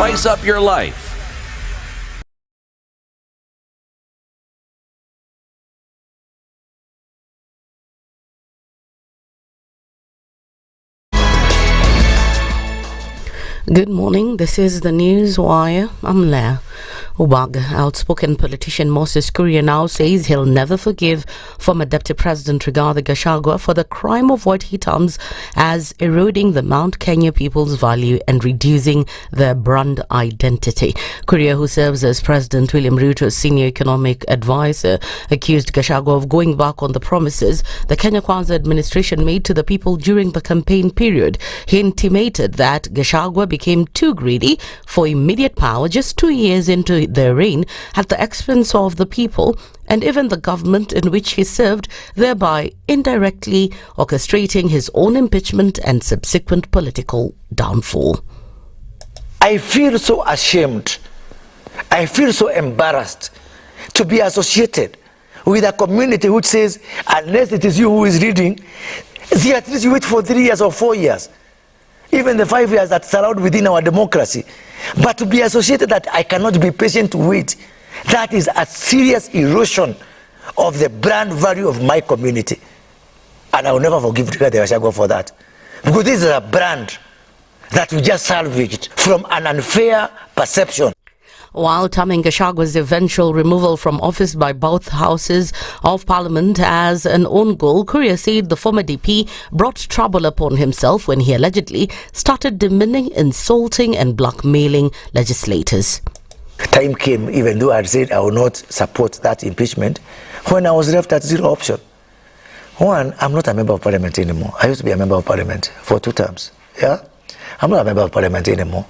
spice up your life. Good morning, this is the News Wire. I'm Leah. Ubaga, outspoken politician Moses Kuria now says he'll never forgive former Deputy President Rigathi Gachagua for the crime of what he terms as eroding the Mount Kenya people's value and reducing their brand identity. Kuria, who serves as President William Ruto's senior economic advisor, accused Gachagua of going back on the promises the Kenya Kwanza administration made to the people during the campaign period. He intimated that Gachagua became too greedy for immediate power just 2 years into their reign at the expense of the people and even the government in which he served, thereby indirectly orchestrating his own impeachment and subsequent political downfall. I feel so ashamed. I feel so embarrassed to be associated with a community which says, unless it is you who is leading, see, at least you wait for 3 years or 4 years. Even the 5 years that's allowed within our democracy. But to be associated that I cannot be patient to wait, that is a serious erosion of the brand value of my community. And I will never forgive Rigathi Gachagua for that. Because this is a brand that we just salvaged from an unfair perception. While terming Gachagua's eventual removal from office by both houses of parliament as an own goal, Kuria said the former DP brought trouble upon himself when he allegedly started demeaning, insulting and blackmailing legislators. Time came, even though I had said I will not support that impeachment, when I was left at zero option. One, I'm not a member of parliament anymore. I used to be a member of parliament for 2 terms. Yeah? I'm not a member of parliament anymore.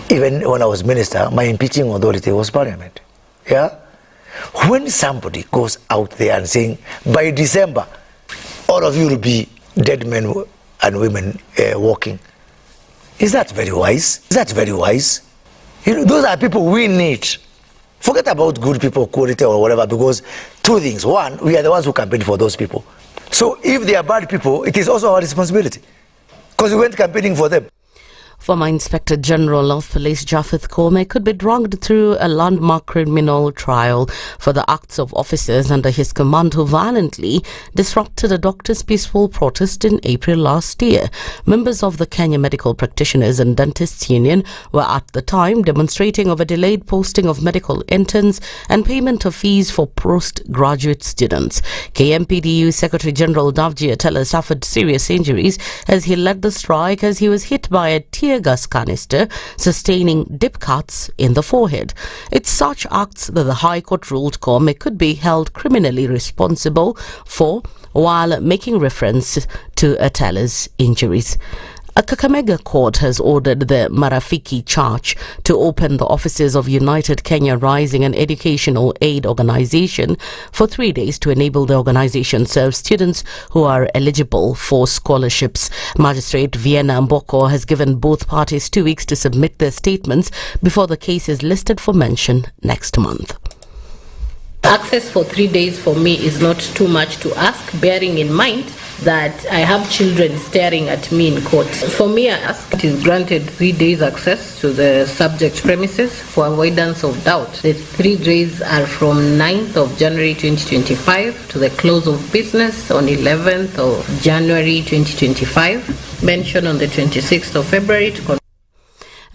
Even when I was minister, my impeaching authority was parliament. Yeah? When somebody goes out there and saying, by December, all of you will be dead men and women walking, is that very wise? Is that very wise? You know, those are people we need. Forget about good people, quality or whatever, because 2 things. One, we are the ones who campaign for those people. So if they are bad people, it is also our responsibility, because we went campaigning for them. Former Inspector General of Police Japheth Kome could be dragged through a landmark criminal trial for the acts of officers under his command who violently disrupted a doctor's peaceful protest in April last year. Members of the Kenya Medical Practitioners and Dentists Union were at the time demonstrating over delayed posting of medical interns and payment of fees for postgraduate students. KMPDU Secretary General Davji Atela suffered serious injuries as he led the strike as he was hit by a tear gas canister, sustaining deep cuts in the forehead. It's such acts that the High Court ruled Kome could be held criminally responsible for, while making reference to Atela's injuries. A Kakamega court has ordered the Marafiki Church to open the offices of United Kenya Rising, an educational aid organization, for 3 days to enable the organization serve students who are eligible for scholarships. Magistrate Vienna Mboko has given both parties 2 weeks to submit their statements before the case is listed for mention next month. Access for 3 days for me is not too much to ask, bearing in mind that I have children staring at me in court. For me, I ask it is granted 3 days access to the subject premises for avoidance of doubt. The 3 days are from 9th of January 2025 to the close of business on 11th of January 2025. Mentioned on the 26th of February to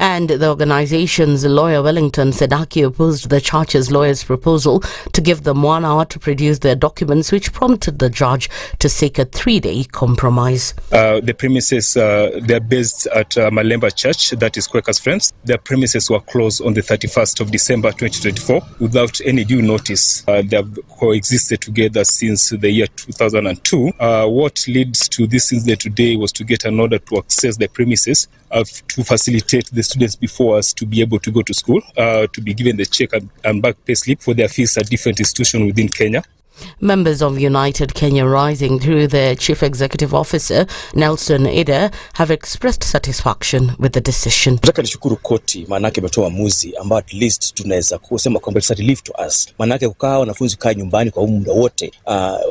And the organization's lawyer Wellington Sedaki opposed the church's lawyer's proposal to give them 1 hour to produce their documents, which prompted the judge to seek a 3-day compromise. The premises, they're based at Malemba Church, that is Quakers Friends. Their premises were closed on the 31st of December 2024 without any due notice. They have coexisted together since the year 2002. What leads to this incident today was to get an order to access the premises to facilitate the students before us to be able to go to school, to be given the check and back pay slip for their fees at different institutions within Kenya. Members of United Kenya Rising, through their Chief Executive Officer, Nelson Ida, have expressed satisfaction with the decision. Nataka nishukuru koti, maanake imetoa uamuzi ambao at least tunaweza kusema kwamba it's a relief to us. Maanake kukaa wanafunzi kaa nyumbani kwa muda wote,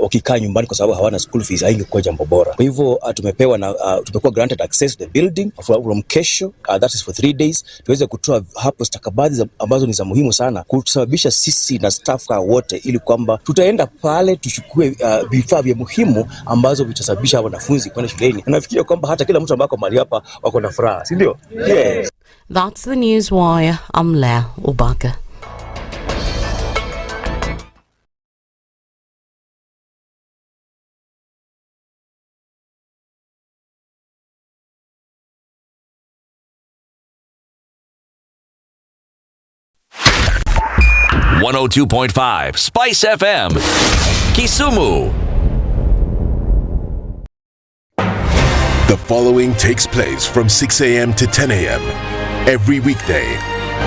wakikaa nyumbani kwa sababu hawana school fees haingekuwa jambo bora. Kwa hivyo tumekuwa granted access to the building from kesho, that is for 3 days. Tuweze kutoa hapo stakabadhi ambazo ni za muhimu sana kusababisha sisi na staff wote, ili kwamba tutaenda pale tuchukue vifaa vya muhimu ambazo vitasababisha wanafunzi kwenda shuleni. Na nafikiria kwamba hata kila mtu ambaye ako mahali hapa wako na furaha, si ndio? Yes. That's the news wire. I'm Lea Ubaka. .5 SpiceFM, Kisumu. The following takes place from 6 a.m. to 10 a.m. every weekday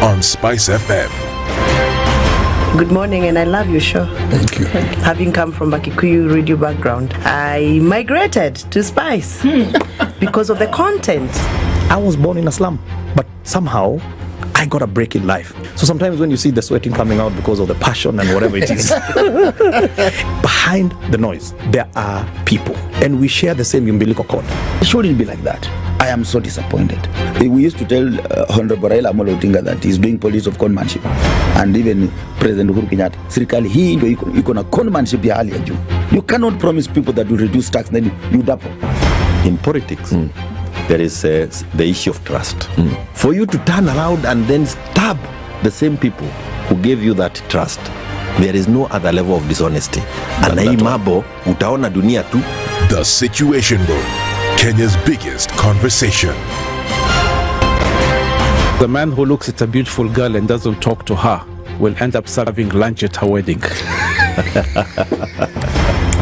on SpiceFM. Good morning, and I love your show. Thank you. Having come from a Kikuyu radio background, I migrated to Spice because of the content. I was born in a slum, but somehow I got a break in life. So sometimes when you see the sweating coming out because of the passion and whatever it is, behind the noise, there are people. And we share the same umbilical cord. It shouldn't be like that. I am so disappointed. We used to tell Honorable Raila Amolo Odinga that he's doing politics of conmanship. And even President Uhuru Kenyatta, serikali hii ndio iko na conmanship ya hali ya juu. You cannot promise people that you reduce tax, then you double. In politics, there is the issue of trust. For you to turn around and then stab the same people who gave you that trust, there is no other level of dishonesty. Na hii mambo utaona dunia tu. The Situation Room, Kenya's biggest conversation. The man who looks at a beautiful girl and doesn't talk to her will end up serving lunch at her wedding.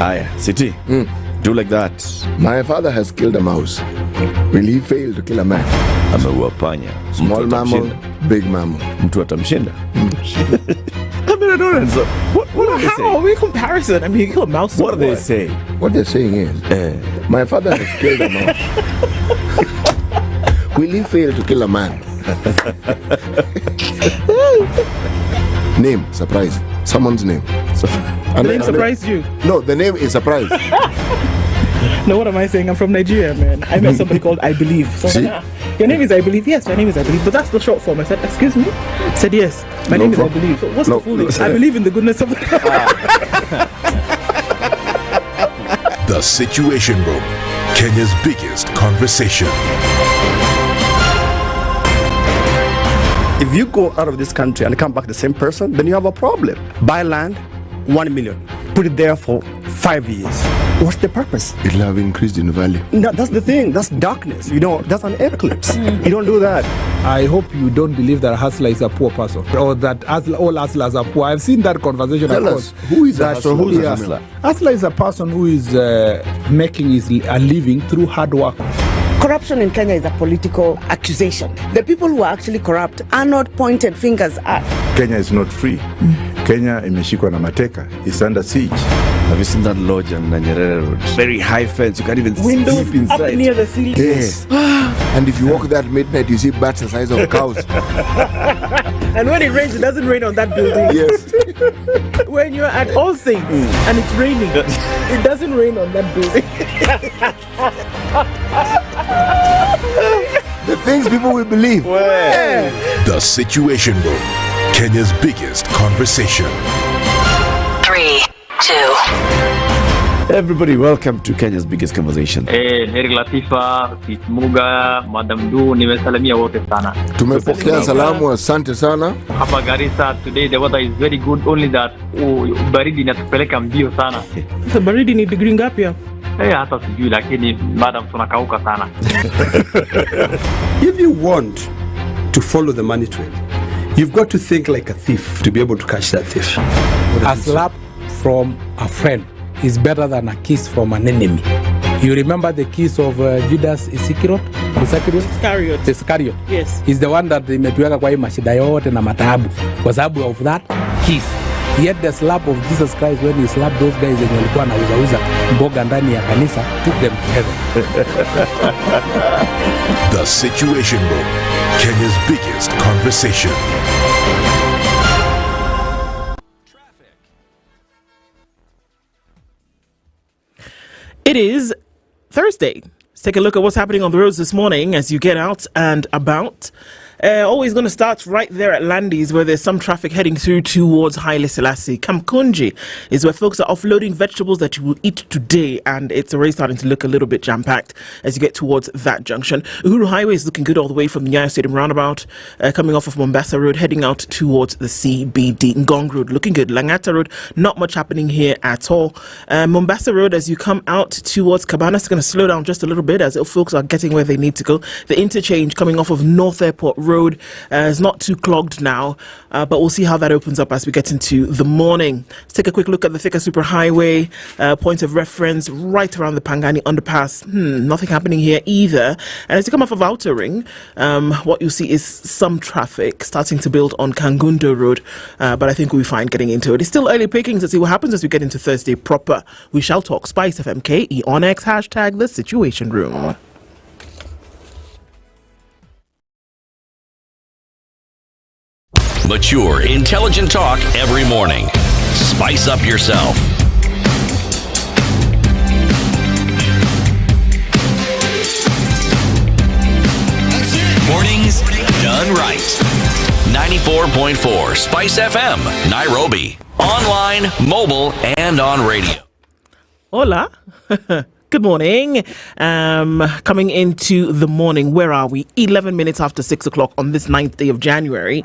Aya, City, do like that. My father has killed a mouse. Will he fail to kill a man? Ameua panya. Small mammal, big mammal. Mtu atamshinda. I mean, I don't understand. How are we comparison? I mean, you kill a mouse. What are they saying? What they're saying is, my father has killed a mouse. Will he fail to kill a man? Name, surprise. Someone's name. The name surprised you? No, the name is surprise. No, what am I saying? I'm from Nigeria, man. I met somebody called I Believe. So See? Your name is I Believe? Yes, my name is I Believe. But that's the short form. I said, excuse me? I said, yes, my name is I Believe. So what's the full name? I believe in the goodness of The Situation Room, Kenya's biggest conversation. If you go out of this country and come back the same person, then you have a problem. Buy land, 1 million. Put it there for 5 years. What's the purpose? It'll have increased in value. No, that's the thing. That's darkness. You know, that's an eclipse. You don't do that. I hope you don't believe that a hustler is a poor person, or that all hustlers are poor. I've seen that conversation. Tell us, who is a hustler? Who's a hustler? Hustler is a person who is making a living through hard work. Corruption in Kenya is a political accusation. The people who are actually corrupt are not pointed fingers at. Kenya is not free. Kenya imeshikwa na mateka. It's under siege. Have you seen that lodge on Nyeri Road? Very high fence. You can't even Windows sleep inside. up near the ceiling. Yes. And if you walk there at midnight, you see bats the size of cows. And when it rains, it doesn't rain on that building. Yes. When you're at All Saints and it's raining, it doesn't rain on that building. The things people will believe. The Situation Room, Kenya's biggest conversation. 3, 2. Everybody, welcome to Kenya's biggest conversation. Nyeri Latifa, Muga, Madam Du, nimesalamia wote sana. Tumepokea salamu, asante sana. Hapa Garissa, today the weather is very good, only that baridi inatupeleka mbio sana. So baridi ni degree ngapi hapo? Hata sijui, lakini madam tunakauka sana. If you want to follow the money trail, you've got to think like a thief to be able to catch that thief. A slap from a friend is better than a kiss from an enemy. You remember the kiss of Judas Iscariot? Iscariot. Yes. Is the one that imetuweka kwa hii mashida yote na mataabu. Kwa sababu of that kiss. Yet the slap of Jesus Christ, when he slapped those guys and walikuwa wanauza mboga ndani ya kanisa, took them to heaven. The Situation Room, Kenya's biggest conversation. It is Thursday. Let's take a look at what's happening on the roads this morning as you get out and about. Always going to start right there at Landis, where there's some traffic heading through towards Haile Selassie. Kamkunji is where folks are offloading vegetables that you will eat today, and it's already starting to look a little bit jam-packed as you get towards that junction. Uhuru Highway is looking good all the way from the Nyayo Stadium roundabout, coming off of Mombasa Road, heading out towards the CBD. Ngong Road looking good. Langata Road, not much happening here at all. Mombasa Road, as you come out towards Cabana, is going to slow down just a little bit as folks are getting where they need to go. The interchange coming off of North Airport Road is not too clogged now, but we'll see how that opens up as we get into the morning. Let's take a quick look at the Thika Superhighway, point of reference right around the Pangani underpass. Nothing happening here either. And as you come off of Outer Ring, what you'll see is some traffic starting to build on Kangundo Road, but I think we'll be fine getting into it. It's still early pickings. Let's see what happens as we get into Thursday proper. We shall talk. SpiceFM KE on X, hashtag The Situation Room. Mature, intelligent talk every morning. Spice up yourself. Mornings done right. 94.4 Spice FM, Nairobi. Online, mobile, and on radio. Hola. Good morning. Coming into the morning, where are we? 11 minutes after 6 o'clock on this 9th day of January.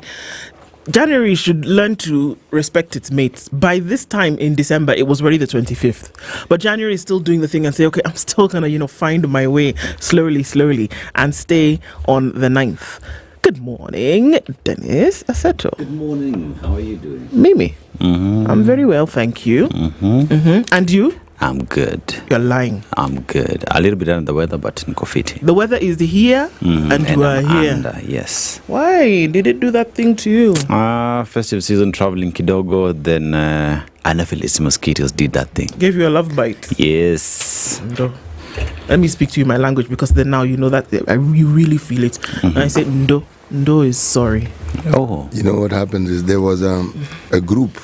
January should learn to respect its mates. By this time in December, it was already the 25th. But January is still doing the thing and say, okay, I'm still going to, find my way slowly, and stay on the 9th. Good morning, Dennis Aseto. Good morning. How are you doing? Mimi. I'm very well, thank you. And you? I'm good. You're lying. I'm good. A little bit under the weather, but in Kofiti. The weather is here, and you are here. Under, yes. Why? Did it do that thing to you? Festive season, traveling kidogo, then Anopheles mosquitoes did that thing. Gave you a love bite? Yes. Ndo. Let me speak to you in my language, because then now you know that you really feel it. And I said, Ndo. Ndo is sorry. Oh. You know what happens is there was a group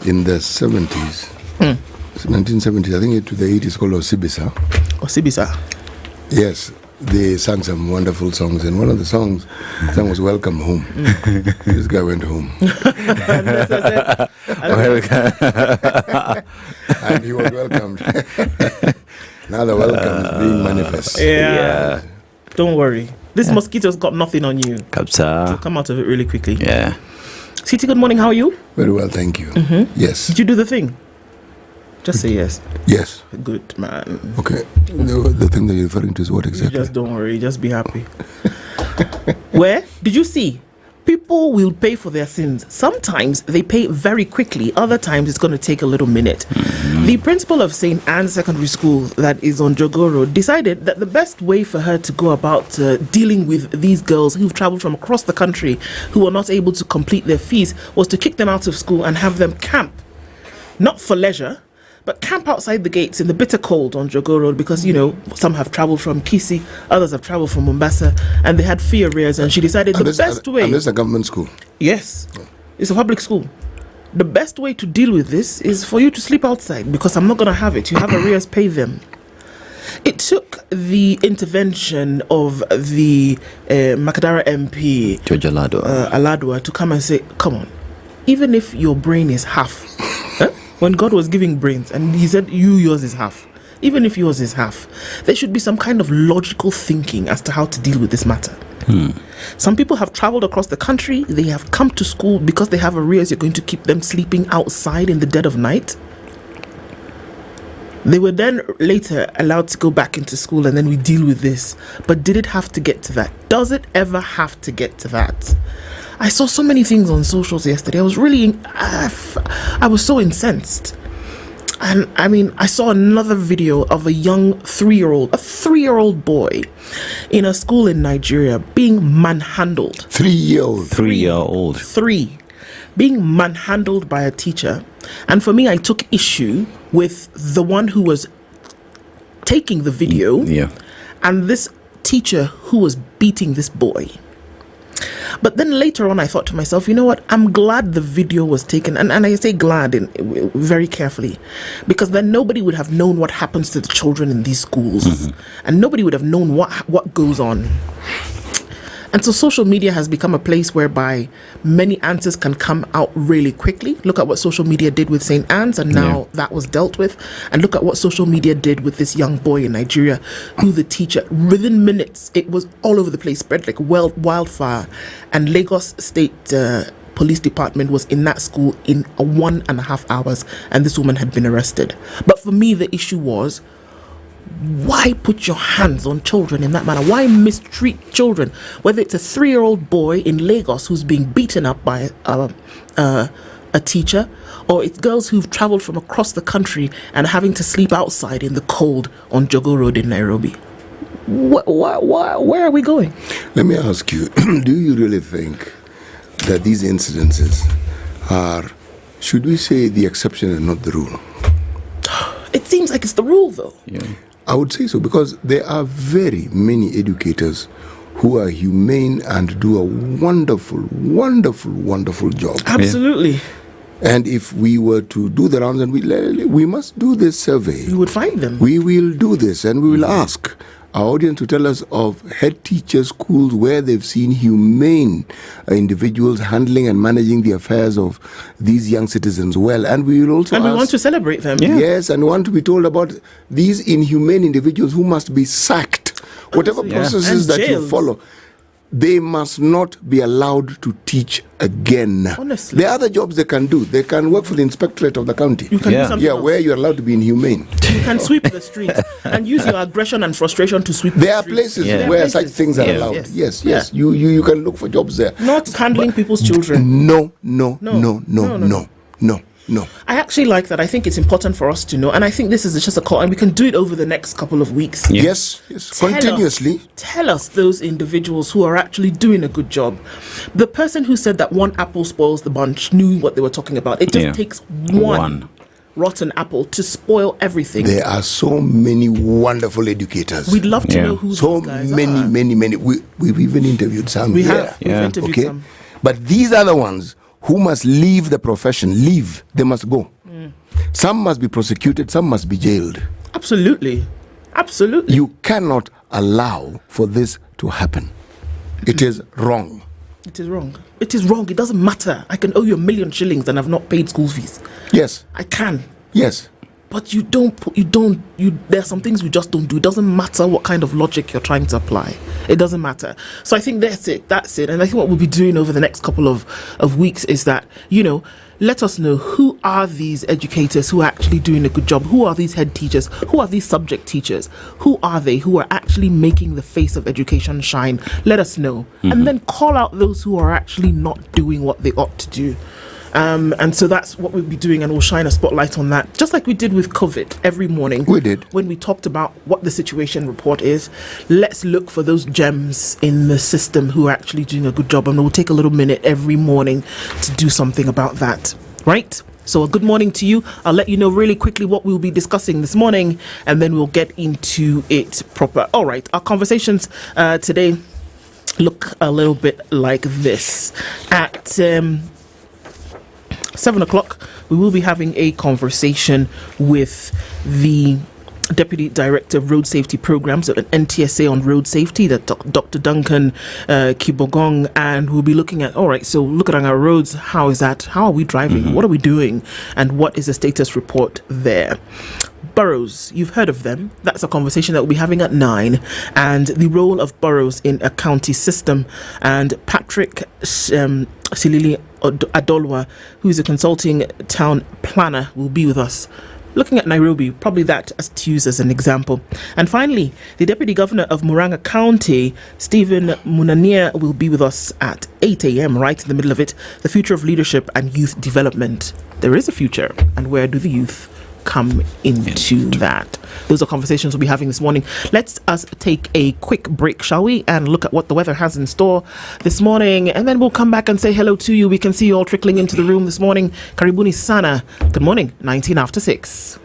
in the 70s. 1970s, I think into the 80s, called Osibisa. Osibisa? Yes, they sang some wonderful songs, and one of the songs was Welcome Home. This guy went home. And he was welcomed. Now the welcome is being manifest. Yeah. Don't worry. This mosquito's got nothing on you. Kapsa. So come out of it really quickly. Yeah. Siti, good morning. How are you? Very well, thank you. Yes. Did you do the thing? Just say yes. Yes. Good, man. Okay. The thing that you're referring to is what exactly? Just don't worry. Just be happy. Where? Did you see? People will pay for their sins. Sometimes they pay very quickly. Other times it's going to take a little minute. The principal of St. Anne's Secondary School that is on Jogoro decided that the best way for her to go about dealing with these girls who've traveled from across the country who are not able to complete their fees was to kick them out of school and have them camp. Not for leisure, but camp outside the gates in the bitter cold on Jogoro Road, because, some have travelled from Kisi, others have travelled from Mombasa, and they had fee arrears, and she decided the best way... And this is a government school? Yes. It's a public school. The best way to deal with this is for you to sleep outside, because I'm not going to have it. You have arrears, pay them. It took the intervention of the Makadara MP, George Aladwa, to come and say, come on, even if your brain is half... When God was giving brains and he said, yours is half. Even if yours is half, there should be some kind of logical thinking as to how to deal with this matter. Some people have traveled across the country. They have come to school because they have arrears. You're going to keep them sleeping outside in the dead of night. They were then later allowed to go back into school, and then we deal with this. But did it have to get to that? Does it ever have to get to that? I saw so many things on socials yesterday. I was really, I was so incensed. And I saw another video of a young 3-year-old boy in a school in Nigeria being manhandled. 3-year-old? 3-year-old. 3. being manhandled by a teacher. And for me, I took issue with the one who was taking the video and this teacher who was beating this boy. But then later on, I thought to myself, you know what? I'm glad the video was taken. And I say glad very carefully, because then nobody would have known what happens to the children in these schools. And nobody would have known what goes on. And so social media has become a place whereby many answers can come out really quickly. Look at what social media did with St. Anne's, and now that was dealt with. And look at what social media did with this young boy in Nigeria, who the teacher, within minutes, it was all over the place, spread like wildfire. And Lagos State Police Department was in that school in 1.5 hours, and this woman had been arrested. But for me, the issue was, why put your hands on children in that manner? Why mistreat children? Whether it's a 3-year-old boy in Lagos who's being beaten up by a teacher, or it's girls who've traveled from across the country and having to sleep outside in the cold on Jogo Road in Nairobi. Where are we going? Let me ask you, do you really think that these incidences are, should we say, the exception and not the rule? It seems like it's the rule, though. I would say so, because there are very many educators who are humane and do a wonderful, wonderful, wonderful job. Absolutely. And if we were to do the rounds, and we must do this survey. We would find them. We will do this, and we will ask our audience to tell us of head teacher schools where they've seen humane individuals handling and managing the affairs of these young citizens well. And we will also we want to celebrate them. Yes, and want to be told about these inhumane individuals who must be sacked. Whatever processes that you follow, they must not be allowed to teach again. Honestly. There are other jobs they can do. They can work for the inspectorate of the county. You can do something else. Where you're allowed to be inhumane. You can sweep the street and use your aggression and frustration to sweep the street. There are places where such things are allowed. Yes. You can look for jobs there. Not handling people's children. No. I actually like that. I think it's important for us to know, and I think this is just a call, and we can do it over the next couple of weeks. Yes. Continuously. Tell us those individuals who are actually doing a good job. The person who said that one apple spoils the bunch knew what they were talking about. It just takes one rotten apple to spoil everything. There are so many wonderful educators. We'd love to know who those guys are. Many. We've even interviewed some. We have. We've interviewed some. But these are the ones who must leave the profession. They must go. Some must be prosecuted, some must be jailed. Absolutely. You cannot allow for this to happen. It is wrong. It is wrong. It doesn't matter. I can owe you 1 million shillings and I've not paid school fees. Yes. I can. Yes. But there are some things you just don't do. It doesn't matter what kind of logic you're trying to apply. It doesn't matter. So I think that's it. And I think what we'll be doing over the next couple of weeks is that, let us know who are these educators who are actually doing a good job. Who are these head teachers? Who are these subject teachers? Who are they who are actually making the face of education shine? Let us know. And then call out those who are actually not doing what they ought to do. And so that's what we'll be doing, and we'll shine a spotlight on that, just like we did with COVID every morning. We did. When we talked about what the situation report is, let's look for those gems in the system who are actually doing a good job, and we'll take a little minute every morning to do something about that, right? So a good morning to you. I'll let you know really quickly what we'll be discussing this morning, and then we'll get into it proper. All right, our conversations today look a little bit like this. At 7 o'clock, we will be having a conversation with the Deputy Director of Road Safety Programs at NTSA on road safety, that Dr. Duncan Kibogong, and we'll be looking at, look at our roads. How is that? How are we driving? What are we doing? And what is the status report there? Boroughs, you've heard of them. That's a conversation that we'll be having at 9, and the role of boroughs in a county system. And Patrick Silili Adolwa, who is a consulting town planner, will be with us, looking at Nairobi, probably that to use as an example. And finally, the Deputy Governor of Murang'a County, Stephen Munania, will be with us at 8 a.m, right in the middle of it. The future of leadership and youth development. There is a future, and where do the youth come into that. Those are conversations we'll be having this morning. Let's us take a quick break, shall we, and look at what the weather has in store this morning, and then we'll come back and say hello to you. We can see you all trickling into the room this morning. Karibuni sana. Good morning. 19 after 6.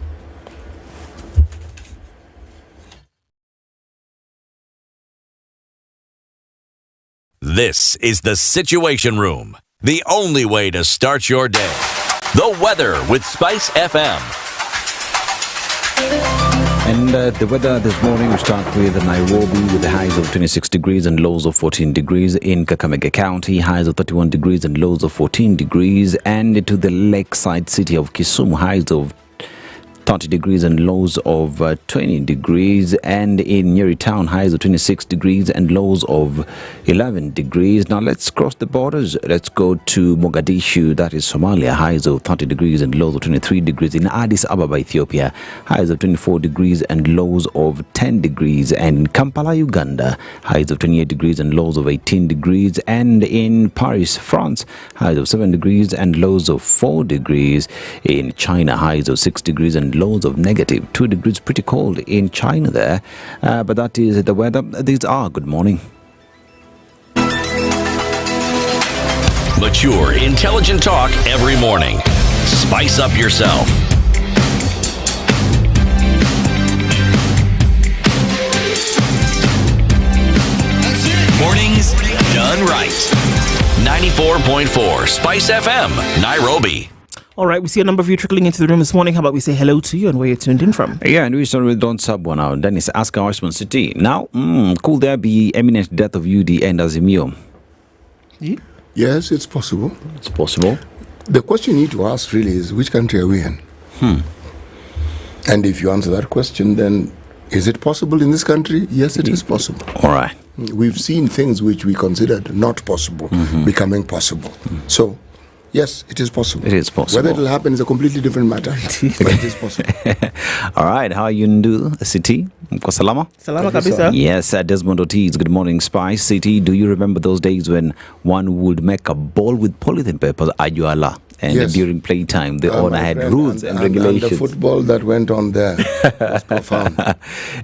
This is the Situation Room, the only way to start your day. The weather with SpiceFM. And the weather this morning, we start with Nairobi with the highs of 26 degrees and lows of 14 degrees. In Kakamega County, highs of 31 degrees and lows of 14 degrees. And to the lakeside city of Kisumu, highs of 30 degrees and lows of 20 degrees. And in Nyeri town, highs of 26 degrees and lows of 11 degrees. Now let's cross the borders. Let's go to Mogadishu, that is Somalia, highs of 30 degrees and lows of 23 degrees. In Addis Ababa, Ethiopia, highs of 24 degrees and lows of 10 degrees. And in Kampala, Uganda, highs of 28 degrees and lows of 18 degrees. And in Paris, France, highs of 7 degrees and lows of 4 degrees. In China, highs of 6 degrees and lows of negative 2 degrees. Pretty cold in China there, but that is the weather. These are Good Morning. Mature, intelligent talk every morning. Spice up yourself. Mornings done right. 94.4 Spice FM, Nairobi. All right, we see a number of you trickling into the room this morning. How about we say hello to you and where you're tuned in from? Yeah, and we start with Don Sabwa now. Dennis, ask our City. Now, could there be imminent death of UD and Azimio? Yes, it's possible. It's possible. The question you need to ask really is, which country are we in? And if you answer that question, then is it possible in this country? Yes, it is possible. All right. We've seen things which we considered not possible becoming possible. So, yes, it is possible. It is possible. Whether it will happen is a completely different matter, but it is possible. All right, how are you in City? Kwa salama? Salama kabisa. Yes, Desmond Ortiz, good morning, Spice City. Do you remember those days when one would make a ball with polythene papers, Ajuala? And Yes. during playtime, the owner had friend, rules and regulations. And the football that went on there was profound.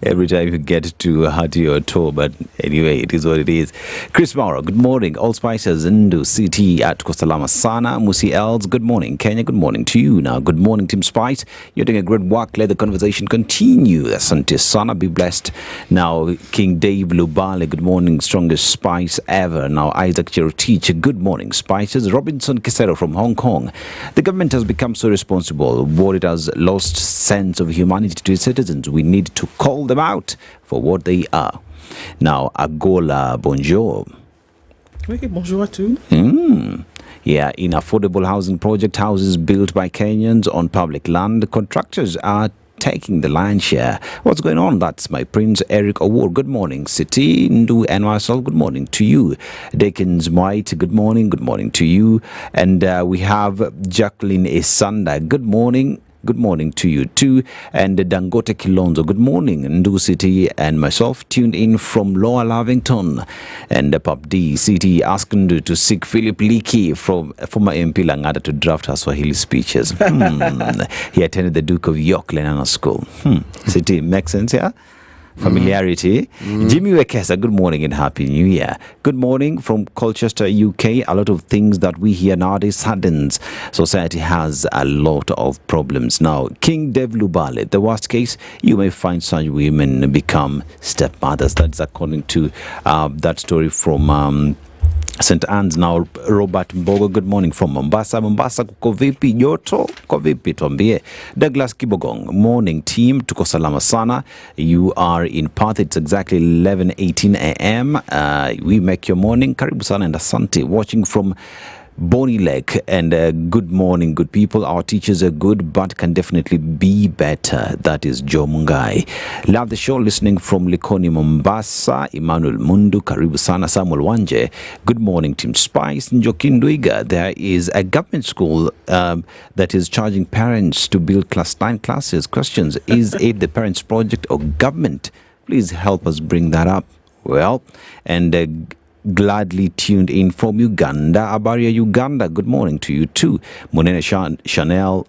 Every time you get to hurt your toe, but anyway, it is what it is. Chris Mauro, good morning. All Spices Ndu City at Kosalama Sana. Musi Els, good morning. Kenya, good morning to you. Now, good morning, Team Spice. You're doing a great work. Let the conversation continue. Asante Sana, be blessed. Now, King Dave Lubale, good morning. Strongest Spice ever. Now, Isaac Cherotich, good morning, Spices. Robinson Kisero from Hong Kong. The government has become so responsible, but it has lost sense of humanity to its citizens. We need to call them out for what they are. Now, Agola, bonjour. Okay, bonjour too. Yeah, in affordable housing project, houses built by Kenyans on public land, contractors are taking the lion's share. What's going on? That's my Prince Eric Award. Good morning, City, Ndu, and myself. Good morning to you. Dakins White, good morning to you. And we have Jacqueline Esanda. Good morning. Good morning to you too. And Dangote Kilonzo, good morning. Ndu City and myself tuned in from Lower Lavington. And Pop D City asking to seek Philip Leakey from former MP Langada to draft her Swahili speeches. He attended the Duke of York Lenana School. City, makes sense, yeah? Familiarity. Jimmy Wekesa, good morning and Happy New Year. Good morning from Colchester, UK. A lot of things that we hear nowadays saddens. Society has a lot of problems. Now, King Dev Lubale, the worst case, you may find such women become stepmothers. That's according to that story from St. Anne's. Now, Robert Mbogo, good morning from Mombasa. Mombasa, kuko vipi joto? Kuko vipi tuambie. Douglas Kibogong, morning team, tuko salama sana. You are in Perth, it's exactly 11:18 a.m. We make your morning. Karibu sana and asante. Watching from Bonny Lake, and good morning, good people. Our teachers are good, but can definitely be better. That is Joe Mungai. Love the show. Listening from Likoni, Mombasa. Emmanuel Mundu, karibu sana. Samuel Wanje, good morning, Team Spice. Njoki Ndwiga, there is a government school that is charging parents to build class 9 classes. Questions: is it the parents' project or government? Please help us bring that up. Well, and gladly tuned in from Uganda. Abaria, Uganda, good morning to you too. Monena Chanel,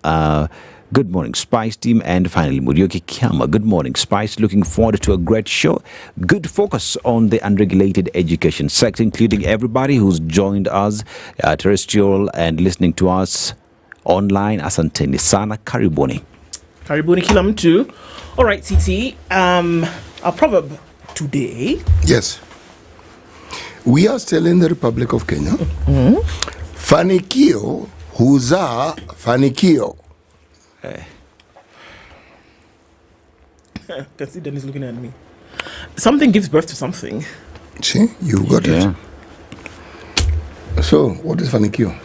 good morning, Spice team. And finally, Murioki Kiama, good morning, Spice. Looking forward to a great show. Good focus on the unregulated education sector, including everybody who's joined us, terrestrial and listening to us online. Asanteni sana, karibuni. Karibuni kila mtu. All right, TT, our proverb today. Yes. We are still in the Republic of Kenya. Fanikio huzaa fanikio. Can see Dennis looking at me. Something gives birth to something. See, you got it. So, what is fanikio?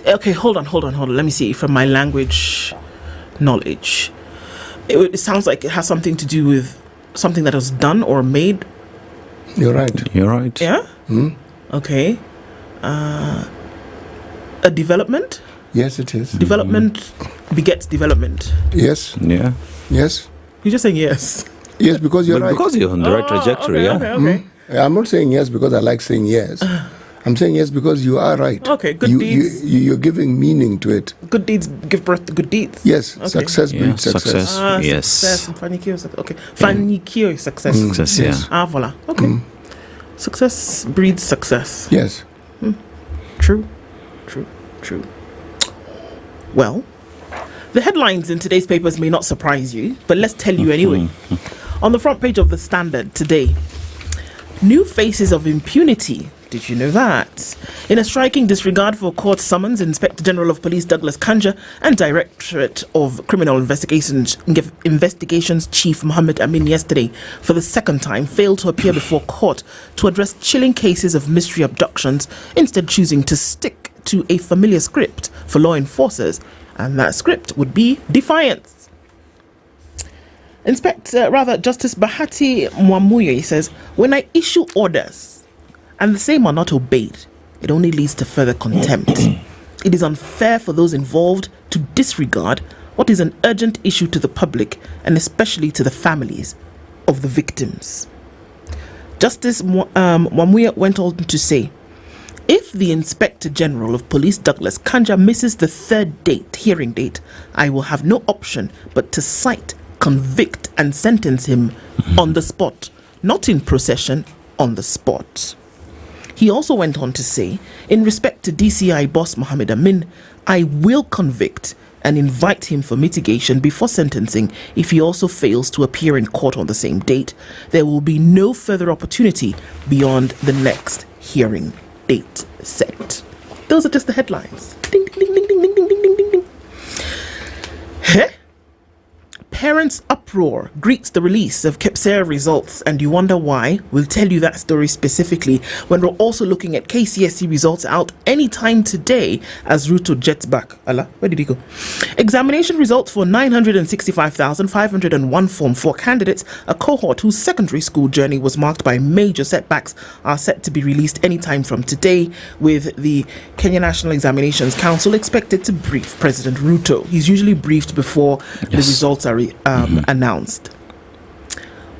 Okay, hold on. Let me see from my language knowledge. It sounds like it has something to do with something that was done or made. You're right. Yeah? Okay. A development? Yes, it is. Development begets development. Yes. Yeah. Yes. You're just saying yes. Yes, because you're right. Because you're on the right trajectory, Okay. I'm not saying yes because I like saying yes. I'm saying yes because you are right. Okay, good deeds. You're giving meaning to it. Good deeds give birth to good deeds. Yes, Okay. success breeds success. Yes. Success and fanikio is okay. Fanikio is success. Success, yeah. Voilà. Okay. Success breeds success. Yes. True. Well, the headlines in today's papers may not surprise you, but let's tell you anyway. On the front page of the Standard today, new faces of impunity. Did you know that? In a striking disregard for court summons, Inspector General of Police Douglas Kanja and Directorate of Criminal Investigations Chief Mohammed Amin yesterday, for the second time, failed to appear before court to address chilling cases of mystery abductions, instead choosing to stick to a familiar script for law enforcers, and that script would be defiance. Justice Bahati Mwamuye says, when I issue orders and the same are not obeyed, it only leads to further contempt. It is unfair for those involved to disregard what is an urgent issue to the public and especially to the families of the victims. Justice Mwamuye went on to say, if the Inspector General of Police Douglas Kanja misses the third hearing date, I will have no option but to cite, convict and sentence him on the spot, not in procession, on the spot. He also went on to say, in respect to DCI boss Mohammed Amin, I will convict and invite him for mitigation before sentencing if he also fails to appear in court on the same date. There will be no further opportunity beyond the next hearing date set. Those are just the headlines. Ding, ding, ding, ding, ding, ding, ding, ding, ding, ding. Huh? Parents' uproar greets the release of KPSEA results, and you wonder why? We'll tell you that story specifically when we're also looking at KCSE results out anytime today as Ruto jets back. Allah, where did he go? Examination results for 965,501 Form 4 candidates, a cohort whose secondary school journey was marked by major setbacks, are set to be released anytime from today, with the Kenya National Examinations Council expected to brief President Ruto. He's usually briefed before the results are announced.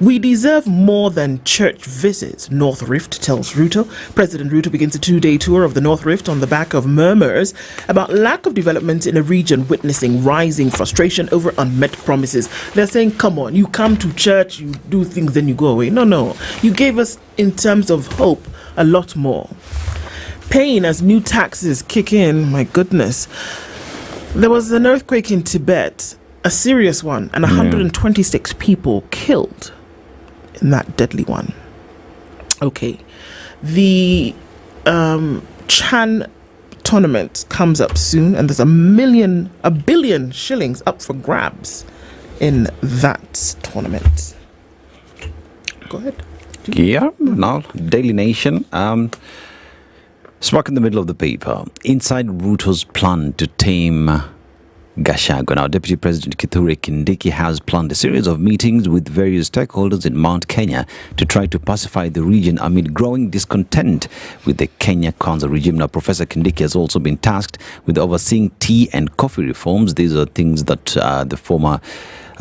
We deserve more than church visits, North Rift tells Ruto. President Ruto begins a 2-day tour of the North Rift on the back of murmurs about lack of development in a region witnessing rising frustration over unmet promises. They're saying, come on, you come to church, you do things, then you go away. No. You gave us, in terms of hope, a lot more. Pain as new taxes kick in, my goodness. There was an earthquake in Tibet, a serious one, and 126 people killed in that deadly one. Okay, the Chan tournament comes up soon, and there's a billion shillings up for grabs in that tournament. Go ahead. Yeah, now Daily Nation. Spark in the middle of the paper. Inside Ruto's plan to tame Gachagua. Now, Deputy President Kithure Kindiki has planned a series of meetings with various stakeholders in Mount Kenya to try to pacify the region amid growing discontent with the Kenya Kwanza regime. Now, Professor Kindiki has also been tasked with overseeing tea and coffee reforms. These are things that the former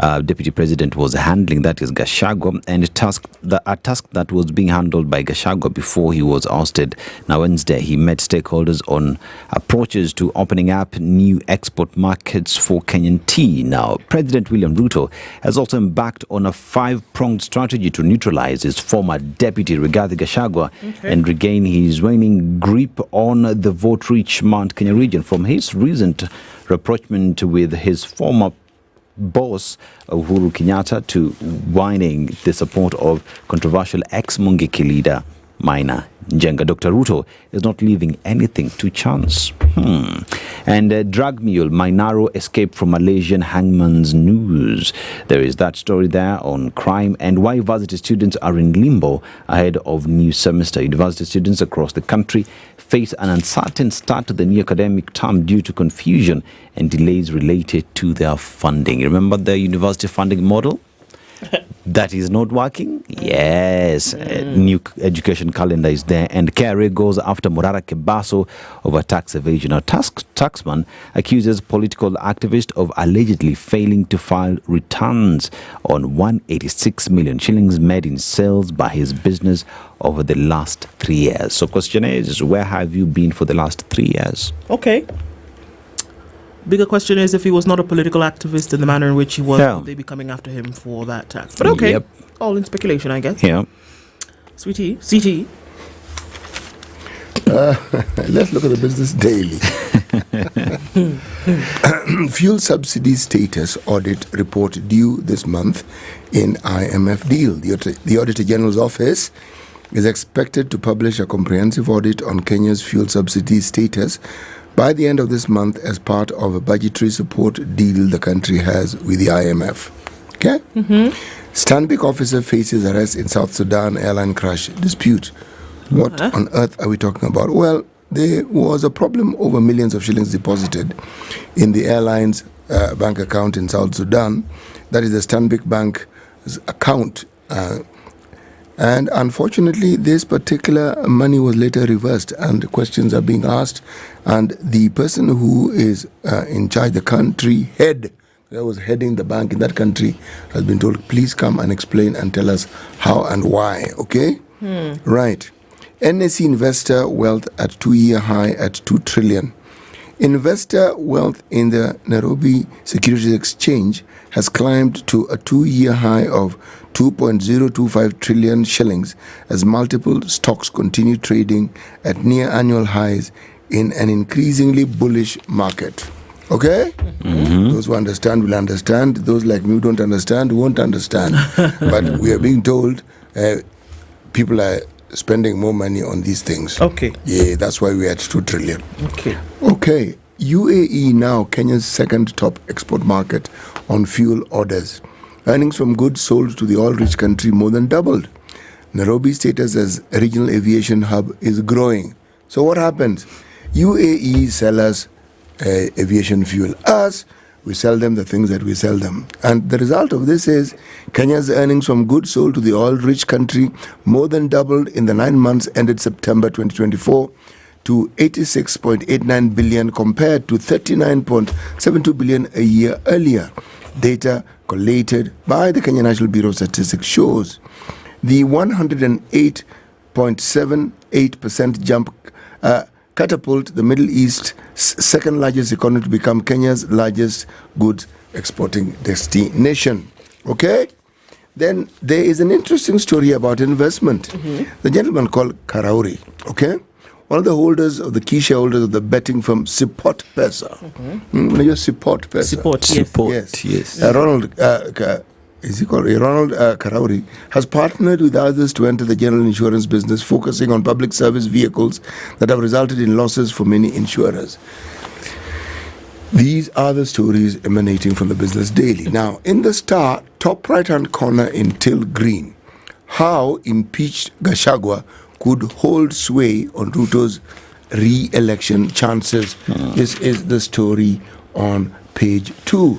Deputy President was handling, that is Gachagua, and a task that was being handled by Gachagua before he was ousted. Now Wednesday, he met stakeholders on approaches to opening up new export markets for Kenyan tea. Now, President William Ruto has also embarked on a 5-pronged strategy to neutralize his former deputy Rigathi Gachagua and regain his reigning grip on the vote-rich Mount Kenya region from his recent rapprochement with his former boss Uhuru Kenyatta to winning the support of controversial ex-Mungiki leader Maina. Dr. Ruto is not leaving anything to chance. And drug mule Mainaro escaped from Malaysian hangman's news. There is that story there on crime and why varsity students are in limbo ahead of new semester. University students across the country face an uncertain start to the new academic term due to confusion and delays related to their funding. Remember the university funding model? That is not working? Yes. New education calendar is there, and KRA goes after Morara Kebaso over tax evasion. Now, taxman accuses political activist of allegedly failing to file returns on 186 million shillings made in sales by his business over the last 3 years. So, question is, where have you been for the last 3 years? Okay. Bigger question is if he was not a political activist in the manner in which he was, would they be coming after him for that tax? But okay, all in speculation, I guess. Yeah. Sweetie, CT. Let's look at the Business Daily. Fuel subsidy status audit report due this month in IMF deal. The Auditor General's office is expected to publish a comprehensive audit on Kenya's fuel subsidy status by the end of this month as part of a budgetary support deal the country has with the IMF. Okay? Stanbic officer faces arrest in South Sudan airline crash dispute. What on earth are we talking about? Well, there was a problem over millions of shillings deposited in the airline's bank account in South Sudan. That is the Stanbic Bank's account. And unfortunately, this particular money was later reversed, and questions are being asked. And the person who is in charge, the country head that was heading the bank in that country, has been told, please come and explain and tell us how and why. Okay? Right. NSE investor wealth at 2-year high at 2 trillion. Investor wealth in the Nairobi Securities Exchange has climbed to a 2-year high of 2.025 trillion shillings as multiple stocks continue trading at near annual highs in an increasingly bullish market. Okay? Those who understand will understand. Those like me who don't understand won't understand. But we are being told people are spending more money on these things. Okay. Yeah, that's why we're at 2 trillion. Okay. Okay. UAE now Kenya's second top export market on fuel orders. Earnings from goods sold to the oil-rich country more than doubled. Nairobi's status as a regional aviation hub is growing. So what happens? UAE sell us aviation fuel. Us, we sell them the things that we sell them. And the result of this is Kenya's earnings from goods sold to the oil-rich country more than doubled in the 9 months ended September 2024 to 86.89 billion compared to 39.72 billion a year earlier. Data collated by the Kenya National Bureau of Statistics shows the 108.78% jump catapult the Middle East's second largest economy to become Kenya's largest goods exporting destination. Okay? Then there is an interesting story about investment. The gentleman called Karauri, okay? One of the holders of the key shareholders of the betting firm Support Pesa. Support Pesa. Yes. Ronald Karauri has partnered with others to enter the general insurance business, focusing on public service vehicles that have resulted in losses for many insurers. These are the stories emanating from the Business Daily. Now, in the Star, top right-hand corner in Till Green, how impeached Gachagua could hold sway on Ruto's re-election chances. This is the story on page 2.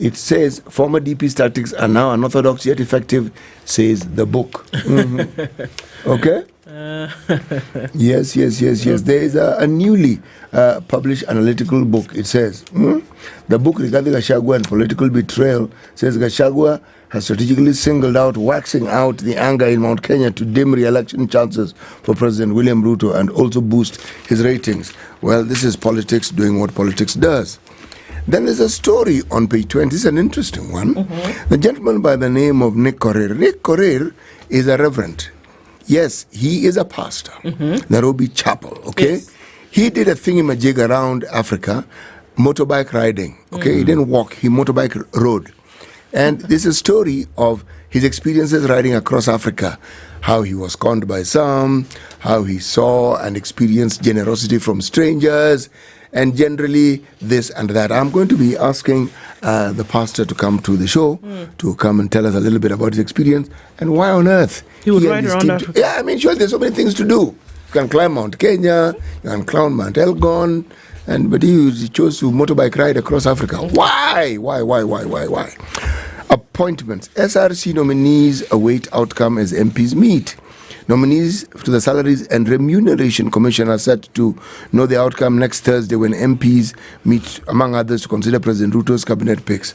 It says former DP statistics are now unorthodox yet effective, says the book. Okay? Yes. There is a newly published analytical book. It says, the book regarding Gachagua and political betrayal says Gachagua has strategically singled out, waxing out the anger in Mount Kenya to dim re-election chances for President William Ruto and also boost his ratings. Well, this is politics doing what politics does. Then there's a story on page 20. It's an interesting one. The gentleman by the name of Nick Korir. Nick Korir is a reverend. Yes, he is a pastor. Nairobi Chapel, okay? Yes. He did a thingamajig around Africa, motorbike riding, okay? He didn't walk, he motorbike rode. And this is a story of his experiences riding across Africa, how he was conned by some, how he saw and experienced generosity from strangers, and generally this and that. I'm going to be asking the pastor to come to the show, to come and tell us a little bit about his experience and why on earth he would ride around Africa. Yeah, I mean, sure, there's so many things to do. You can climb Mount Kenya, you can climb Mount Elgon, but he chose to motorbike ride across Africa. Why? Appointments. SRC nominees await outcome as MPs meet. Nominees to the Salaries and Remuneration Commission are set to know the outcome next Thursday when MPs meet, among others, to consider President Ruto's cabinet picks.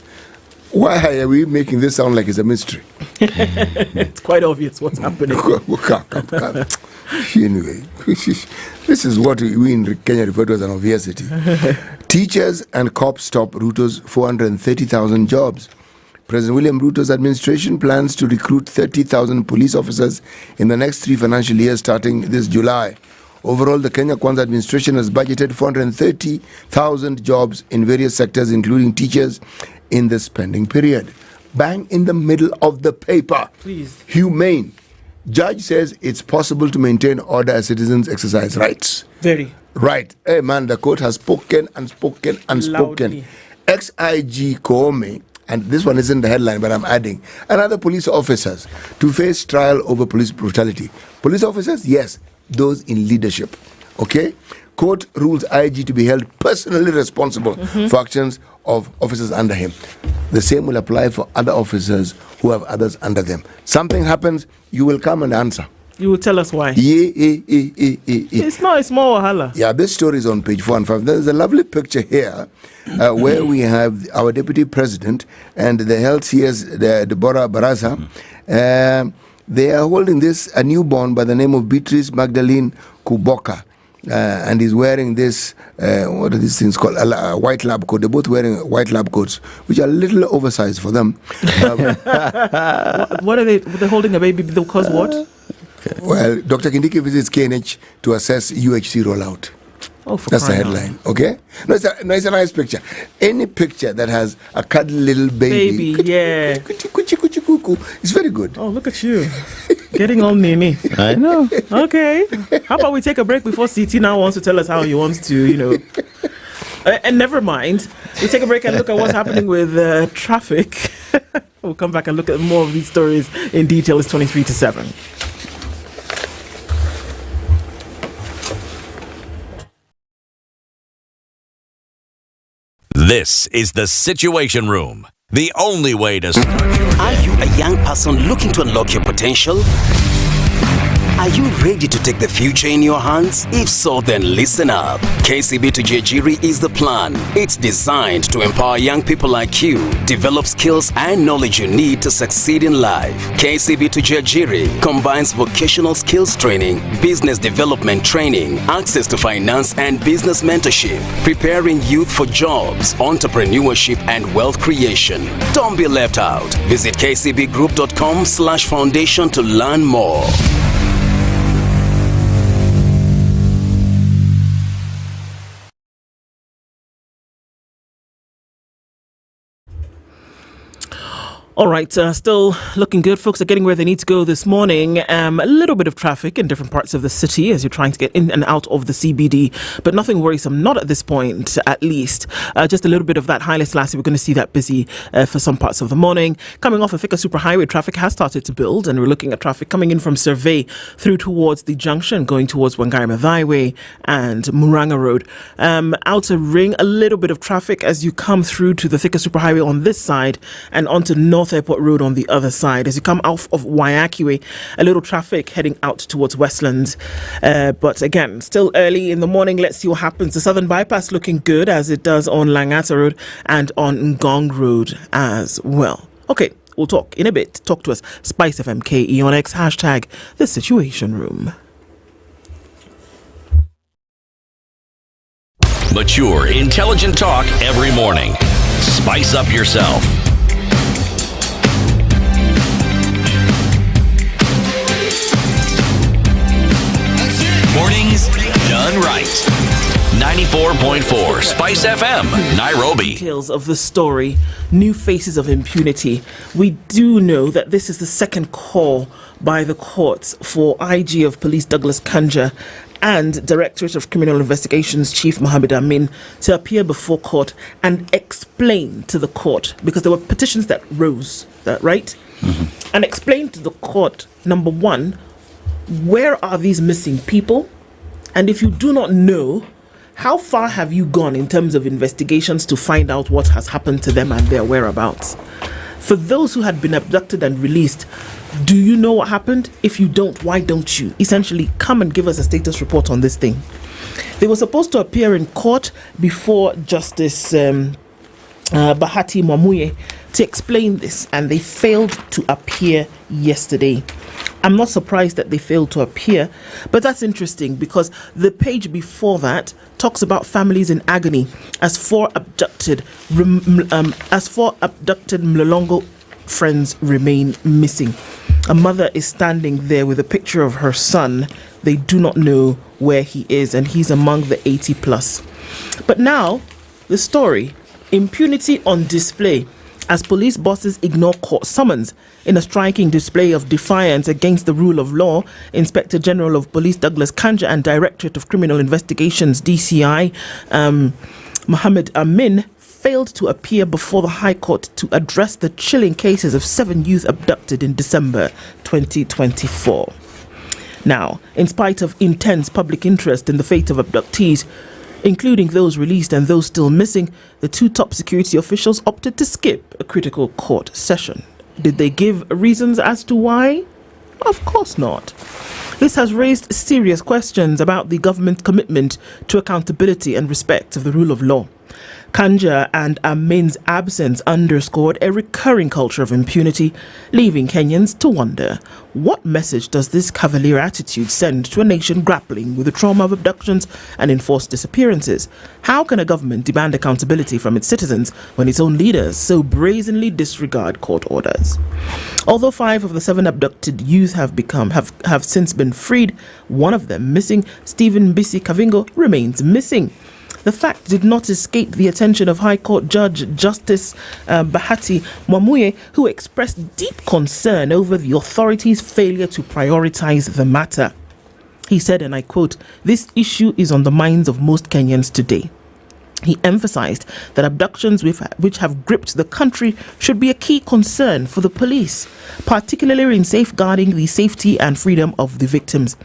Why are we making this sound like it's a mystery? It's quite obvious what's happening. Anyway, this is what we in Kenya refer to as an obviosity. Teachers and cops stop Ruto's 430,000 jobs. President William Ruto's administration plans to recruit 30,000 police officers in the next 3 financial years starting this July. Overall, the Kenya Kwanza administration has budgeted 430,000 jobs in various sectors, including teachers, in the spending period. Bang in the middle of the paper. Please. Humane. Judge says it's possible to maintain order as citizens exercise rights. Very. Right. Hey man, the court has spoken and spoken and Loudly. spoken. Ex-IG Koome, and this one isn't the headline, but I'm adding, and other police officers to face trial over police brutality. Police officers, yes, those in leadership. Okay? Court rules IG to be held personally responsible for actions of officers under him. The same will apply for other officers who have others under them. Something happens, you will come and answer. You will tell us why. It's not a small wahala. Yeah, this story is on page 4 and 5. There's a lovely picture here where we have our deputy president and the health CS, the Boda Boda. They are holding a newborn by the name of Beatrice Magdalene Kuboka. And he's wearing this, what are these things called? A white lab coat. They're both wearing white lab coats, which are a little oversized for them. What are they? They're holding a baby because what? Well, Dr. Kindiki visits KNH to assess UHC rollout. Oh, for That's the crying headline, out. okay? No, it's a nice picture. Any picture that has a cuddly little baby. Yeah. It's very good. Oh, look at you. Getting all Mimi. I know. Okay. How about we take a break before CT now wants to tell us how he wants to, and never mind. We take a break and look at what's happening with traffic. We'll come back and look at more of these stories in detail. It's 23 to 7. This is the Situation Room, the only way to start your day. Are you a young person looking to unlock your potential? Are you ready to take the future in your hands? If so, then listen up. KCB to Jejiri is the plan. It's designed to empower young people like you, develop skills and knowledge you need to succeed in life. KCB to Jejiri combines vocational skills training, business development training, access to finance and business mentorship, preparing youth for jobs, entrepreneurship and wealth creation. Don't be left out. Visit kcbgroup.com/foundation to learn more. All right, still looking good. Folks are getting where they need to go this morning. A little bit of traffic in different parts of the city as you're trying to get in and out of the CBD, but nothing worrisome, not at this point, at least. Just a little bit of that Haile Selassie. We're going to see that busy for some parts of the morning. Coming off of Thika Superhighway, traffic has started to build, and we're looking at traffic coming in from Survey through towards the junction, going towards Wangari Maathai Way and Muranga Road. Outer Ring, a little bit of traffic as you come through to the Thika Superhighway on this side and onto North Airport Road on the other side. As you come out of Waiyaki Way, a little traffic heading out towards Westlands. But again, still early in the morning. Let's see what happens. The Southern Bypass looking good as it does on Langata Road and on Ngong Road as well. Okay, we'll talk in a bit. Talk to us. SpiceFM KE on X, hashtag The Situation Room. Mature, intelligent talk every morning. Spice up yourself. Mornings done right. 94.4 Spice FM, Nairobi. Details of the story, new faces of impunity. We do know that this is the second call by the courts for IG of Police Douglas Kanja and Directorate of Criminal Investigations Chief Mohammed Amin to appear before court and explain to the court, because there were petitions that rose, right? Mm-hmm. And explain to the court, number one, where are these missing people? And if you do not know, how far have you gone in terms of investigations to find out what has happened to them and their whereabouts? For those who had been abducted and released, do you know what happened? If you don't, why don't you? Essentially, come and give us a status report on this thing. They were supposed to appear in court before Justice Bahati Mwamuye to explain this, and they failed to appear yesterday. I'm not surprised that they failed to appear, but that's interesting because the page before that talks about families in agony as four abducted Mlolongo friends remain missing. A mother is standing there with a picture of her son. They do not know where he is, and he's among the 80 plus. But now, the story, impunity on display as police bosses ignore court summons. In a striking display of defiance against the rule of law, Inspector General of Police Douglas Kanja and Directorate of Criminal Investigations DCI Mohammed Amin failed to appear before the High Court to address the chilling cases of 7 youth abducted in December 2024. Now, in spite of intense public interest in the fate of abductees, including those released and those still missing, the two top security officials opted to skip a critical court session. Did they give reasons as to why? Of course not. This has raised serious questions about the government's commitment to accountability and respect of the rule of law. Kanja and Amin's absence underscored a recurring culture of impunity, leaving Kenyans to wonder, what message does this cavalier attitude send to a nation grappling with the trauma of abductions and enforced disappearances? How can a government demand accountability from its citizens when its own leaders so brazenly disregard court orders? Although 5 of the 7 abducted youth have since been freed, one of them, missing Stephen Mbisi Kavingo, remains missing. The fact did not escape the attention of High Court Judge Justice Bahati Mwamuye, who expressed deep concern over the authorities' failure to prioritize the matter. He said, and I quote, "This issue is on the minds of most Kenyans today." He emphasized that abductions which have gripped the country should be a key concern for the police, particularly in safeguarding the safety and freedom of the victims.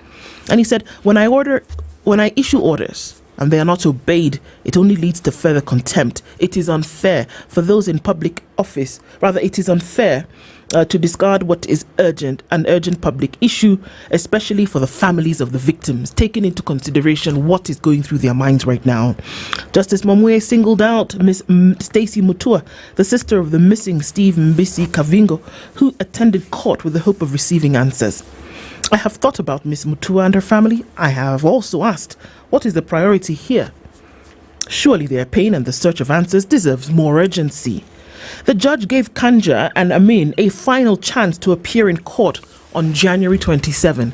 And he said, when I issue orders and they are not obeyed, it only leads to further contempt. It is unfair for those in public office. Rather, it is unfair to discard what is an urgent public issue, especially for the families of the victims, taking into consideration what is going through their minds right now. Justice Mwamuye singled out Miss Stacey Mutua, the sister of the missing Steve Mbisi Kavingo, who attended court with the hope of receiving answers. I have thought about Miss Mutua and her family. I have also asked, what is the priority here? Surely their pain and the search of answers deserves more urgency. The judge gave Kanja and Amin a final chance to appear in court on January 27.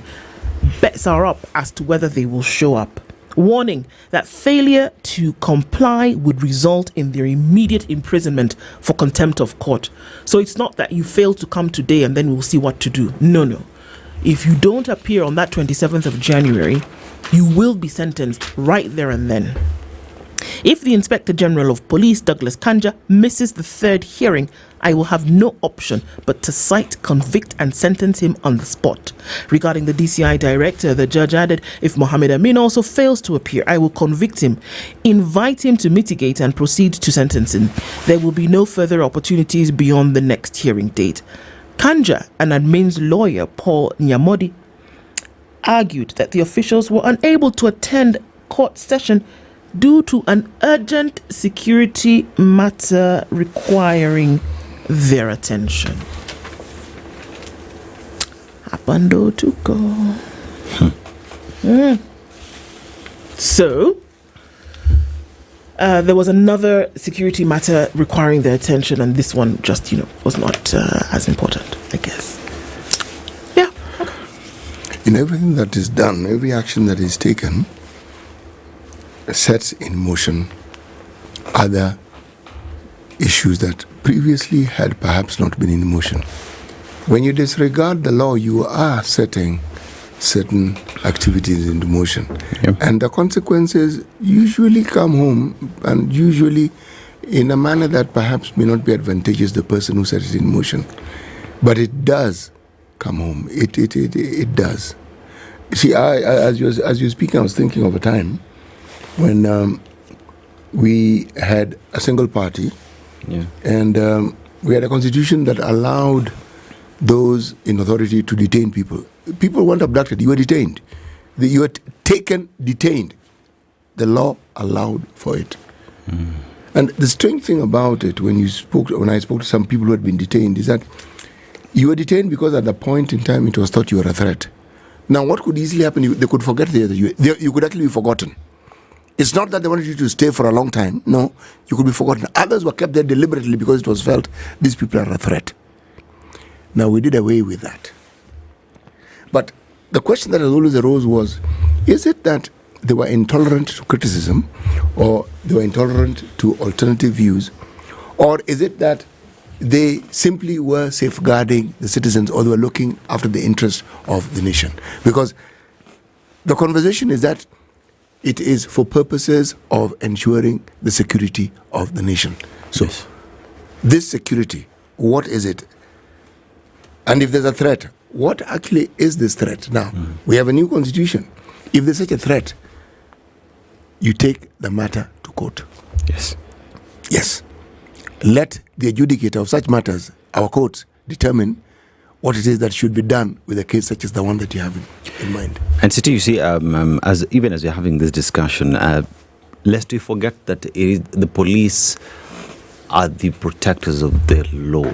Bets are up as to whether they will show up. warning that failure to comply would result in their immediate imprisonment for contempt of court. So it's not that you fail to come today and then we'll see what to do. No. If you don't appear on that 27th of January, you will be sentenced right there and then. If the Inspector General of Police, Douglas Kanja, misses the third hearing, I will have no option but to cite, convict and sentence him on the spot. Regarding the DCI director, the judge added, if Mohammed Amin also fails to appear, I will convict him, invite him to mitigate and proceed to sentencing. There will be no further opportunities beyond the next hearing date. Kanja and Admin's lawyer, Paul Nyamodi, argued that the officials were unable to attend court session due to an urgent security matter requiring their attention. Hapando to go. So, there was another security matter requiring their attention, and this one just, was not as important, I guess. Yeah. Okay. In everything that is done, every action that is taken sets in motion other issues that previously had perhaps not been in motion. When you disregard the law, you are setting certain activities into motion. Yep. And the consequences usually come home, and usually in a manner that perhaps may not be advantageous to the person who set it in motion. But it does come home. It does. See, as you were speaking, I was thinking of a time when we had a single party, and we had a constitution that allowed those in authority to detain people. People weren't abducted, you were detained. You were detained. The law allowed for it. And the strange thing about it, when I spoke to some people who had been detained, is that you were detained because at the point in time it was thought you were a threat. Now, what could easily happen, they could forget that you could actually be forgotten. It's not that they wanted you to stay for a long time. No, you could be forgotten. Others were kept there deliberately because it was felt these people are a threat. Now, we did away with that. But the question that has always arose was, is it that they were intolerant to criticism, or they were intolerant to alternative views, or is it that they simply were safeguarding the citizens, or they were looking after the interests of the nation? Because the conversation is that it is for purposes of ensuring the security of the nation. So, this security, what is it? And if there's a threat, what actually is this threat? Now, we have a new constitution. If there's such a threat, you take the matter to court. Yes. Let the adjudicator of such matters, our courts, determine what it is that should be done with a case such as the one that you have in mind. And Siti, you see, as we're having this discussion, lest we forget that the police are the protectors of the law.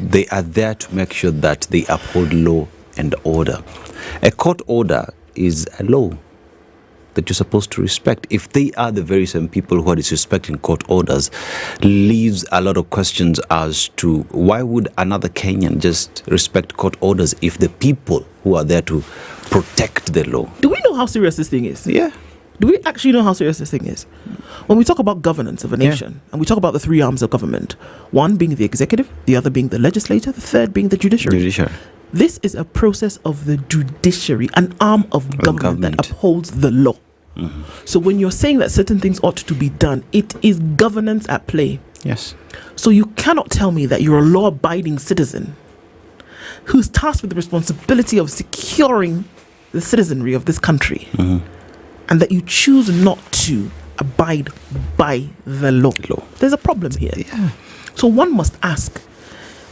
They are there to make sure that they uphold law and order. A court order is a law that you're supposed to respect. If they are the very same people who are disrespecting court orders, leaves a lot of questions as to why would another Kenyan just respect court orders if the people who are there to protect the law? Do we know how serious this thing is? Yeah. Do we actually know how serious this thing is? When we talk about governance of a nation, and we talk about the three arms of government, one being the executive, the other being the legislature, the third being the judiciary. This is a process of the judiciary, an arm of government that upholds the law. So when you're saying that certain things ought to be done, it is governance at play. Yes. So you cannot tell me that you're a law-abiding citizen who's tasked with the responsibility of securing the citizenry of this country, and that you choose not to abide by the law. There's a problem here. Yeah. So one must ask,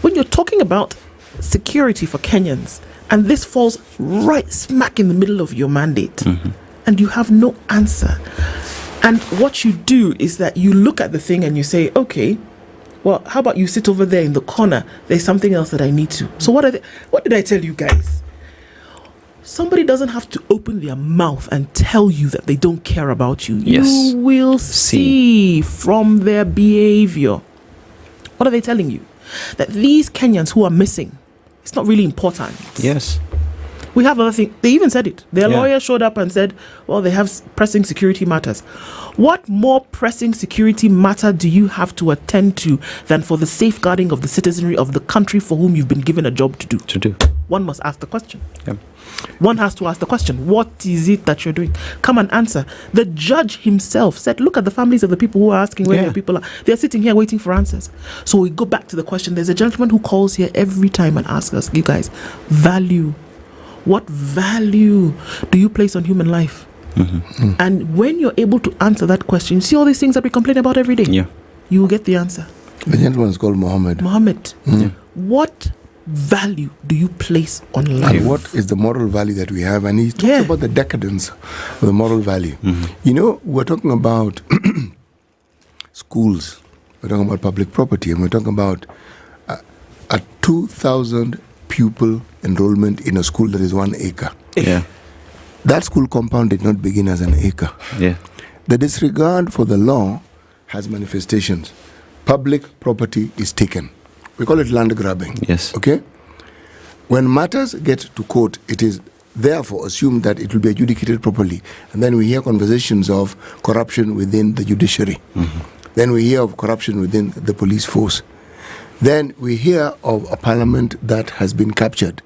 when you're talking about security for Kenyans, and this falls right smack in the middle of your mandate, and you have no answer, and what you do is that you look at the thing and you say, okay, well, how about you sit over there in the corner? There's something else that I need to. So what did I tell you guys? Somebody doesn't have to open their mouth and tell you that they don't care about you. Yes. You will see from their behavior. What are they telling you? That these Kenyans who are missing, it's not really important. Yes. We have other things. They even said it. Their lawyer showed up and said, well, they have pressing security matters. What more pressing security matter do you have to attend to than for the safeguarding of the citizenry of the country for whom you've been given a job to do? One must ask the question. One has to ask the question, what is it that you're doing? Come and answer. The judge himself said, look at the families of the people who are asking where their people are. They're sitting here waiting for answers. So we go back to the question. There's a gentleman who calls here every time and asks us, you guys, value. What value do you place on human life? And when you're able to answer that question, you see all these things that we complain about every day? You will get the answer. The gentleman is called Mohammed. What value do you place on life? And what is the moral value that we have? And he talks about the decadence of the moral value. You know, we're talking about schools, we're talking about public property, and we're talking about a 2,000 pupil enrollment in a school that is 1 acre. That school compound did not begin as an acre. The disregard for the law has manifestations. Public property is taken. We call it land grabbing. Okay? When matters get to court, it is therefore assumed that it will be adjudicated properly. And then we hear conversations of corruption within the judiciary. Then we hear of corruption within the police force. Then we hear of a parliament that has been captured.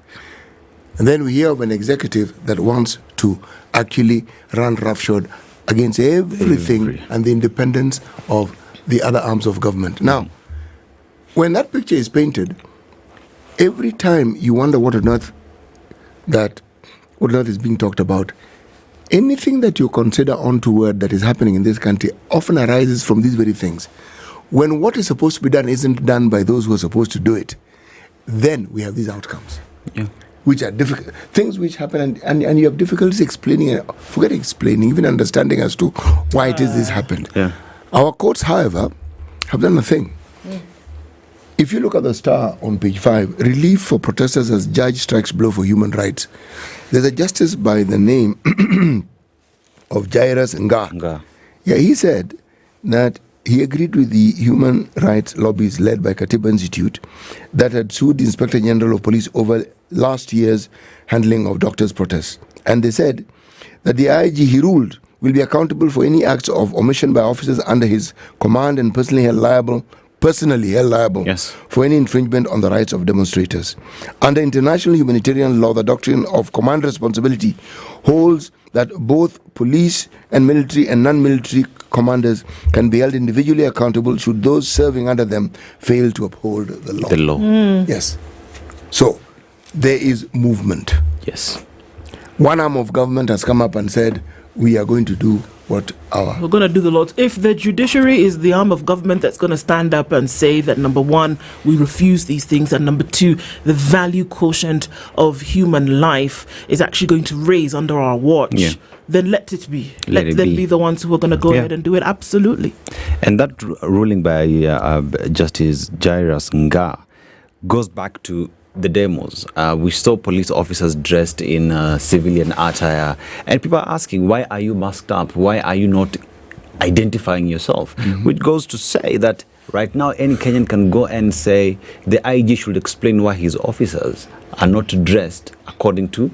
And then we hear of an executive that wants to actually run roughshod against everything and the independence of the other arms of government. Now, when that picture is painted, every time you wonder what on earth is being talked about, anything that you consider untoward that is happening in this country often arises from these very things. When what is supposed to be done isn't done by those who are supposed to do it, then we have these outcomes, which are difficult, things which happen, and you have difficulties explaining, forget explaining, even understanding as to why it is this happened. Our courts, however, have done a thing. If you look at the Star on page 5, relief for protesters as judge strikes blow for human rights. There's a justice by the name of Jairus Nga. He said that he agreed with the human rights lobbies led by Katiba Institute that had sued the Inspector General of Police over last year's handling of doctors' protests. And they said that the IG he ruled will be accountable for any acts of omission by officers under his command and personally held liable for any infringement on the rights of demonstrators. Under international humanitarian law, the doctrine of command responsibility holds that both police and military and non-military commanders can be held individually accountable should those serving under them fail to uphold the law. Yes. So, there is movement. One arm of government has come up and said, we are going to do what we're going to do the law. If the judiciary is the arm of government that's going to stand up and say that, number one, we refuse these things, and number two, the value quotient of human life is actually going to raise under our watch, then let it be. Let them be the ones who are going to go ahead and do it. Absolutely. And that ruling by Justice Jairus Nga goes back to the demos. We saw police officers dressed in civilian attire, and people are asking, why are you masked up? Why are you not identifying yourself? Which goes to say that right now any Kenyan can go and say the IG should explain why his officers are not dressed according to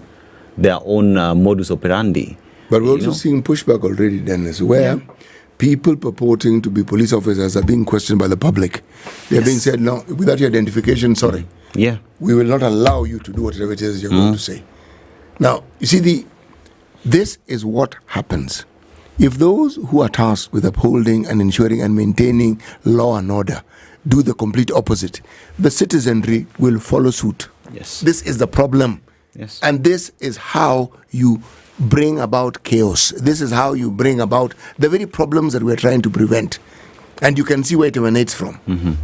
their own modus operandi. But we're also seeing pushback already, Dennis, where people purporting to be police officers are being questioned by the public. They're being said, no, without your identification, sorry. We will not allow you to do whatever it is you're going to say. Now, you see, this is what happens. If those who are tasked with upholding and ensuring and maintaining law and order do the complete opposite, the citizenry will follow suit. This is the problem. And this is how you bring about chaos. This is how you bring about the very problems that we're trying to prevent. And you can see where it emanates from.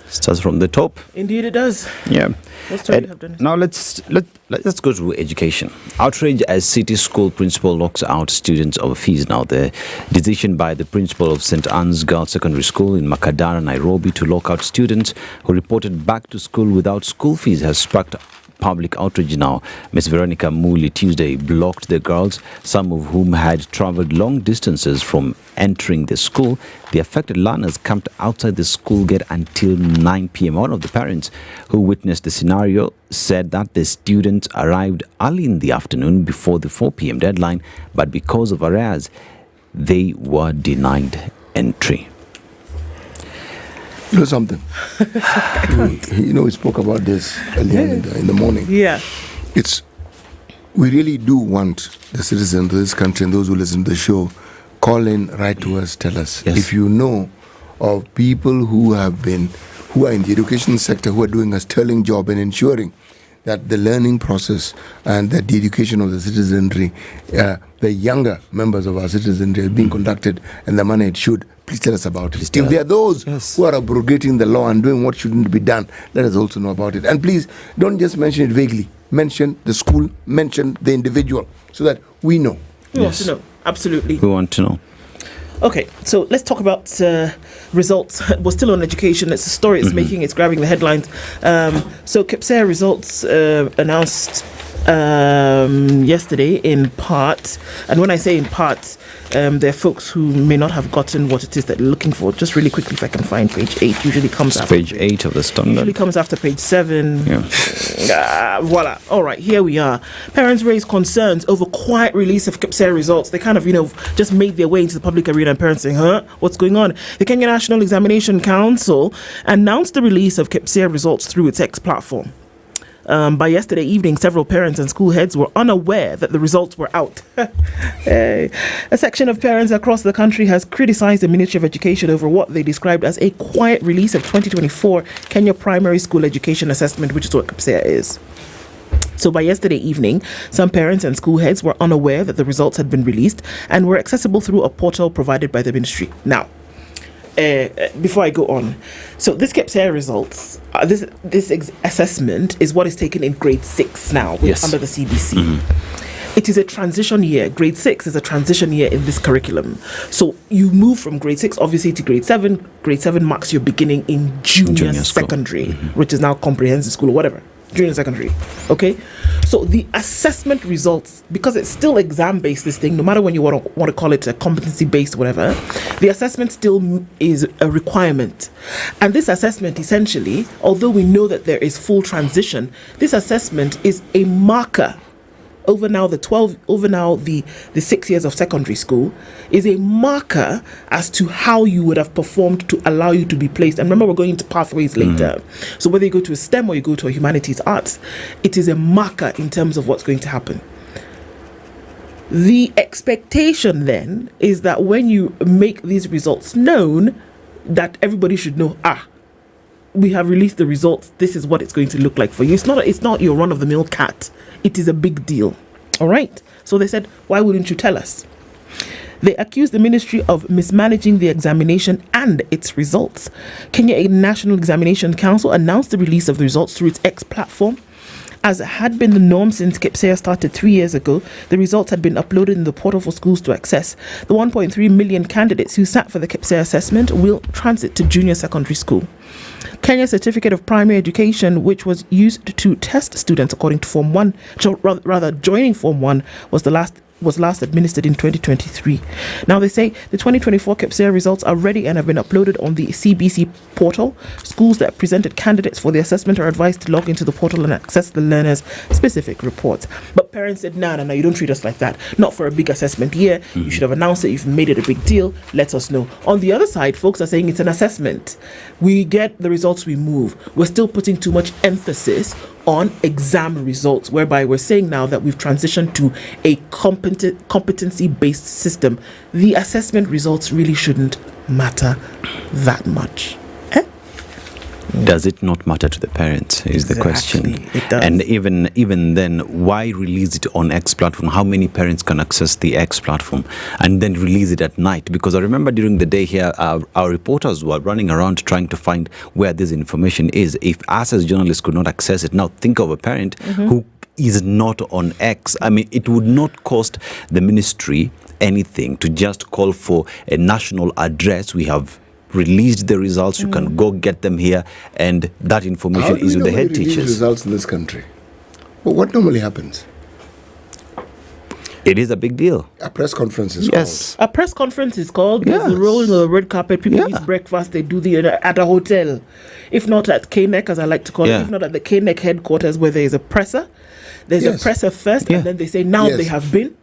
Starts from the top. Indeed it does. What story you have done? Now let's go to education. Outrage as city school principal locks out students over fees. Now the decision by the principal of St. Anne's Girls Secondary School in Makadara, Nairobi, to lock out students who reported back to school without school fees has sparked public outrage now. Ms. Veronica Muli Tuesday blocked the girls, some of whom had travelled long distances from entering the school. The affected learners camped outside the school gate until 9 p.m. One of the parents who witnessed the scenario said that the students arrived early in the afternoon before the 4 p.m. deadline, but because of arrears, they were denied entry. You know something? We spoke about this earlier in the morning. Yeah. We really do want the citizens of this country and those who listen to the show, call in, write to us, tell us. Yes. If you know of people who are in the education sector who are doing a sterling job in ensuring that the learning process and that the education of the citizenry, the younger members of our citizenry is being conducted in the manner it should, please tell us about it. If there are those who are abrogating the law and doing what shouldn't be done, let us also know about it. And please, don't just mention it vaguely. Mention the school, mention the individual, so that we know. We want to know. Absolutely. We want to know. Okay, so let's talk about results. We're still on education. It's a story it's making. It's grabbing the headlines. So KPSEA results announced yesterday in part. And when I say in part, there are folks who may not have gotten what it is that they're looking for. Just really quickly, if I can find page 8, usually comes after page 8 of the Standard. Usually comes after page 7. Yeah. Voila. All right, here we are. Parents raise concerns over quiet release of KPSEA results. They kind of, just made their way into the public arena, and parents saying, what's going on? The Kenya National Examination Council announced the release of KPSEA results through its X platform. By yesterday evening, several parents and school heads were unaware that the results were out. A section of parents across the country has criticized the Ministry of Education over what they described as a quiet release of 2024 Kenya Primary School Education Assessment, which is what KPSEA is. So by yesterday evening, some parents and school heads were unaware that the results had been released and were accessible through a portal provided by the ministry. Now, before I go on, so this KPSEA results, this assessment is what is taken in grade 6 now under the CBC. It is a transition year. Grade 6 is a transition year in this curriculum. So you move from grade 6 obviously to grade 7. Grade 7 marks your beginning in junior secondary, which is now comprehensive school or whatever. Junior secondary. Okay? So the assessment results, because it's still exam-based, this thing, no matter when you want to call it a competency-based, whatever, the assessment still is a requirement. And this assessment, essentially, although we know that there is full transition, this assessment is a marker over now the 6 years of secondary school, is a marker as to how you would have performed to allow you to be placed. And remember, we're going into pathways later. So whether you go to a STEM or you go to a humanities arts, it is a marker in terms of what's going to happen. The expectation then is that when you make these results known, that everybody should know, we have released the results, this is what it's going to look like for you. It's not your run-of-the-mill cat. It is a big deal. All right. So they said, why wouldn't you tell us? They accused the ministry of mismanaging the examination and its results. Kenya National Examination Council announced the release of the results through its X platform. As had been the norm since KPSEA started 3 years ago, the results had been uploaded in the portal for schools to access. The 1.3 million candidates who sat for the KPSEA assessment will transit to junior secondary school. Kenya's Certificate of Primary Education, which was used to test students according to Form 1, joining Form 1, was last administered in 2023. Now they say the 2024 KPSEA results are ready and have been uploaded on the CBC portal. Schools that presented candidates for the assessment are advised to log into the portal and access the learners' specific reports. But parents said, no, you don't treat us like that. Not for a big assessment year. You should have announced it. You've made it a big deal. Let us know. On the other side, folks are saying it's an assessment. We get the results, we move. We're still putting too much emphasis on exam results, whereby we're saying now that we've transitioned to a competency-based system. The assessment results really shouldn't matter that much. Does it not matter to the parents is the question. It does. And even then, why release it on X platform? How many parents can access the X platform and then release it at night? Because I remember during the day here, our reporters were running around trying to find where this information is. If us as journalists could not access it, now think of a parent who is not on X. I mean, it would not cost the ministry anything to just call for a national address. We have released the results. You can go get them here, and that information is with the head teachers. Results in this country. But what normally happens? It is a big deal. A press conference is Yes. A press conference is called. There's the rolling of the red carpet. People eat breakfast. They do at a hotel. If not at KNEC, as I like to call it, if not at the KNEC headquarters where there is a presser. There's a presser first, and then they say, now they have been.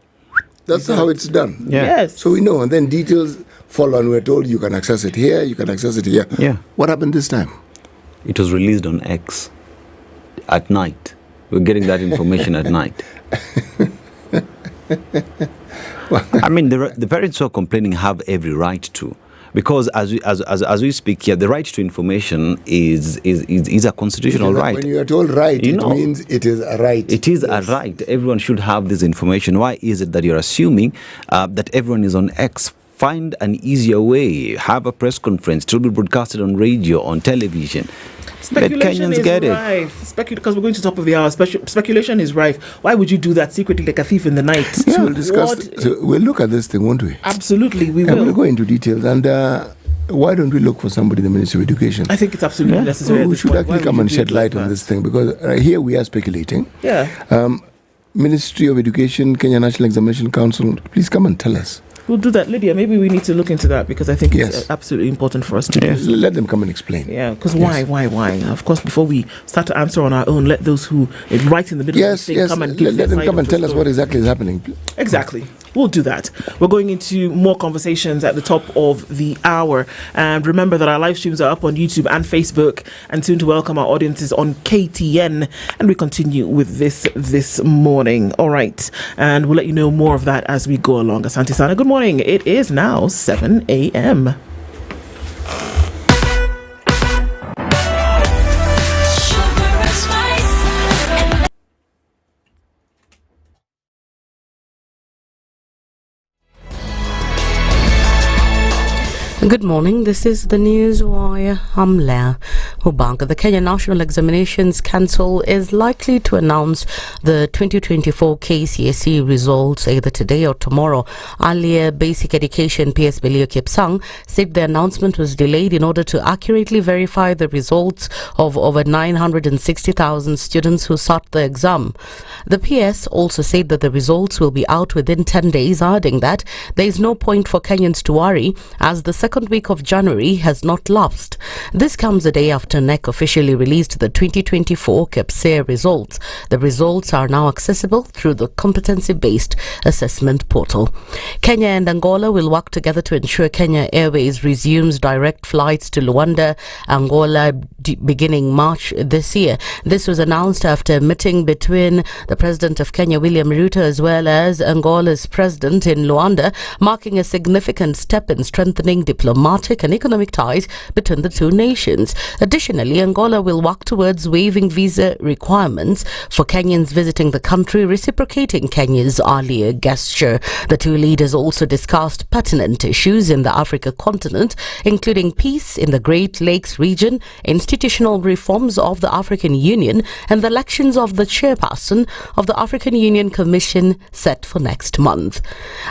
That's how it's done. Yes. So we know, and then details follow, and we're told you can access it here, you can access it here. Yeah. What happened this time? It was released on X at night. We're getting that information at night. I mean, the parents who are complaining have every right to, because as we speak here, the right to information is a constitutional right. When you are told right, it means it is a right. It is a right. Everyone should have this information. Why is it that you're assuming that everyone is on X? Find an easier way. Have a press conference. It will be broadcasted on radio, on television. Speculation is rife. Because we're going to the top of the hour. Speculation is rife. Why would you do that secretly like a thief in the night? So we'll discuss. So we'll look at this thing, won't we? Absolutely, we and will. We'll go into details. And why don't we look for somebody in the Ministry of Education? I think it's absolutely necessary. So we should actually come and shed light on this thing, because here we are speculating. Yeah. Ministry of Education, Kenya National Examination Council, please come and tell us. We'll do that, Lydia. Maybe we need to look into that, because I think it's absolutely important for us to do. Let them come and explain. Yeah, because why? Of course, before we start to answer on our own, let those who are right in the middle of the thing come and give let them come and tell us what exactly is happening. Exactly. We'll do that. We're going into more conversations at the top of the hour. And remember that our live streams are up on YouTube and Facebook, and soon to welcome our audiences on KTN. And we continue with this morning. All right. And we'll let you know more of that as we go along. Asante Sana, good morning. It is now 7 a.m. Good morning, this is the news wire. I'm Leah Hubanka. The Kenya National Examinations Council is likely to announce the 2024 KCSE results either today or tomorrow. Earlier, Basic Education PS Belio Kipsang said the announcement was delayed in order to accurately verify the results of over 960,000 students who sat the exam. The PS also said that the results will be out within 10 days, adding that there is no point for Kenyans to worry as the second week of January has not lapsed. This comes a day after NEC officially released the 2024 KPSE results. The results are now accessible through the competency-based assessment portal. Kenya and Angola will work together to ensure Kenya Airways resumes direct flights to Luanda, Angola, beginning March this year. This was announced after a meeting between the President of Kenya, William Ruto, as well as Angola's President in Luanda, marking a significant step in strengthening diplomatic and economic ties between the two nations. Additionally, Angola will work towards waiving visa requirements for Kenyans visiting the country, reciprocating Kenya's earlier gesture. The two leaders also discussed pertinent issues in the Africa continent, including peace in the Great Lakes region, institutional reforms of the African Union, and the elections of the chairperson of the African Union Commission set for next month.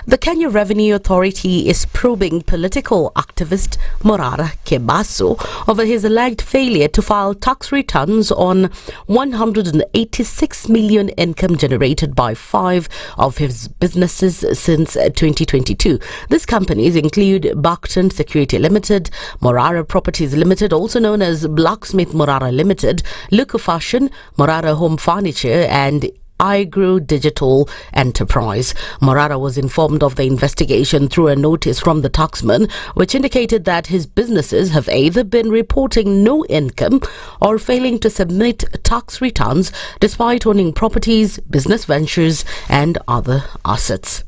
The Kenya Revenue Authority is probing political activist Morara Kebaso over his alleged failure to file tax returns on 186 million income generated by 5 of his businesses since 2022. These companies include Buckton Security Limited, Morara Properties Limited, also known as Blacksmith Morara Limited, Luka Fashion, Morara Home Furniture, and Agro Digital Enterprise. Morara was informed of the investigation through a notice from the taxman, which indicated that his businesses have either been reporting no income or failing to submit tax returns despite owning properties, business ventures, and other assets.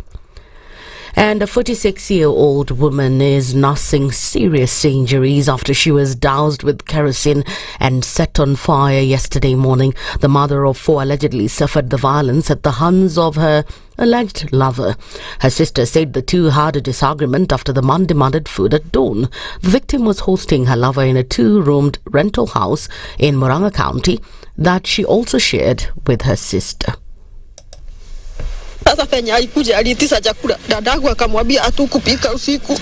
And a 46-year-old woman is nursing serious injuries after she was doused with kerosene and set on fire yesterday morning. The mother of 4 allegedly suffered the violence at the hands of her alleged lover. Her sister said the two had a disagreement after the man demanded food at dawn. The victim was hosting her lover in a 2-roomed rental house in Murang'a County that she also shared with her sister. Sasa penye alikuja aliitisha chakula, dadangu akamwambia hatukupika usiku.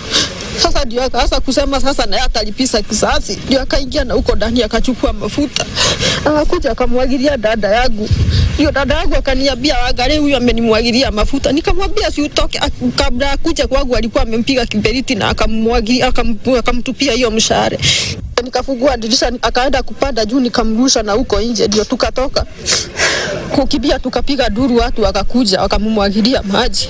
Sasa ndio akaanza kusema sasa naye atalipisa kisasi. Ndio akaingia na huko ndani akachukua mafuta. Akakuja akamwagilia dada yangu. Hiyo dada yangu akaniambia angalia huyu amenimwagilia mafuta. Nikamwambia si utoke. Kabla akuje kwangu alikuwa amempiga kiberiti na akamwagilia akamtupia hiyo mshare. Nikafungua dirisha akaenda kupanda juu nikamrusha na huko nje ndio tukatoka. Kukimbia tukapiga duru watu wakakuja wakamumwagilia maji.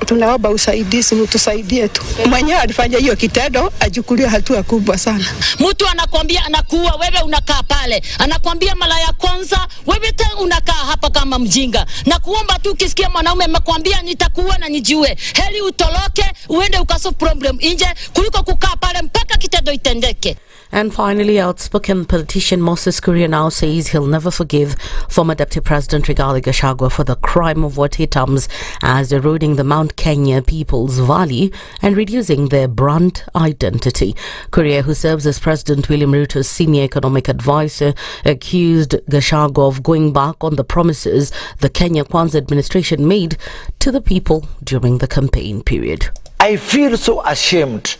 Tunaomba usaidizi mtusaidie tu. Mwenyewe alifanya hiyo kitendo achukuliwe hatua kubwa sana. Mtu anakuambia anakuwa wewe unakaa pale. Anakuambia mara ya kwanza wewe tena unakaa hapa kama mjinga. Na kuomba tu ukisikia mwanaume amekwambia nitakuwa na nijue. Heri utoroke uende ukasolve problem nje kuliko kukaa pale mpaka kitendo itendeke. And finally, outspoken politician Moses Kuria now says he'll never forgive former Deputy President Rigathi Gachagua for the crime of what he terms as eroding the Mount Kenya people's value and reducing their brand identity. Kuria, who serves as President William Ruto's senior economic advisor, accused Gachagua of going back on the promises the Kenya Kwanza administration made to the people during the campaign period. I feel so ashamed.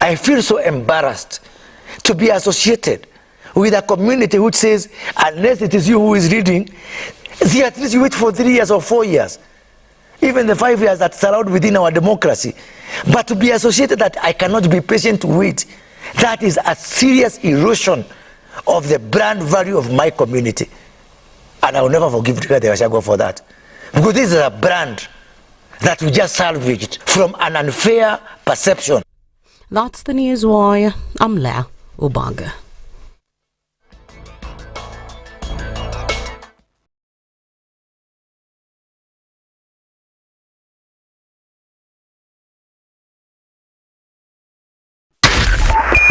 I feel so embarrassed to be associated with a community which says, unless it is you who is leading, see, at least you wait for 3 years or 4 years, even the 5 years that's allowed within our democracy. But to be associated that I cannot be patient to wait, that is a serious erosion of the brand value of my community. And I will never forgive Rigathi Gachagua for that. Because this is a brand that we just salvaged from an unfair perception. That's the news wire. I'm Leah Ubaga.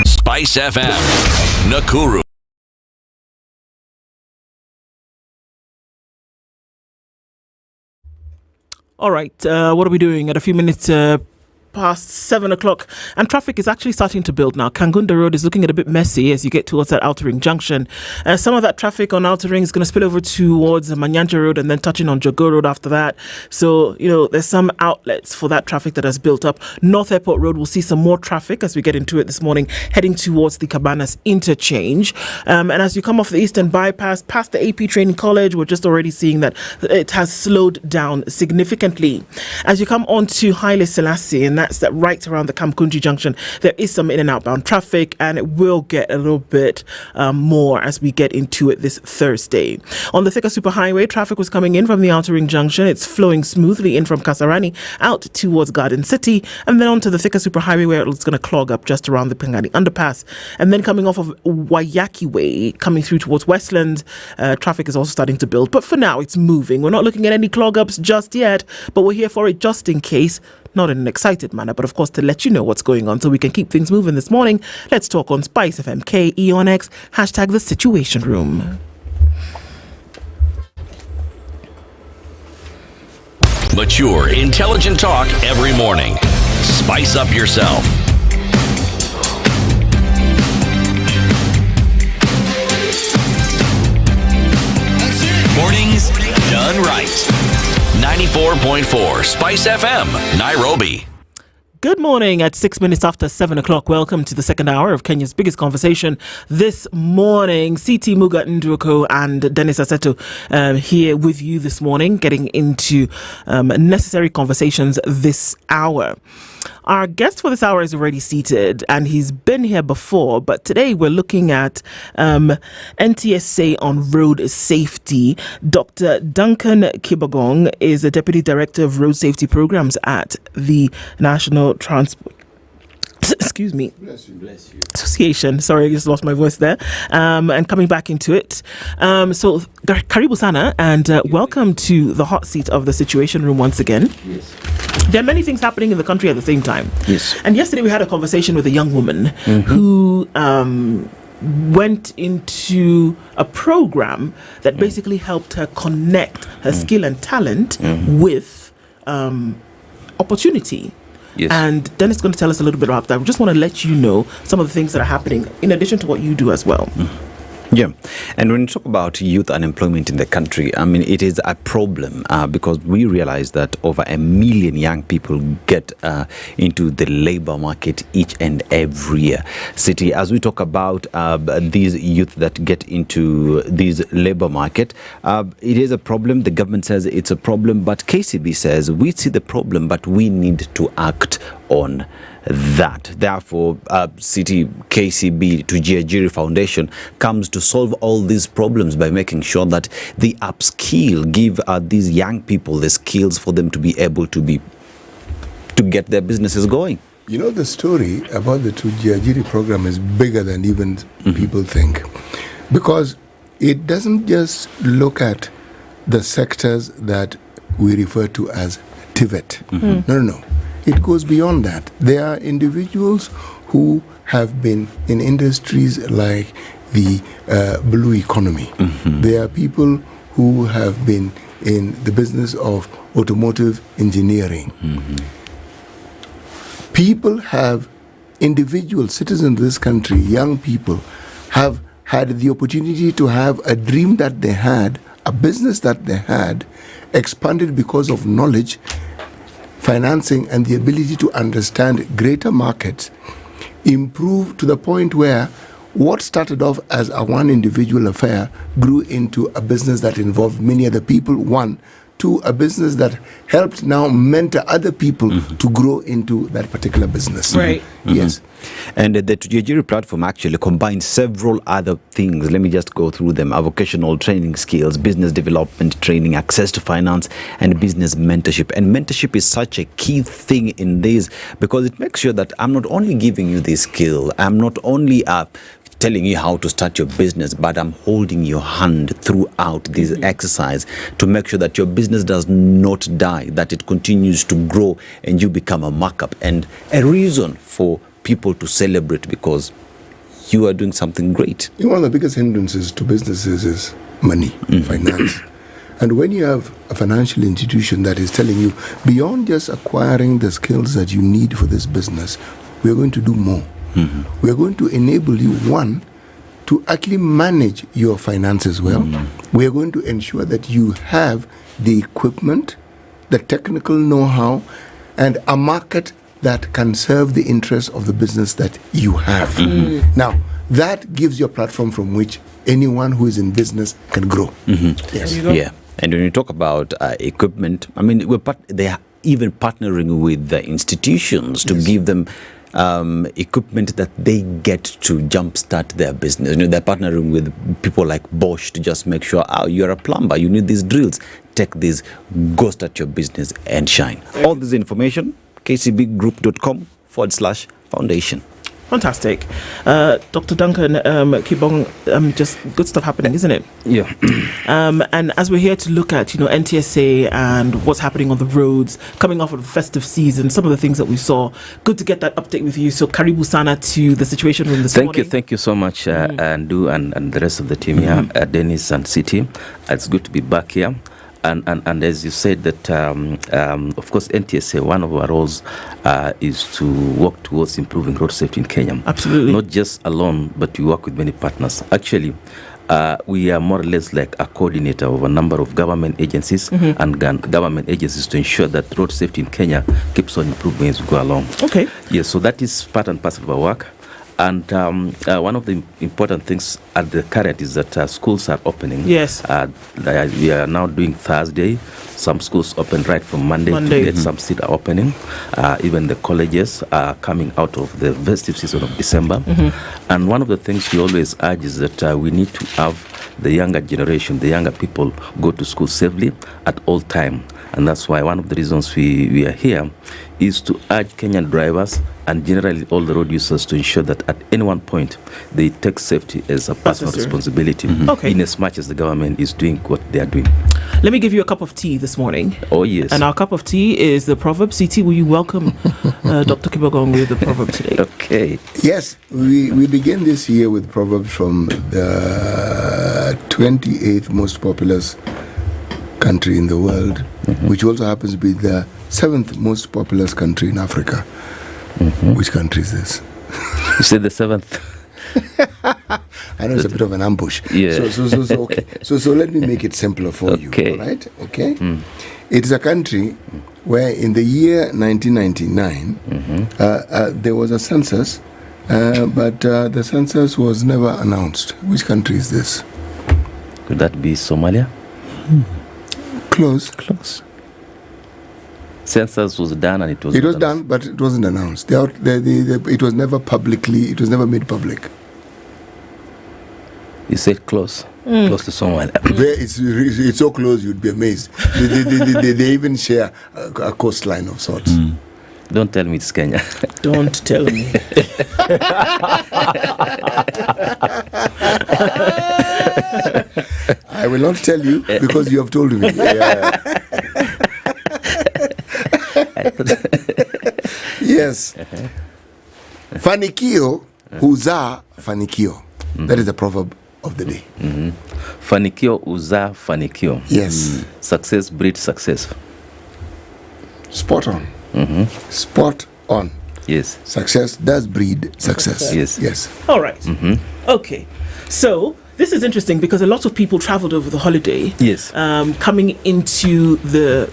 SpiceFM, Nakuru. All right, what are we doing at a few minutes past 7 o'clock, and traffic is actually starting to build now. Kangunda Road is looking a bit messy as you get towards that Outer Ring Junction. Some of that traffic on Outer Ring is going to spill over towards Manyanja Road and then touching on Jogo Road after that. So, there's some outlets for that traffic that has built up. North Airport Road will see some more traffic as we get into it this morning, heading towards the Cabanas interchange. And as you come off the Eastern Bypass, past the AP Training College, we're just already seeing that it has slowed down significantly. As you come on to Haile Selassie, and that's that right around the Kamkunji Junction, there is some in and outbound traffic, and it will get a little bit more as we get into it this Thursday. On the Thika Superhighway, traffic was coming in from the Outer Ring Junction. It's flowing smoothly in from Kasarani out towards Garden City, and then onto the Thika Superhighway where it's going to clog up just around the Pangani Underpass. And then coming off of Wayaki Way, coming through towards Westland, traffic is also starting to build. But for now, it's moving. We're not looking at any clog-ups just yet, but we're here for it just in case. Not in an excited manner, but of course to let you know what's going on so we can keep things moving this morning. Let's talk on SpiceFM, KE on X, hashtag the Situation Room. Mature, intelligent talk every morning. Spice up yourself. Mornings done right. 94.4 Spice FM, Nairobi. Good morning at 6 minutes after 7 o'clock. Welcome to the second hour of Kenya's biggest conversation this morning. CT Muga Okoh and Dennis Aseto here with you this morning, getting into necessary conversations this hour. Our guest for this hour is already seated and he's been here before, but today we're looking at NTSA on road safety. Dr. Duncan Kibagong is the Deputy Director of Road Safety Programs at the National Transport Association. Sorry, I just lost my voice there. And coming back into it. So, Karibu Sana, and welcome to the hot seat of the Situation Room once again. Yes. There are many things happening in the country at the same time. Yes. And yesterday we had a conversation with a young woman who went into a program that basically helped her connect her skill and talent with opportunity. Yes. And Dennis is going to tell us a little bit about that. We just want to let you know some of the things that are happening in addition to what you do as well. Yeah, and when you talk about youth unemployment in the country, I mean, it is a problem because we realize that over 1 million young people get into the labor market each and every year. City, as we talk about these youth that get into this labor market, it is a problem. The government says it's a problem, but KCB says we see the problem, but we need to act on that. Therefore, City KCB to Giajiri Foundation comes to solve all these problems by making sure that they upskill, give these young people the skills for them to be able to get their businesses going. You know, the story about the Giajiri program is bigger than even people think, because it doesn't just look at the sectors that we refer to as TVET. No. It goes beyond that. There are individuals who have been in industries like the blue economy. There are people who have been in the business of automotive engineering. People have, individual citizens of this country, young people, have had the opportunity to have a dream that they had, a business that they had, expanded because of knowledge, financing, and the ability to understand greater markets, improve to the point where what started off as a one individual affair grew into a business that involved many other people, one, to a business that helped now mentor other people to grow into that particular business. Right. Yes. And the Giajiri platform actually combines several other things. Let me just go through them. Vocational training skills, business development training, access to finance, and business mentorship. And mentorship is such a key thing in this because it makes sure that I'm not only giving you this skill, I'm not only telling you how to start your business, but I'm holding your hand throughout this exercise to make sure that your business does not die, that it continues to grow and you become a markup and a reason for people to celebrate because you are doing something great. One of the biggest hindrances to businesses is money, finance. And when you have a financial institution that is telling you, beyond just acquiring the skills that you need for this business, we are going to do more. We are going to enable you, one, to actually manage your finances well. We are going to ensure that you have the equipment, the technical know-how, and a market that can serve the interests of the business that you have. Now, that gives you a platform from which anyone who is in business can grow. Yes. Yeah. And when you talk about equipment, I mean, they are even partnering with the institutions to give them equipment that they get to jumpstart their business. You know, they're partnering with people like Bosch to just make sure, you're a plumber, you need these drills, take these, go start your business and shine. All this information, kcbgroup.com/foundation. Fantastic. Dr. Duncan, Kibong, just good stuff happening, isn't it? Yeah. And as we're here to look at, NTSA and what's happening on the roads, coming off of the festive season, some of the things that we saw, good to get that update with you. So Karibu Sana to the Situation Room this morning. Thank you so much, Andu and the rest of the team here, Dennis and City. It's good to be back here. And as you said that, of course, NTSA, one of our roles is to work towards improving road safety in Kenya. Absolutely. Not just alone, but we work with many partners. Actually, we are more or less like a coordinator of a number of government agencies and government agencies to ensure that road safety in Kenya keeps on improving as we go along. Okay. Yes, so that is part and parcel of our work. And one of the important things at the current is that schools are opening. Yes. We are now doing Thursday. Some schools open right from Monday. To get some still are opening. Even the colleges are coming out of the festive season of December. And one of the things we always urge is that we need to have the younger generation, the younger people, go to school safely at all time. And that's why one of the reasons we are here is to urge Kenyan drivers and generally all the road users to ensure that at any one point they take safety as a personal responsibility in as much as the government is doing what they are doing. Let me give you a cup of tea this morning. Oh, yes. And our cup of tea is the Proverb. CT, will you welcome Dr. Kibogong with the Proverb today? Okay. Yes, we begin this year with Proverbs from the 28th most populous country in the world, which also happens to be the 7th most populous country in Africa. Which country is this? You said the 7th. I know it's a bit of an ambush. Yeah. So okay. So let me make it simpler for you. All right? Okay. It is a country where in the year 1999 there was a census, but the census was never announced. Which country is this? Could that be Somalia? Close. Census was done and it was. It was done, but it wasn't announced. It was never publicly. It was never made public. You said close. Close to Somalia. It's so close you'd be amazed. They even share a coastline of sorts. Don't tell me it's Kenya. Don't tell me. I will not tell you because you have told me. Yes. Fanikio huzaa fanikio. That is the proverb of the day. Fanikio huzaa fanikio. Yes. Success breeds success. Spot on. Spot on. Yes. Success does breed success. Yes. All right. Okay. So this is interesting because a lot of people traveled over the holiday. Yes. Coming into the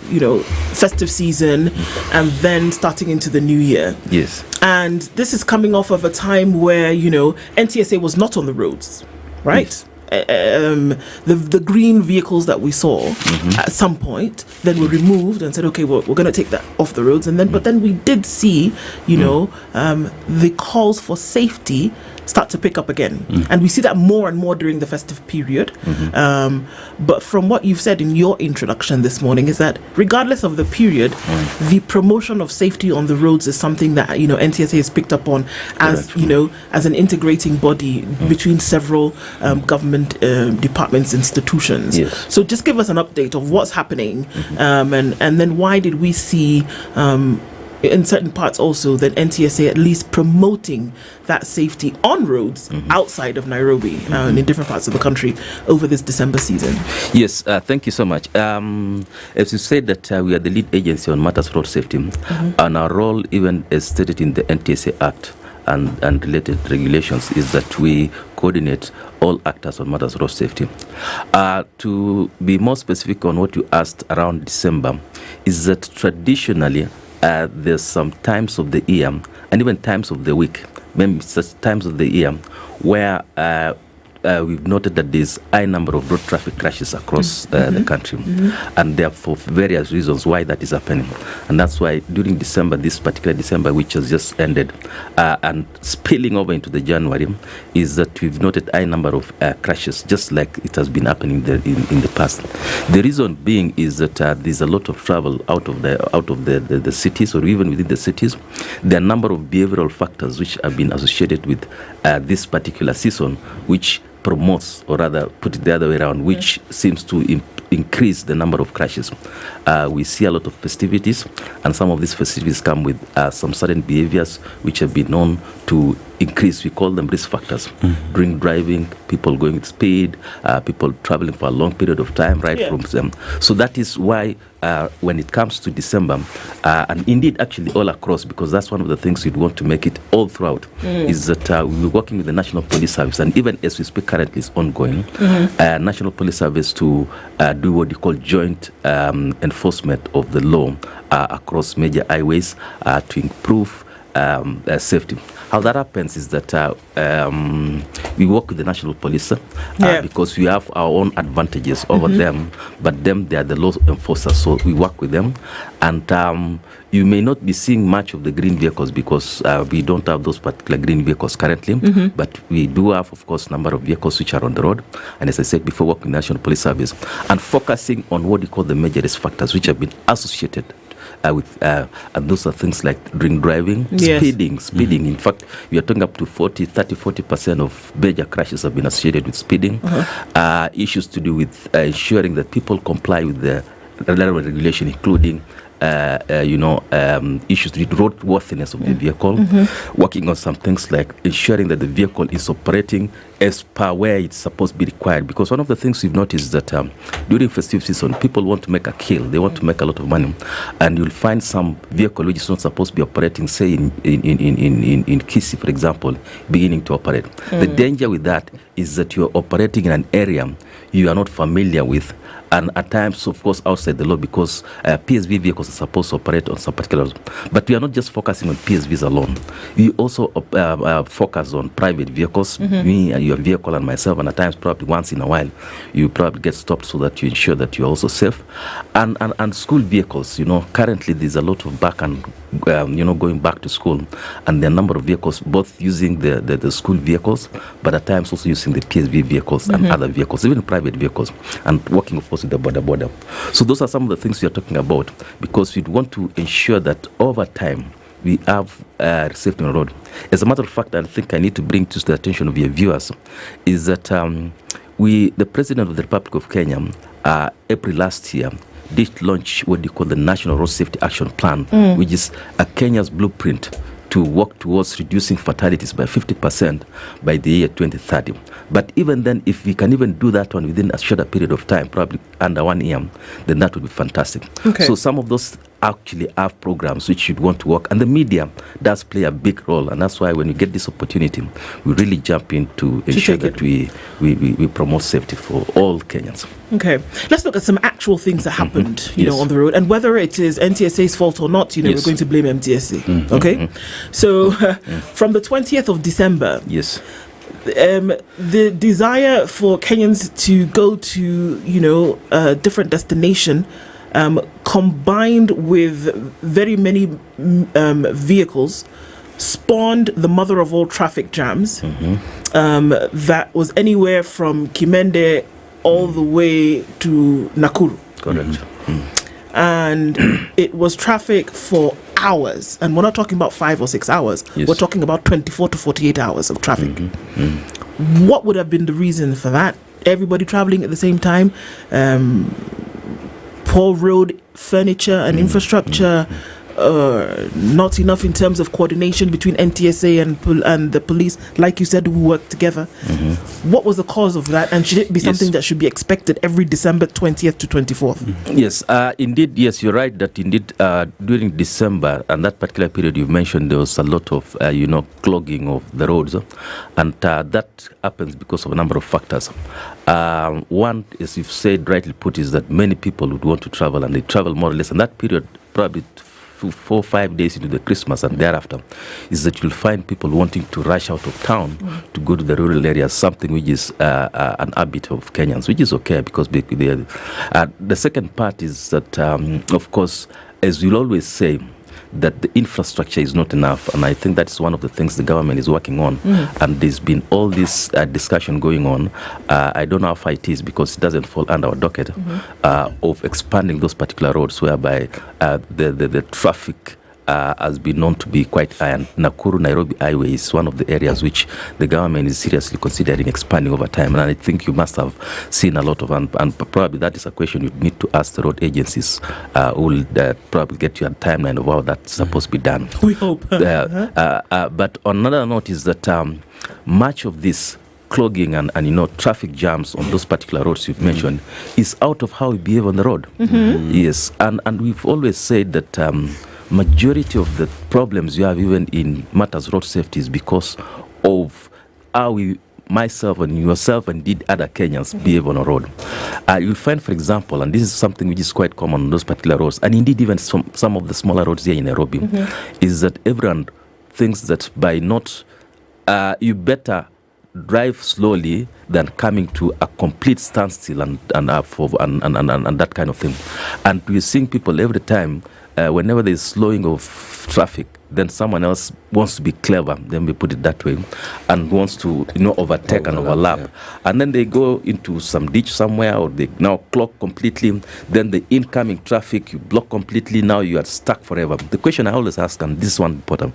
festive season and then starting into the new year. Yes. And this is coming off of a time where NTSA was not on the roads, right? Yes. The green vehicles that we saw at some point then were removed and said, okay, we're going to take that off the roads, and then but then we did see the calls for safety start to pick up again, and we see that more and more during the festive period. But from what you've said in your introduction this morning is that regardless of the period, the promotion of safety on the roads is something that NTSA has picked up on as as an integrating body between several government departments, institutions. Yes. So just give us an update of what's happening, and then why did we see in certain parts also that NTSA at least promoting that safety on roads outside of Nairobi and in different parts of the country over this December season? Yes, thank you so much. As you said that we are the lead agency on matters of road safety, and our role even as stated in the NTSA Act and related regulations is that we coordinate all actors on matters of road safety. To be more specific on what you asked around December, is that traditionally there's some times of the year and even times of the week, maybe such times of the year where we've noted that there's a high number of road traffic crashes across the country, and therefore for various reasons why that is happening. And that's why during December, this particular December which has just ended and spilling over into the January, is that we've noted a high number of crashes, just like it has been happening in the past. The reason being is that there's a lot of travel out of the cities or even within the cities. There are a number of behavioral factors which have been associated with this particular season, which promotes, or rather put it the other way around, which seems to increase the number of crashes. We see a lot of festivities, and some of these festivities come with some certain behaviors which have been known to increase. We call them risk factors. Drink driving, people going with speed, people traveling for a long period of time from them. So that is why when it comes to December, and indeed actually all across, because that's one of the things we'd want to make it all throughout, is that we're working with the National Police Service, and even as we speak currently is ongoing, National Police Service to do what you call joint enforcement of the law across major highways to improve safety. How that happens is that we work with the National Police because we have our own advantages over them, but them, they are the law enforcers, so we work with them. And you may not be seeing much of the green vehicles because we don't have those particular green vehicles currently, but we do have, of course, a number of vehicles which are on the road. And as I said before, working with the National Police Service and focusing on what you call the major risk factors which have been associated with and those are things like drink driving, speeding. In fact, we are talking up to 40% of major crashes have been associated with speeding. Issues to do with ensuring that people comply with the relevant regulation, including issues with roadworthiness of the vehicle, working on some things like ensuring that the vehicle is operating as per where it's supposed to be required. Because one of the things we've noticed is that during festive season, people want to make a kill. They want to make a lot of money. And you'll find some vehicle which is not supposed to be operating, say in Kisi, for example, beginning to operate. The danger with that is that you're operating in an area you are not familiar with, and at times, of course, outside the law, because PSV vehicles are supposed to operate on some particular. But we are not just focusing on PSVs alone. We also focus on private vehicles, me and your vehicle and myself, and at times, probably once in a while, you probably get stopped so that you ensure that you're also safe. And school vehicles, currently there's a lot of back and going back to school, and there are a number of vehicles both using the school vehicles, but at times also using the PSV vehicles and other vehicles, even private vehicles, and working, of course, with the Boda Boda. So those are some of the things we are talking about, because we want to ensure that over time we have safety on the road. As a matter of fact, I think I need to bring to the attention of your viewers is that the President of the Republic of Kenya, April last year, did launch what they call the National Road Safety Action Plan, which is Kenya's blueprint to work towards reducing fatalities by 50% by the year 2030. But even then, if we can even do that one within a shorter period of time, probably under 1 year, then that would be fantastic. Okay. So some of those actually have programs which you'd want to work, and the media does play a big role, and that's why when we get this opportunity, we really jump in to ensure that we promote safety for all Kenyans. Okay, let's look at some actual things that happened, you know, on the road, and whether it is NTSA's fault or not, we're going to blame NTSA. Okay, so from the 20th of December, the desire for Kenyans to go to, a different destination, combined with very many vehicles, spawned the mother of all traffic jams. That was anywhere from Kimende all the way to Nakuru. Correct. And it was traffic for hours, and we're not talking about 5 or 6 hours. We're talking about 24 to 48 hours of traffic. What would have been the reason for that? Everybody traveling at the same time, poor road furniture and infrastructure, not enough in terms of coordination between NTSA and the police, like you said, who work together. What was the cause of that, and should it be something that should be expected every December 20th to 24th? Yes, indeed, yes, you're right that indeed during December and that particular period you've mentioned, there was a lot of, clogging of the roads, and that happens because of a number of factors. One, as you've said, rightly put, is that many people would want to travel, and they travel more or less, and that period probably 4 or 5 days into the Christmas and thereafter, is that you'll find people wanting to rush out of town to go to the rural areas, something which is an habit of Kenyans, which is okay, because the second part is that, of course, as we'll always say, that the infrastructure is not enough, and I think that's one of the things the government is working on. And there's been all this discussion going on. I don't know how far it is, because it doesn't fall under our docket, of expanding those particular roads whereby the traffic has been known to be quite high. And Nakuru Nairobi highway is one of the areas which the government is seriously considering expanding over time. And I think you must have seen a lot of, and probably that is a question you need to ask the road agencies, who will probably get you a timeline of how that's supposed to be done. We hope. But on another note is that much of this clogging and traffic jams on those particular roads you've mentioned is out of how we behave on the road. Yes, and we've always said that majority of the problems you have even in matters road safety is because of how myself and yourself and indeed other Kenyans behave on a road. You'll find, for example, and this is something which is quite common on those particular roads, and indeed even some of the smaller roads here in Nairobi, is that everyone thinks that by not, you better drive slowly than coming to a complete standstill and that kind of thing. And we're seeing people every time, whenever there's slowing of traffic, then someone else wants to be clever, then we put it that way, and wants to overtake and overlap. And then they go into some ditch somewhere, or they now clock completely. Then the incoming traffic, you block completely. Now you are stuck forever. The question I always ask, and this one important,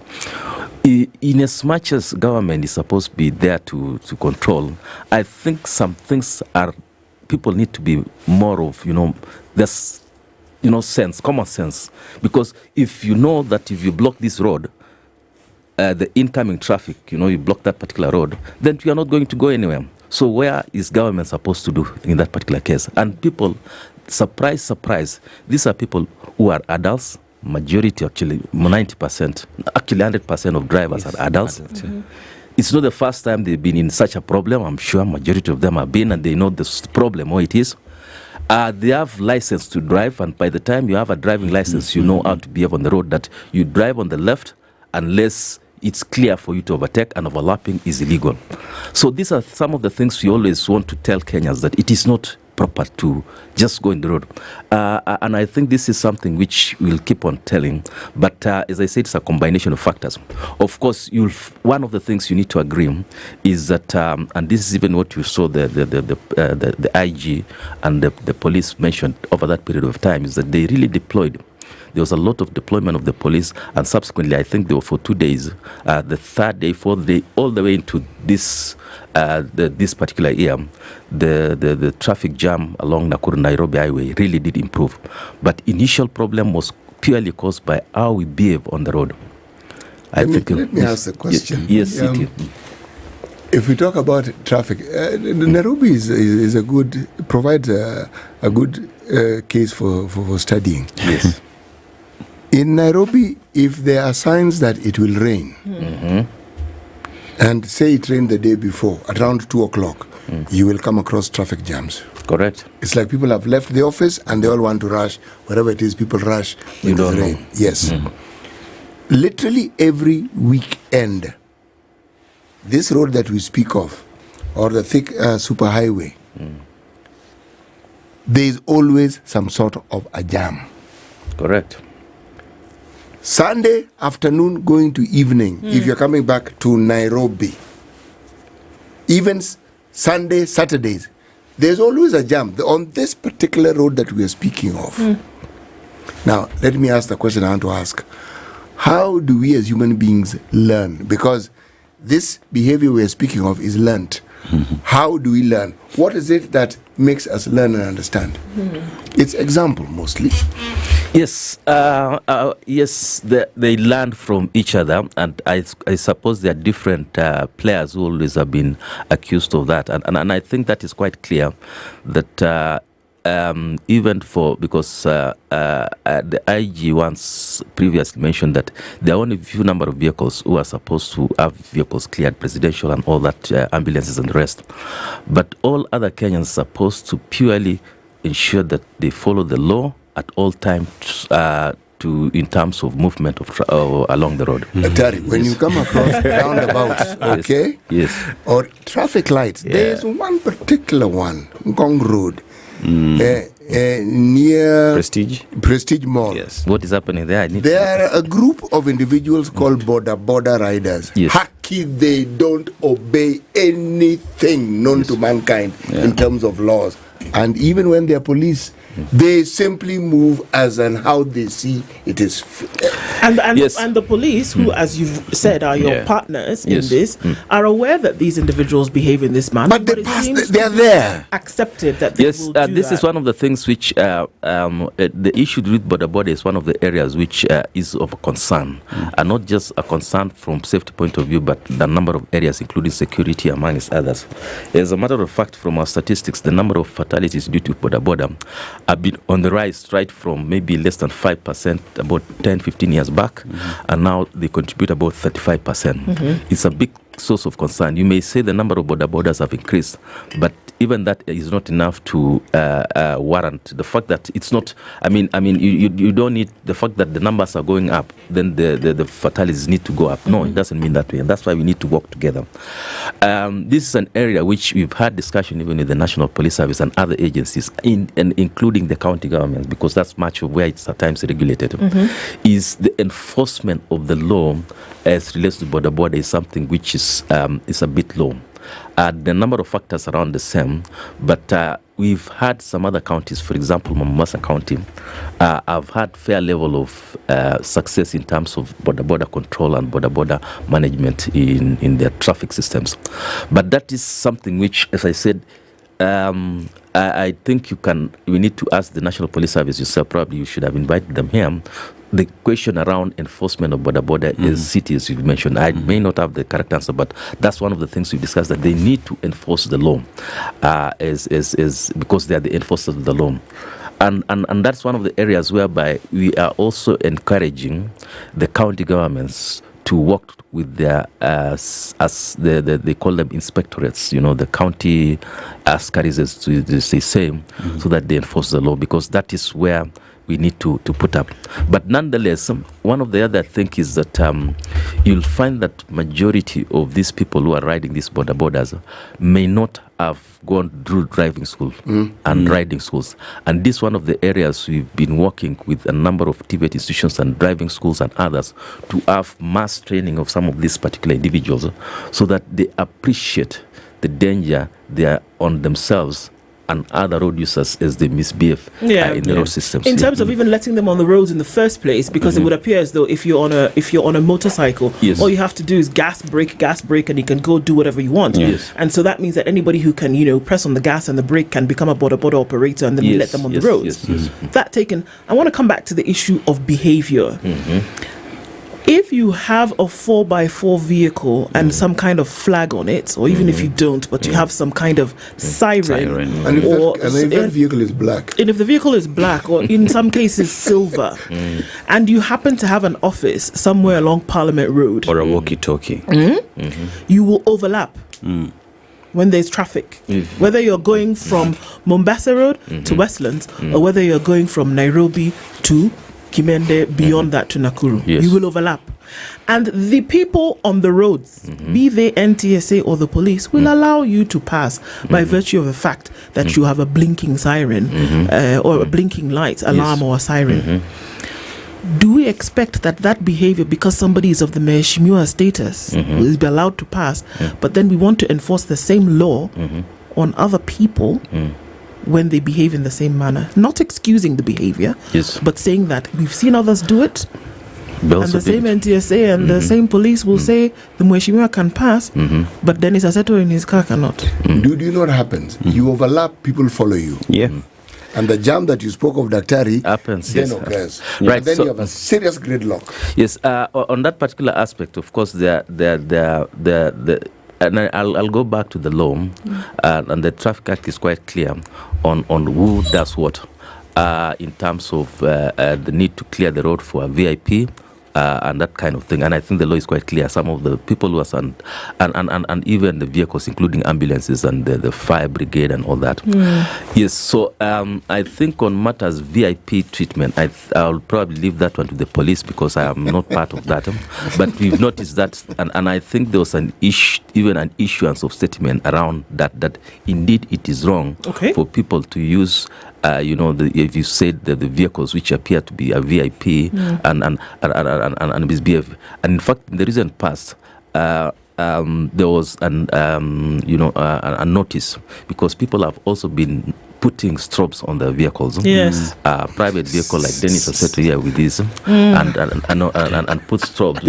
in as much as government is supposed to be there to control, I think some things people need to be more of, there's common sense. Because if you know that if you block this road, the incoming traffic, you block that particular road, then you are not going to go anywhere. So where is government supposed to do in that particular case? And people, surprise, these are people who are adults, majority actually, 90%, actually 100% of drivers are adults. It's not the first time they've been in such a problem. I'm sure majority of them have been, and they know this problem, what it is. They have license to drive, and by the time you have a driving license, you know how to behave on the road, that you drive on the left unless it's clear for you to overtake, and overlapping is illegal. So these are some of the things we always want to tell Kenyans, that it is not proper to just go in the road. And I think this is something which we'll keep on telling. But as I said, it's a combination of factors. Of course, one of the things you need to agree is that, and this is even what you saw the IG and the police mentioned over that period of time, is that they really deployed. There was a lot of deployment of the police, and subsequently, I think they were for 2 days, the third day, fourth day, all the way into this particular year, the traffic jam along Nakuru Nairobi highway really did improve. But initial problem was purely caused by how we behave on the road. Let me ask a question. Yes, City. If we talk about traffic, Nairobi provides a good case for studying. Yes. In Nairobi, if there are signs that it will rain, and say it rained the day before, around 2 o'clock, you will come across traffic jams. Correct. It's like people have left the office and they all want to rush. Wherever it is, people rush when there's rain. Yes. Literally every weekend, this road that we speak of, or the thick superhighway, there is always some sort of a jam. Correct. Sunday afternoon going to evening, if you're coming back to Nairobi, even Sunday, Saturdays, there's always a jam on this particular road that we are speaking of. Now, let me ask the question I want to ask. How do we as human beings learn? Because this behavior we are speaking of is learnt. How do we learn? What is it that makes us learn and understand? It's example mostly. Yes, yes. They learn from each other, and I suppose there are different players who always have been accused of that, and I think that is quite clear that even because the IG once previously mentioned that there are only a few number of vehicles who are supposed to have vehicles cleared, presidential and all that, ambulances and the rest, but all other Kenyans are supposed to purely ensure that they follow the law at all times in terms of movement along the road. Atari, when you come across roundabouts, okay? Yes. Or traffic lights, there's one particular one, Ngong Road, near Prestige Mall. Yes. What is happening there? There are a group of individuals called Boda Boda riders. Yes. Haki, they don't obey anything known to mankind in terms of laws. And even when they are police, they simply move as and how they see it is. And the police, who, as you've said, are your partners in this, are aware that these individuals behave in this manner. But they are there. Accepted that they will do this that. is one of the things which the issue with Boda Boda is one of the areas which is of concern, and not just a concern from safety point of view, but the number of areas, including security, amongst others. As a matter of fact, from our statistics, the number of fatalities due to Boda Boda have been on the rise right from maybe less than 5% about 10-15 years back, and now they contribute about 35%. It's a big source of concern. You may say the number of Boda Bodas have increased, but even that is not enough to warrant the fact that it's not. I mean, you don't need the fact that the numbers are going up, then the fatalities need to go up. No, it doesn't mean that way, and that's why we need to work together. This is an area which we've had discussion even with the National Police Service and other agencies, and including the county governments, because that's much of where it's at times regulated. Is the enforcement of the law as relates to Boda Boda is something which is a bit low. The number of factors around the same, but we've had some other counties, for example, Mombasa County, have had fair level of success in terms of Boda Boda control and Boda Boda management in their traffic systems. But that is something which, as I said, I think we need to ask the National Police Service yourself. Probably you should have invited them here. The question around enforcement of Boda Boda is cities, you've mentioned. I may not have the correct answer, but that's one of the things we discussed, that they need to enforce the law because they are the enforcers of the law. And that's one of the areas whereby we are also encouraging the county governments to work with their, they call them inspectorates, the county askaris, as they say, so that they enforce the law, because that is where we need to put up. But nonetheless, one of the other things is that you'll find that majority of these people who are riding these Boda Bodas may not have gone through driving school and riding schools. And this is one of the areas we've been working with a number of TVET institutions and driving schools and others to have mass training of some of these particular individuals so that they appreciate the danger they are on themselves and other road users as they misbehave in the road systems. In terms of even letting them on the roads in the first place, because it would appear as though if you're on a motorcycle, all you have to do is gas brake, and you can go do whatever you want. And so that means that anybody who can, press on the gas and the brake can become a Boda Boda operator, and then we let them on the roads. That taken, I want to come back to the issue of behavior. If you have a 4x4 vehicle and some kind of flag on it, or even if you don't, but you have some kind of siren. And if that vehicle is black. And if the vehicle is black, or in some cases silver, and you happen to have an office somewhere along Parliament Road. Or a walkie-talkie. You will overlap. When there's traffic, whether you're going from Mombasa Road to Westlands, or whether you're going from Nairobi to Kimende, beyond that to Nakuru, you will overlap. And the people on the roads, be they NTSA or the police, will allow you to pass by virtue of the fact that you have a blinking siren or a blinking light, alarm or a siren. Do we expect that behavior, because somebody is of the Mheshimiwa status, will be allowed to pass, but then we want to enforce the same law on other people when they behave in the same manner? Not excusing the behavior, but saying that we've seen others do it, and the same NTSA and the same police will say the Mheshimiwa can pass, but then his Aseto in his car cannot. Do you know what happens? You overlap, people follow you. And the jam that you spoke of, Daktari, happens, then occurs. Right, and then you have a serious gridlock. Yes, on that particular aspect, of course, and I'll go back to the law, and the Traffic Act is quite clear on who does what in terms of the need to clear the road for a VIP and that kind of thing. And I think the law is quite clear. Some of the people who are and even the vehicles, including ambulances and the fire brigade and all that. Yes, so I think on matters VIP treatment, I'll probably leave that one to the police because I am not part of that. But we've noticed that, and I think there was even an issuance of statement around that indeed it is wrong for people to use if you said that the vehicles which appear to be a VIP and misbehave. And in fact, in the recent past, there was a notice, because people have also been putting strobes on their vehicles. Private vehicle like Dennis Aseto here with this, and put strobes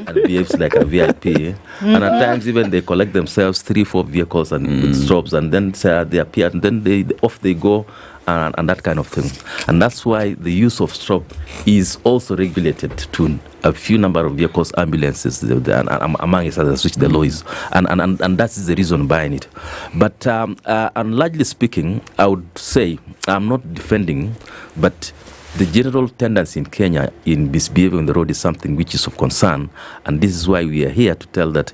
and behaves like a VIP. And at times even they collect themselves 3-4 vehicles and put strobes, and then they appear, and then off they go. And that kind of thing. And that's why the use of strobe is also regulated to a few number of vehicles, ambulances, among others, which the law is. And that is the reason behind it. But and largely speaking, I would say, I'm not defending, but the general tendency in Kenya in misbehaving on the road is something which is of concern. And this is why we are here to tell that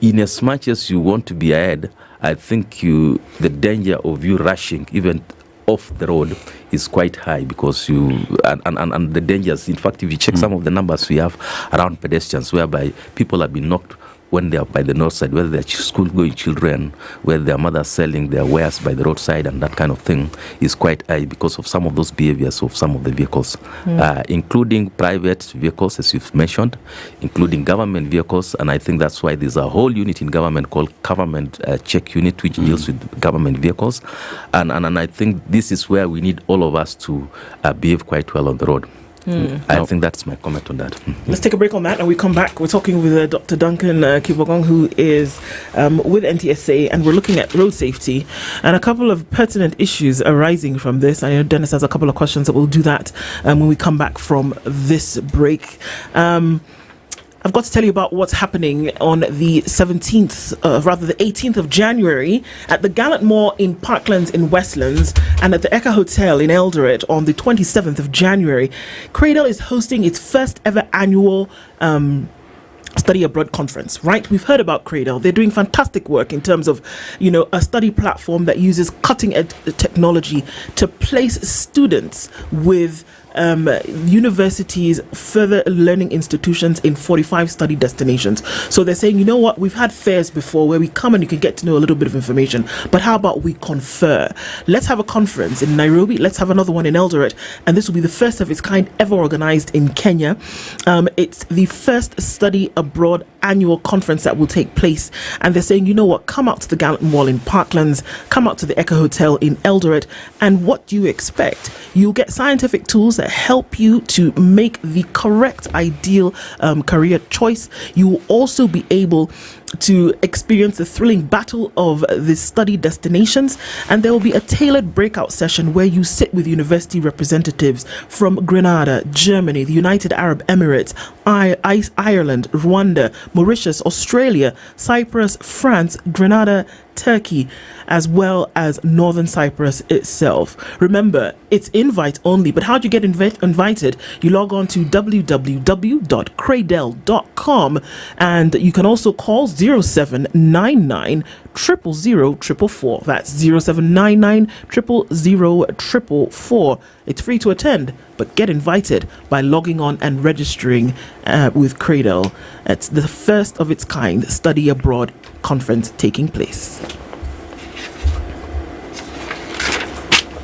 in as much as you want to be ahead, I think the danger of you rushing, even off the road, is quite high, because and the dangers, in fact, if you check some of the numbers we have around pedestrians, whereby people have been knocked when they are by the north side, whether they're school-going children, whether their mothers selling their wares by the roadside, and that kind of thing is quite high because of some of those behaviors of some of the vehicles, including private vehicles, as you've mentioned, including government vehicles. And I think that's why there's a whole unit in government called Government Check Unit, which deals with government vehicles. And I think this is where we need all of us to behave quite well on the road. I think that's my comment on that. Let's take a break on that, and we come back. We're talking with Dr. Duncan Kibogong, who is with NTSA, and we're looking at road safety and a couple of pertinent issues arising from this. I know Dennis has a couple of questions, that we'll do that when we come back from this break. I've got to tell you about what's happening on the 18th of January at the Gallant Mall in Parklands in Westlands and at the Okoh Hotel in Eldoret on the 27th of January. Cradle is hosting its first ever annual study abroad conference, right? We've heard about Cradle. They're doing fantastic work in terms of, a study platform that uses cutting edge technology to place students with universities, further learning institutions in 45 study destinations. So they're saying, you know what, we've had fairs before where we come and you can get to know a little bit of information, but how about we confer? Let's have a conference in Nairobi, let's have another one in Eldoret, and this will be the first of its kind ever organized in Kenya. It's the first study abroad annual conference that will take place, and they're saying, you know what, come out to the Gallant Mall in Parklands, come out to the Okoh Hotel in Eldoret, and what do you expect? You'll get scientific tools that help you to make the correct ideal career choice. You will also be able to experience the thrilling battle of the study destinations, and there will be a tailored breakout session where you sit with university representatives from Grenada, Germany, the United Arab Emirates, Ireland, Rwanda, Mauritius, Australia, Cyprus, France, Grenada, Turkey, as well as Northern Cyprus itself. Remember, it's invite only, but how do you get invited? You log on to www.cradle.com, and you can also call 0799 000 444. That's 0799 000 444. It's free to attend, but get invited by logging on and registering with Cradle. It's the first of its kind study abroad conference taking place.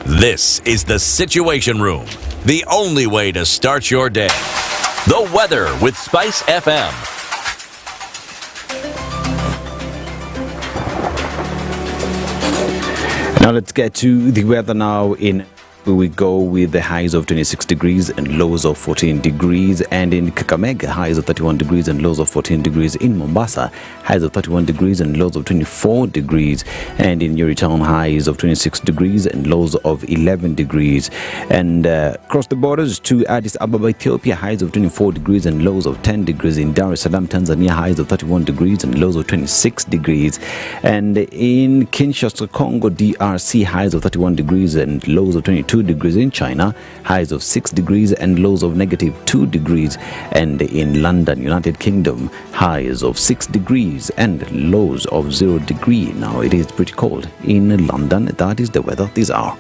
This is the Situation Room, the only way to start your day. The weather with SpiceFM. Now let's get to the weather now. We go with the highs of 26 degrees and lows of 14 degrees, and in Kakamega highs of 31 degrees and lows of 14 degrees, in Mombasa highs of 31 degrees and lows of 24 degrees, and in Nyeri town highs of 26 degrees and lows of 11 degrees, and across the borders to Addis Ababa, Ethiopia, highs of 24 degrees and lows of 10 degrees, in Dar es Salaam, Tanzania, highs of 31 degrees and lows of 26 degrees, and in Kinshasa, Congo, DRC, highs of 31 degrees and lows of 22 degrees, in China, highs of 6 degrees and lows of -2 degrees, and in London, United Kingdom, highs of 6 degrees and lows of 0 degree. Now it is pretty cold in London. That is the weather. These are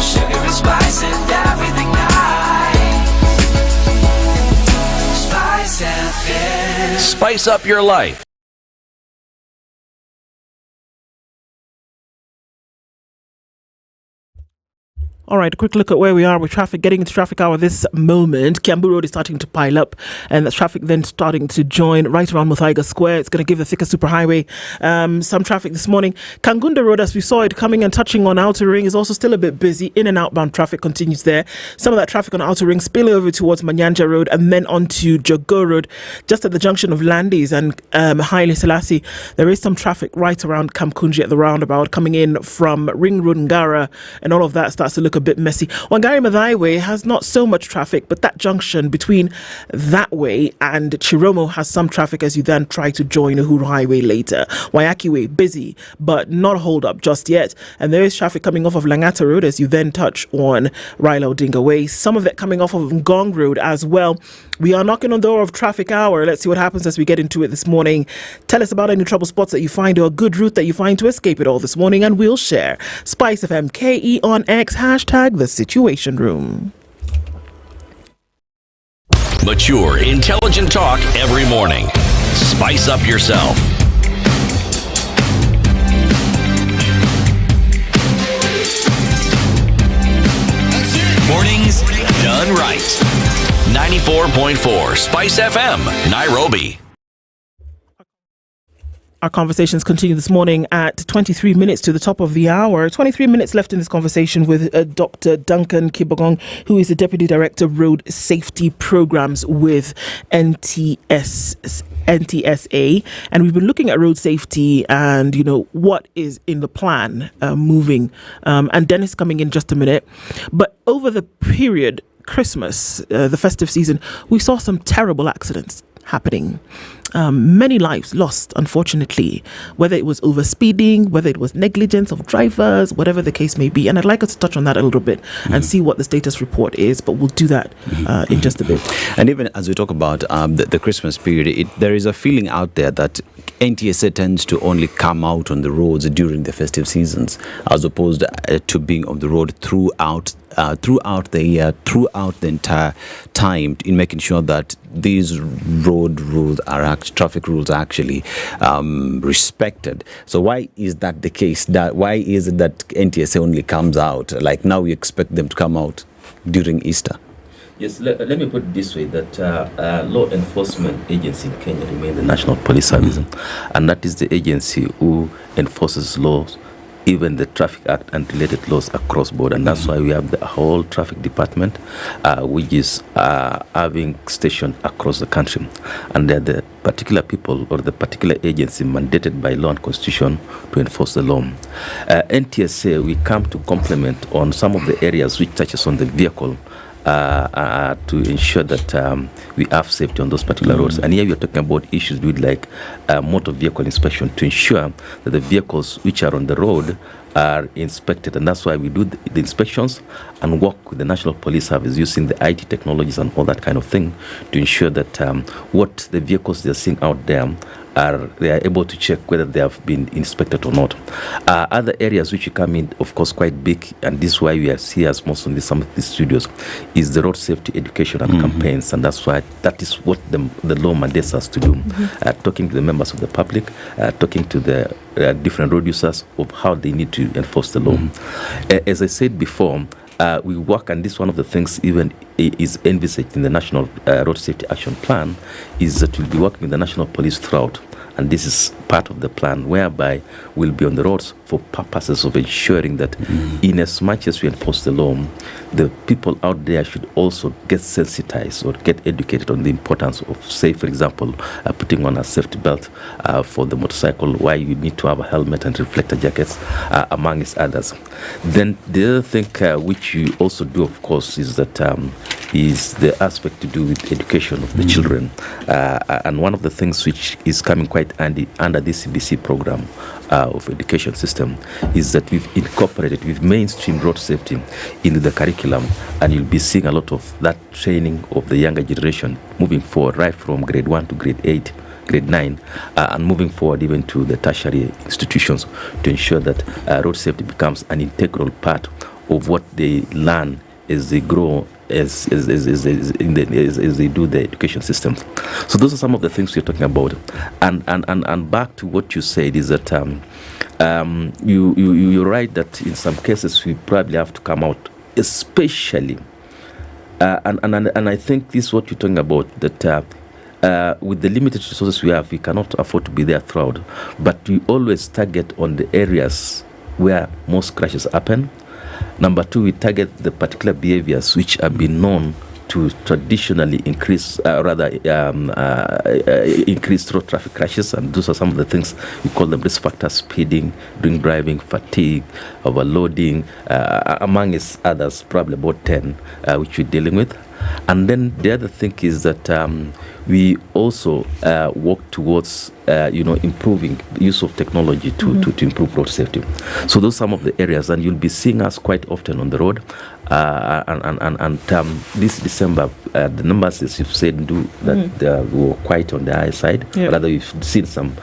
sugar and spice and everything nice. Spice FM. Spice up your life. All right, a quick look at where we are with traffic. Getting into traffic hour this moment. Kiambu Road is starting to pile up, and the traffic then starting to join right around Muthaiga Square. It's going to give the thicker superhighway some traffic this morning. Kangunda Road, as we saw it coming and touching on Outer Ring, is also still a bit busy. In and outbound traffic continues there. Some of that traffic on Outer Ring spill over towards Manyanja Road and then onto Jogo Road, just at the junction of Landis and Haile Selassie. There is some traffic right around Kamkunji at the roundabout coming in from Ring Road, Ngara, and all of that starts to look a bit messy. Wangari Maathai Way has not so much traffic, but that junction between that way and Chiromo has some traffic as you then try to join Uhuru Highway later. Wayaki Way busy, but not a hold up just yet. And there is traffic coming off of Langata Road as you then touch on Raila Odinga Way. Some of it coming off of Ngong Road as well. We are knocking on the door of traffic hour. Let's see what happens as we get into it this morning. Tell us about any trouble spots that you find or a good route that you find to escape it all this morning, and we'll share. SpiceFM KE on X, hashtag the Situation Room. Mature, intelligent talk every morning. Spice up yourself. Mornings done right. 94.4 Spice FM, Nairobi. Our conversations continue this morning at 23 minutes to the top of the hour. 23 minutes left in this conversation with Dr. Duncan Kibogong, who is the Deputy Director of Road Safety Programs with NTSA. And we've been looking at road safety and, what is in the plan moving. And Dennis coming in just a minute. But over the period, Christmas, the festive season, we saw some terrible accidents happening. Many lives lost, unfortunately, whether it was overspeeding, whether it was negligence of drivers, whatever the case may be. And I'd like us to touch on that a little bit and see what the status report is, but we'll do that in just a bit. And even as we talk about the Christmas period, there is a feeling out there that NTSA tends to only come out on the roads during the festive seasons, as opposed to being on the road throughout the year, throughout the entire time, in making sure that these road rules traffic rules are actually respected. So why is that the case? Why is it that NTSA only comes out? Like now we expect them to come out during Easter. Yes, let me put it this way, that law enforcement agency in Kenya remains the National Police Service, and that is the agency who enforces laws, even the Traffic Act and related laws across border. And that's why we have the whole traffic department, which is having stationed across the country. And they're the particular people or the particular agency mandated by law and constitution to enforce the law. NTSA, we come to complement on some of the areas which touches on the vehicle, to ensure that we have safety on those particular roads. And here we are talking about issues with like motor vehicle inspection to ensure that the vehicles which are on the road are inspected. And that's why we do the inspections and work with the National Police Service using the IT technologies and all that kind of thing to ensure that what the vehicles they're seeing out there they are able to check whether they have been inspected or not. Other areas which come in, of course, quite big, and this is why we are here as most on some of these studios, is the road safety education and campaigns, and that's why that is what the law mandates us to do. Talking to the members of the public, talking to the different road users of how they need to enforce the law. As I said before, we work, and this one of the things even is envisaged in the National Road Safety Action Plan, is that we'll be working with the National Police throughout. And this is part of the plan, whereby we'll be on the roads for purposes of ensuring that in as much as we enforce the law, the people out there should also get sensitized or get educated on the importance of, say, for example, putting on a safety belt for the motorcycle, why you need to have a helmet and reflector jackets, amongst others. Then the other thing which you also do, of course, is that is the aspect to do with education of the children. And one of the things which is coming quite handy under this CBC program of education system is that we've mainstreamed road safety into the curriculum, and you'll be seeing a lot of that training of the younger generation moving forward, right from grade 1 to grade 8, grade 9, and moving forward even to the tertiary institutions to ensure that road safety becomes an integral part of what they learn as they grow, as they do the education systems. So those are some of the things we're talking about. And back to what you said is that you're right that in some cases we probably have to come out, especially and I think this is what you're talking about, that with the limited resources we have, we cannot afford to be there throughout, but we always target on the areas where most crashes happen. Number 2, we target the particular behaviors which have been known to traditionally increase road traffic crashes, and those are some of the things we call them risk factors: speeding, drink driving, fatigue, overloading, amongst others, probably about 10, which we're dealing with. And then the other thing is that we also work towards improving the use of technology to improve road safety. So those are some of the areas, and you'll be seeing us quite often on the road. And this December, the numbers, as you've said, were quite on the high side. Yep. Rather, we've seen some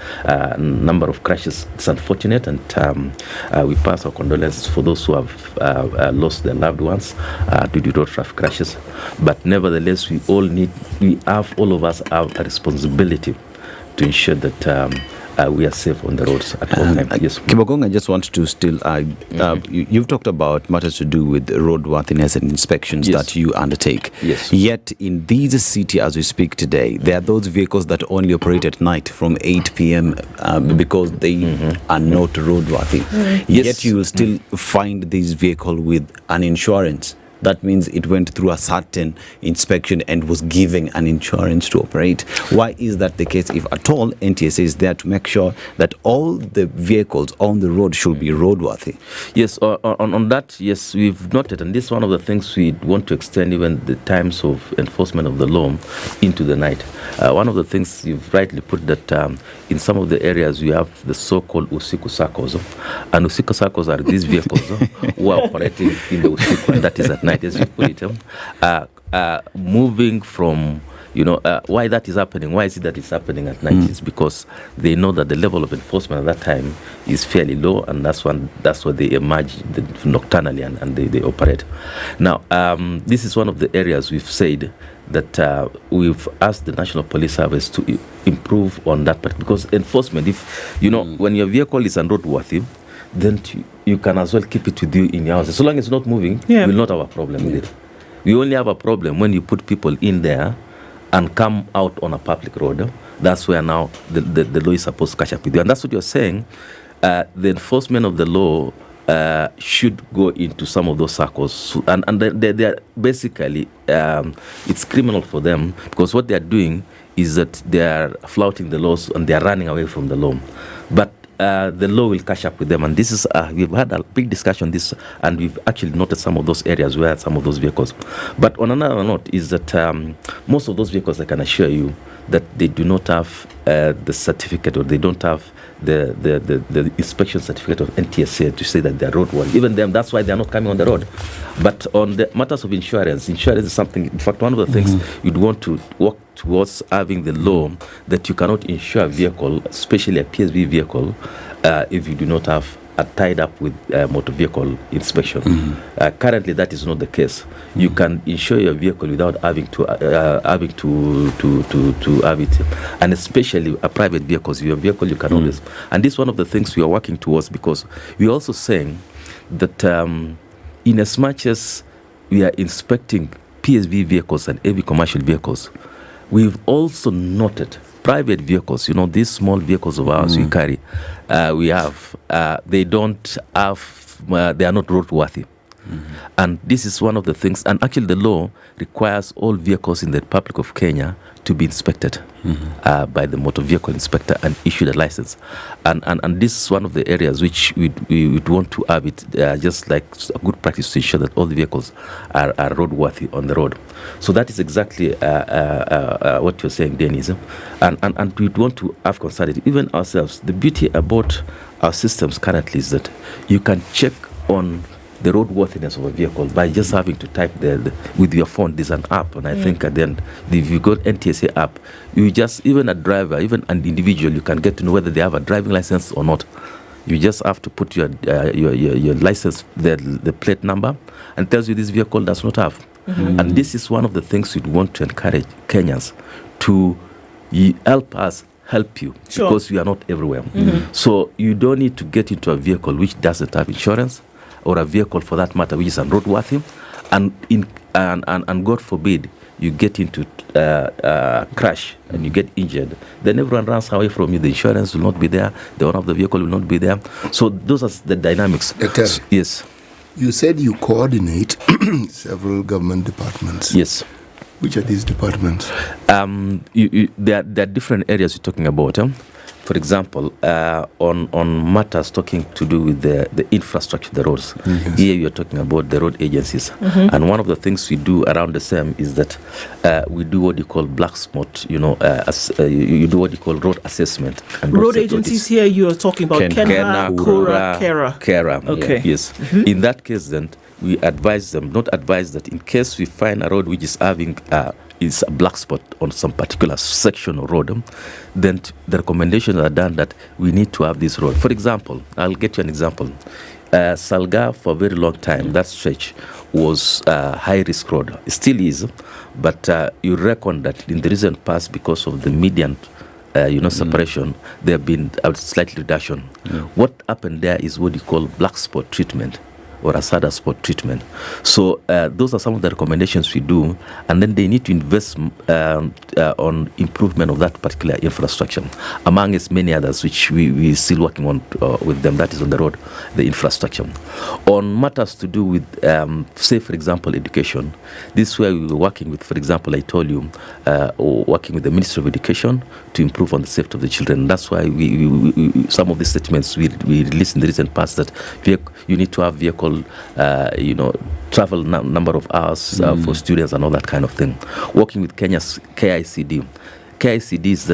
number of crashes. It's unfortunate, and we pass our condolences for those who have lost their loved ones due to road traffic crashes. But nevertheless, all of us have a responsibility to ensure that we are safe on the roads at all times. Yes. Kibogong, I just want to still, you've talked about matters to do with roadworthiness and inspections that you undertake. Yes. Yet in this city as we speak today, there are those vehicles that only operate at night from 8 p.m. Because they are not roadworthy. Yet you will still find this vehicle with an insurance. That means it went through a certain inspection and was given an insurance to operate. Why is that the case? If at all, NTSA is there to make sure that all the vehicles on the road should be roadworthy. Yes, on that, yes, we've noted, and this is one of the things we want to extend even the times of enforcement of the law into the night. One of the things you've rightly put that in some of the areas we have the so-called usiku circles, and usiku circles are these vehicles who are operating in the usiku, and that is at night, as you put it, moving from, why that is happening. Why is it that it's happening at night? Is because they know that the level of enforcement at that time is fairly low, and that's why they emerge nocturnally and they operate. Now, this is one of the areas we've said that we've asked the National Police Service to improve on that part, because enforcement, if when your vehicle is unroadworthy, then you can as well keep it with you in your house. So long as it's not moving, you will not have a problem with it. We only have a problem when you put people in there and come out on a public road. That's where now the law is supposed to catch up with you. And that's what you're saying. The enforcement of the law should go into some of those circles. And they're basically, it's criminal for them, because what they're doing is that they're flouting the laws and they're running away from the law. But the law will catch up with them, and this is we've had a big discussion on this, and we've actually noted some of those areas where some of those vehicles. But on another note is that most of those vehicles, I can assure you that they do not have the certificate, or they don't have the inspection certificate of NTSA to say that they're roadworthy. Even them, that's why they're not coming on the road. But on the matters of insurance is something. In fact, one of the things you'd want to work towards having the law that you cannot insure a vehicle, especially a PSV vehicle, if you do not have a tied up with motor vehicle inspection. Currently, that is not the case. You can insure your vehicle without having to have it, and especially a private vehicle. Your vehicle you can always. And this is one of the things we are working towards, because we are also saying that in as much as we are inspecting PSV vehicles and heavy commercial vehicles, we've also noted private vehicles, these small vehicles of ours we carry, we have, they don't have, they are not roadworthy. And this is one of the things, and actually the law requires all vehicles in the Republic of Kenya to be inspected by the motor vehicle inspector and issued a license. And this is one of the areas which we would want to have it just like a good practice to ensure that all the vehicles are roadworthy on the road. So that is exactly what you're saying, Dennis. And we want to have consulted even ourselves. The beauty about our systems currently is that you can check on the roadworthiness of a vehicle by just having to type with your phone. There's an app, and I think at the end, if you got NTSA app, you just, even a driver, even an individual, you can get to know whether they have a driving license or not. You just have to put your license, the plate number, and tells you this vehicle does not have. And this is one of the things we'd want to encourage Kenyans to help you, because we are not everywhere. So you don't need to get into a vehicle which doesn't have insurance, or a vehicle for that matter which is unroadworthy, and God forbid you get into crash and you get injured, then everyone runs away from you. The insurance will not be there, the owner of the vehicle will not be there. So those are the dynamics. Yes. You said you coordinate several government departments. Yes. Which are these departments? There are different areas you're talking about. For example, on matters talking to do with the infrastructure, the roads. Here you're talking about the road agencies. And one of the things we do around the same is that we do what you call black spot, you do what you call road assessment. And road agencies here, you are talking about Kena, Kura. Okay. Yes. In that case, then, we advise them, not advise that in case we find a road which is having is a black spot on some particular section of road, then the recommendations are done that we need to have this road. For example, I'll get you an example. Salga, for a very long time, that stretch was a high-risk road. It still is, but you reckon that in the recent past, because of the median separation, there have been a slight reduction. What happened there is what you call black spot treatment or Asada spot treatment. So those are some of the recommendations we do, and then they need to invest on improvement of that particular infrastructure, among as many others which we still working on with them. That is on the road, the infrastructure. On matters to do with, say for example, education, this is where we were working with, for example, I told you, working with the Ministry of Education to improve on the safety of the children. That's why we some of the statements we released in the recent past that you need to have vehicle travel number of hours for students and all that kind of thing. Working with Kenya's KICD. KICD is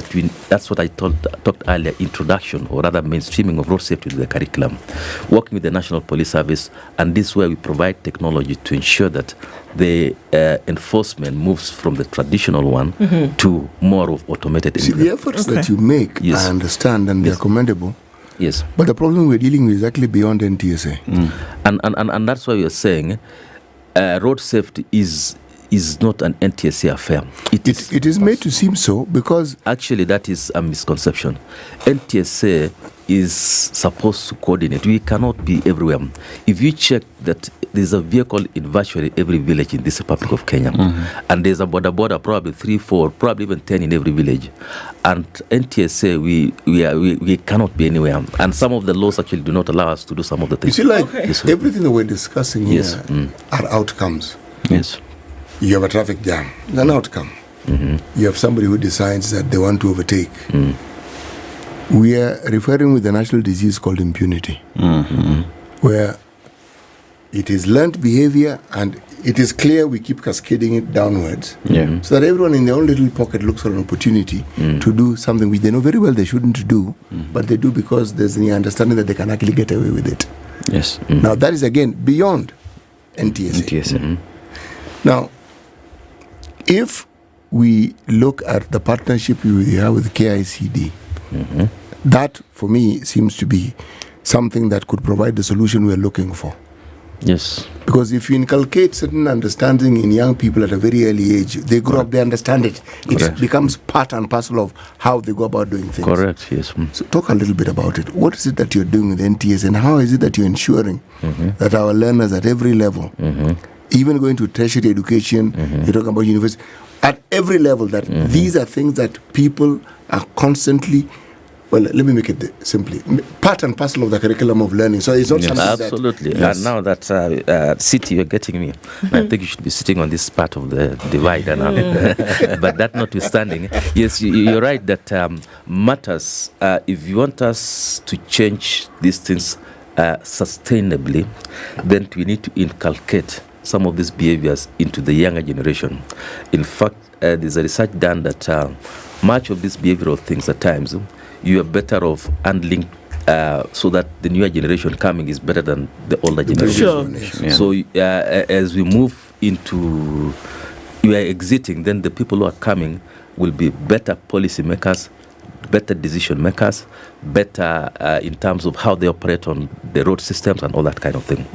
that's what I talked earlier, introduction or rather mainstreaming of road safety to the curriculum. Working with the National Police Service, and this is where we provide technology to ensure that the enforcement moves from the traditional one to more of automated. See, the efforts that you make, I understand, and they're commendable. Yes. But the problem we're dealing with is actually beyond NTSA. And that's why we are saying road safety is not an NTSA affair. It is made to seem so because... Actually, that is a misconception. NTSA is supposed to coordinate. We cannot be everywhere. If you check that there's a vehicle in virtually every village in this Republic of Kenya, and there's a Boda Boda, probably 3, 4, probably even 10 in every village. And NTSA, we cannot be anywhere. And some of the laws actually do not allow us to do some of the things. You see, everything that we're discussing here are outcomes. Yes. You have a traffic jam, it's an outcome. You have somebody who decides that they want to overtake. We are referring with a national disease called impunity, where it is learned behavior and it is clear we keep cascading it downwards, so that everyone in their own little pocket looks for an opportunity to do something which they know very well they shouldn't do, but they do because there's the understanding that they can actually get away with it. Yes. Now that is again beyond NTSA. Now, if we look at the partnership we have with KICD, that for me seems to be something that could provide the solution we're looking for. Yes. Because if you inculcate certain understanding in young people at a very early age, they grow up, they understand it. It becomes part and parcel of how they go about doing things. Correct, yes. So talk a little bit about it. What is it that you're doing with NTS, and how is it that you're ensuring that our learners at every level, even going to tertiary education, you're talking about university, at every level, that these are things that people are constantly, well, let me make it simply, part and parcel of the curriculum of learning. So it's not something absolutely. that... And now that city, you're getting me. I think you should be sitting on this part of the divide. But that notwithstanding, yes, you're right that matters. If you want us to change these things sustainably, then we need to inculcate some of these behaviors into the younger generation. In fact, there's a research done that much of these behavioral things at times, you are better off handling so that the newer generation coming is better than the older generation. Sure. So as we move into, we are exiting, then the people who are coming will be better policy makers, better decision makers, better in terms of how they operate on the road systems and all that kind of thing.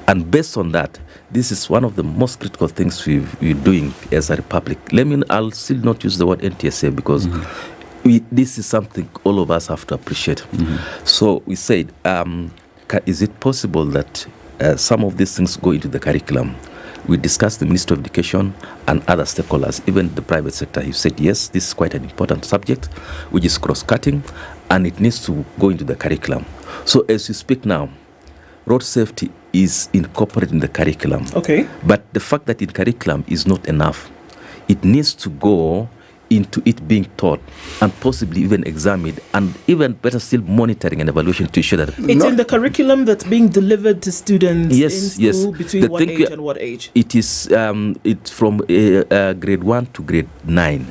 And based on that, this is one of the most critical things we're doing as a republic. I'll still not use the word NTSA because this is something all of us have to appreciate. So we said, is it possible that some of these things go into the curriculum? We discussed the Ministry of Education and other stakeholders, even the private sector. He said, yes, this is quite an important subject, which is cross-cutting, and it needs to go into the curriculum. So as we speak now, road safety is incorporated in the curriculum. Okay. But the fact that in curriculum is not enough. It needs to go into it being taught and possibly even examined, and even better still monitoring and evaluation to ensure that it's in the curriculum that's being delivered to students in school between what age and what age? It is it's from grade 1 to grade 9.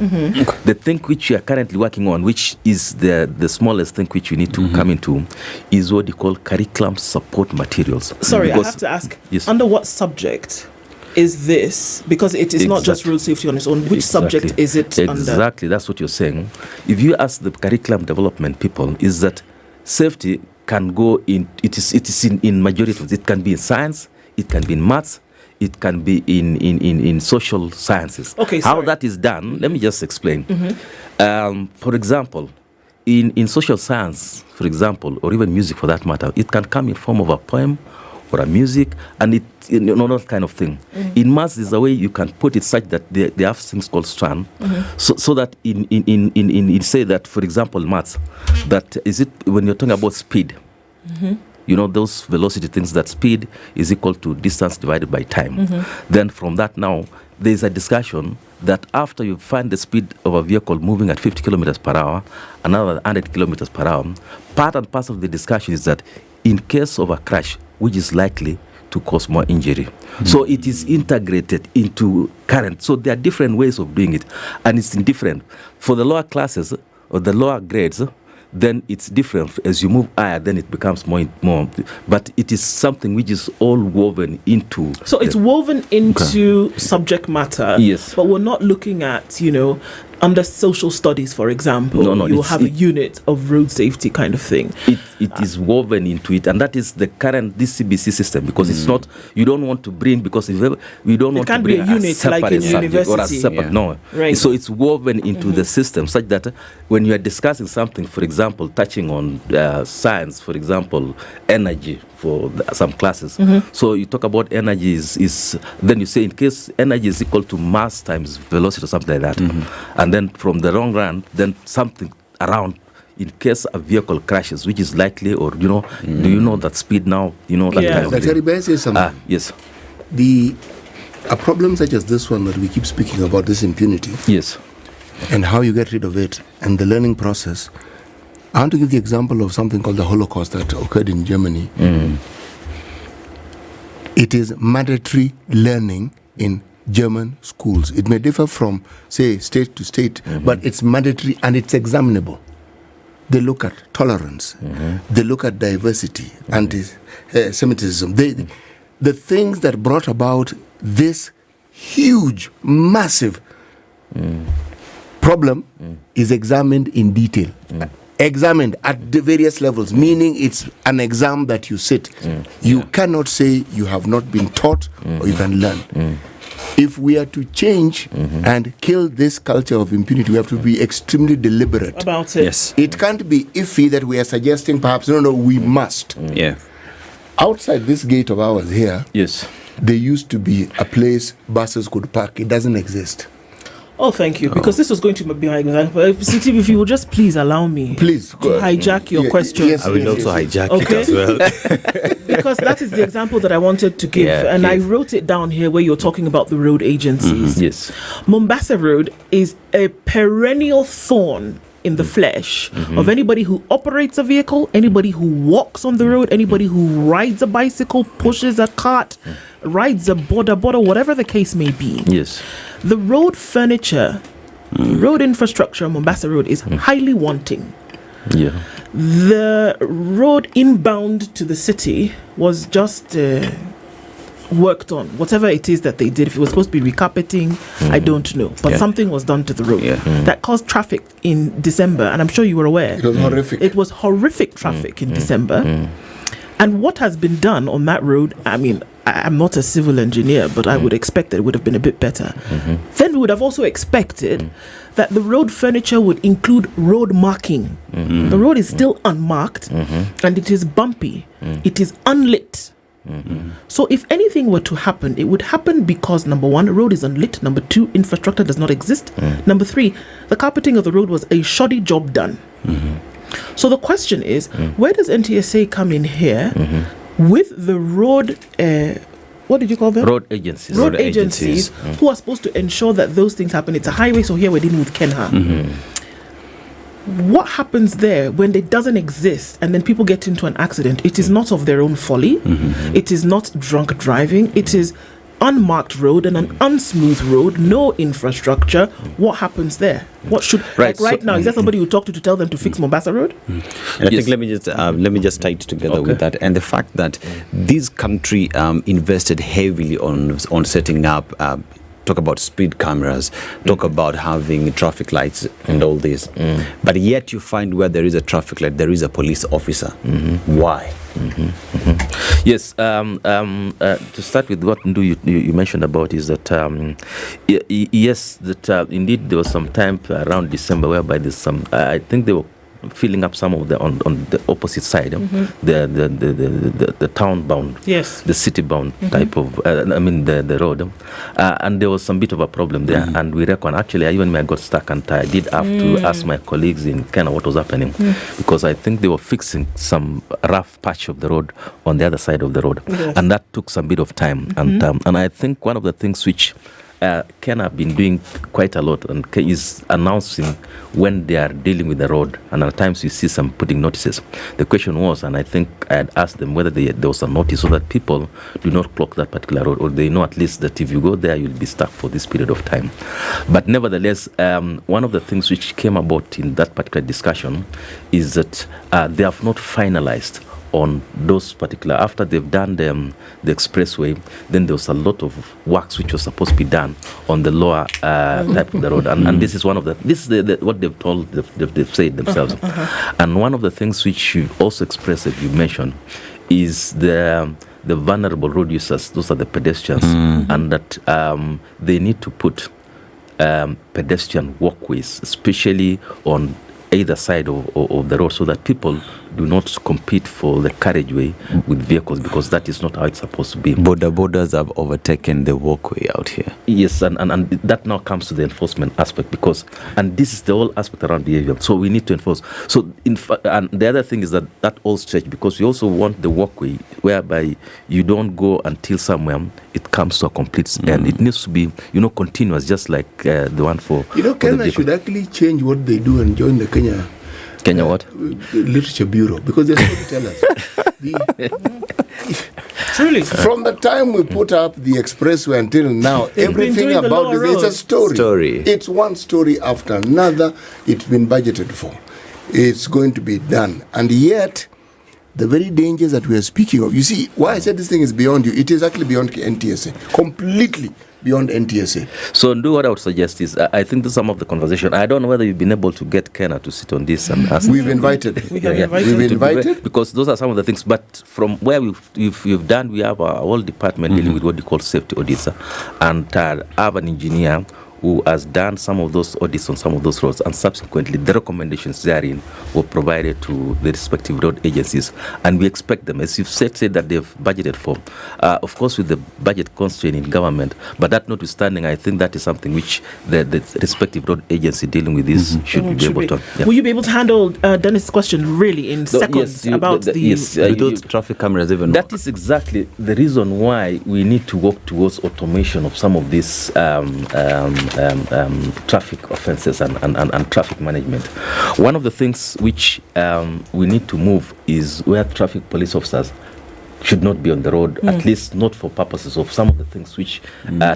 The thing which we are currently working on, which is the smallest thing which we need to come into, is what you call curriculum support materials. Sorry, I have to ask, under what subject is this? Because it is not just road safety on its own. Which subject is it under? Exactly, that's what you're saying. If you ask the curriculum development people, is that safety can go in, it is in majority of it. It can be in science, it can be in maths, it can be in social sciences. Okay, how that is done, let me just explain. For example, in social science, for example, or even music for that matter, it can come in form of a poem or a music, and that kind of thing. In maths, there's a way you can put it such that they have things called strand, so that in say that, for example, maths, that is it when you're talking about speed. You know, those velocity things, that speed is equal to distance divided by time. Then from that now, there's a discussion that after you find the speed of a vehicle moving at 50 kilometers per hour, another 100 kilometers per hour, part and parcel of the discussion is that in case of a crash, which is likely to cause more injury. So it is integrated into current. So there are different ways of doing it, and it's different. For the lower classes or the lower grades, then it's different. As you move higher, then it becomes more. But it is something which is all woven into. So it's woven into subject matter. Yes. But we're not looking at, under social studies, for example, No, you'll have a unit of road safety kind of thing. It is woven into it, and that is the current DCBC system, because it's not, you don't want to bring, because if ever, we don't want to bring a unit separate like in subject or a university. separate, no. Right. So it's woven into the system, such that when you are discussing something, for example, touching on science, for example, energy, for some classes. So you talk about energy is then you say in case energy is equal to mass times velocity or something like that. And then from the long run, then something around in case a vehicle crashes, which is likely, or do you know that speed now, that kind of thing. Dr. May I say something? Yes. A problem such as this one that we keep speaking about, this impunity. Yes. And how you get rid of it and the learning process. I want to give the example of something called the Holocaust that occurred in Germany. It is mandatory learning in German schools. It may differ from, say, state to state, but it's mandatory and it's examinable. They look at tolerance. They look at diversity, anti-Semitism. The things that brought about this huge, massive problem is examined in detail. Examined at the various levels, meaning it's an exam that you sit. You cannot say you have not been taught or you can learn. If we are to change and kill this culture of impunity, we have to be extremely deliberate about it. Yes. It can't be iffy that we are suggesting perhaps, no, we must. Yeah. Outside this gate of ours here, yes, there used to be a place buses could park. It doesn't exist. Oh, thank you. Because this was going to be my example. If you would just please allow me to hijack your question. I will also hijack it as well. Because that is the example that I wanted to give. I wrote it down here where you're talking about the road agencies. Yes. Mombasa Road is a perennial thorn in the flesh of anybody who operates a vehicle, anybody who walks on the road, anybody who rides a bicycle, pushes a cart, rides a Boda Boda, whatever the case may be. Yes. The road furniture, road infrastructure on Mombasa Road is highly wanting. Yeah. The road inbound to the city was just worked on. Whatever it is that they did, if it was supposed to be recarpeting, I don't know. But something was done to the road that caused traffic in December, and I'm sure you were aware. It was horrific. It was horrific traffic in December. And what has been done on that road, I mean, I'm not a civil engineer, but I would expect that it would have been a bit better. Then we would have also expected that the road furniture would include road marking. The road is still unmarked and it is bumpy. It is unlit. So if anything were to happen, it would happen because, number one, the road is unlit. Number two, infrastructure does not exist. Number three, the carpeting of the road was a shoddy job done. So the question is, where does NTSA come in here with the road, what did you call them? Road agencies. Road agencies who are supposed to ensure that those things happen. It's a highway, so here we're dealing with Kenha. What happens there when it doesn't exist and then people get into an accident? It is not of their own folly. It is not drunk driving. It is unmarked road and an unsmooth road, no infrastructure. What happens there? What should right now? Is there somebody you talk to tell them to fix Mombasa Road? I think let me just tie it together with that, and the fact that this country invested heavily on setting up. Talk about speed cameras, talk about having traffic lights and all this. But yet you find where there is a traffic light, there is a police officer. Why? Yes, to start with what Ndu you mentioned about is that, yes, that indeed there was some time around December whereby there's some, I think they were filling up some of the on the opposite side, the town bound, yes, the city bound type of, the road, and there was some bit of a problem there, and we reckon actually even I got stuck and I did have to ask my colleagues in Kenya what was happening, because I think they were fixing some rough patch of the road on the other side of the road, and that took some bit of time, and I think one of the things which Kenya have been doing quite a lot and is announcing when they are dealing with the road, and at times you see some putting notices. The question was, and I think I had asked them whether there was a notice so that people do not clock that particular road, or they know at least that if you go there, you'll be stuck for this period of time. But nevertheless, one of the things which came about in that particular discussion is that they have not finalized on those particular, after they've done the expressway, then there was a lot of works which was supposed to be done on the lower type of the road, and this is one of this is what they've told, they've said themselves. And one of the things which you also expressed, that you mentioned, is the vulnerable road users. Those are the pedestrians, and that they need to put pedestrian walkways, especially on either side of the road, so that people do not compete for the carriageway with vehicles, because that is not how it's supposed to be. Boda Bodas have overtaken the walkway out here. Yes, and that now comes to the enforcement aspect, because, and this is the whole aspect around behavior, so we need to enforce. So and the other thing is that all stretch, because we also want the walkway whereby you don't go until somewhere it comes to a complete end. It needs to be, continuous, just like the one for Kenya should actually change what they do and join the Kenya what? Literature Bureau, because they're storytellers. Truly. From the time we put up the expressway until now, everything about this is a story. It's one story after another. It's been budgeted for. It's going to be done. And yet, the very dangers that we are speaking of, you see, why I said this thing is beyond you, it is actually beyond NTSA. Completely beyond NTSA. So, what I would suggest is, I think this is some of the conversation. I don't know whether you've been able to get Kenya to sit on this and ask. We've invited. We've invited. Because those are some of the things. But from where we've done, we have a whole department dealing with what they call safety audits, and I have an engineer who has done some of those audits on some of those roads, and subsequently the recommendations therein were provided to the respective road agencies, and we expect them, as you've said that they've budgeted for, of course with the budget constraint in government, but that notwithstanding, I think that is something which the respective road agency dealing with this should be able to. Yeah. Will you be able to handle Dennis' question really in seconds about those traffic cameras even? That is exactly the reason why we need to work towards automation of some of these traffic offences and traffic management. One of the things which we need to move is where traffic police officers should not be on the road, at least not for purposes of some of the things which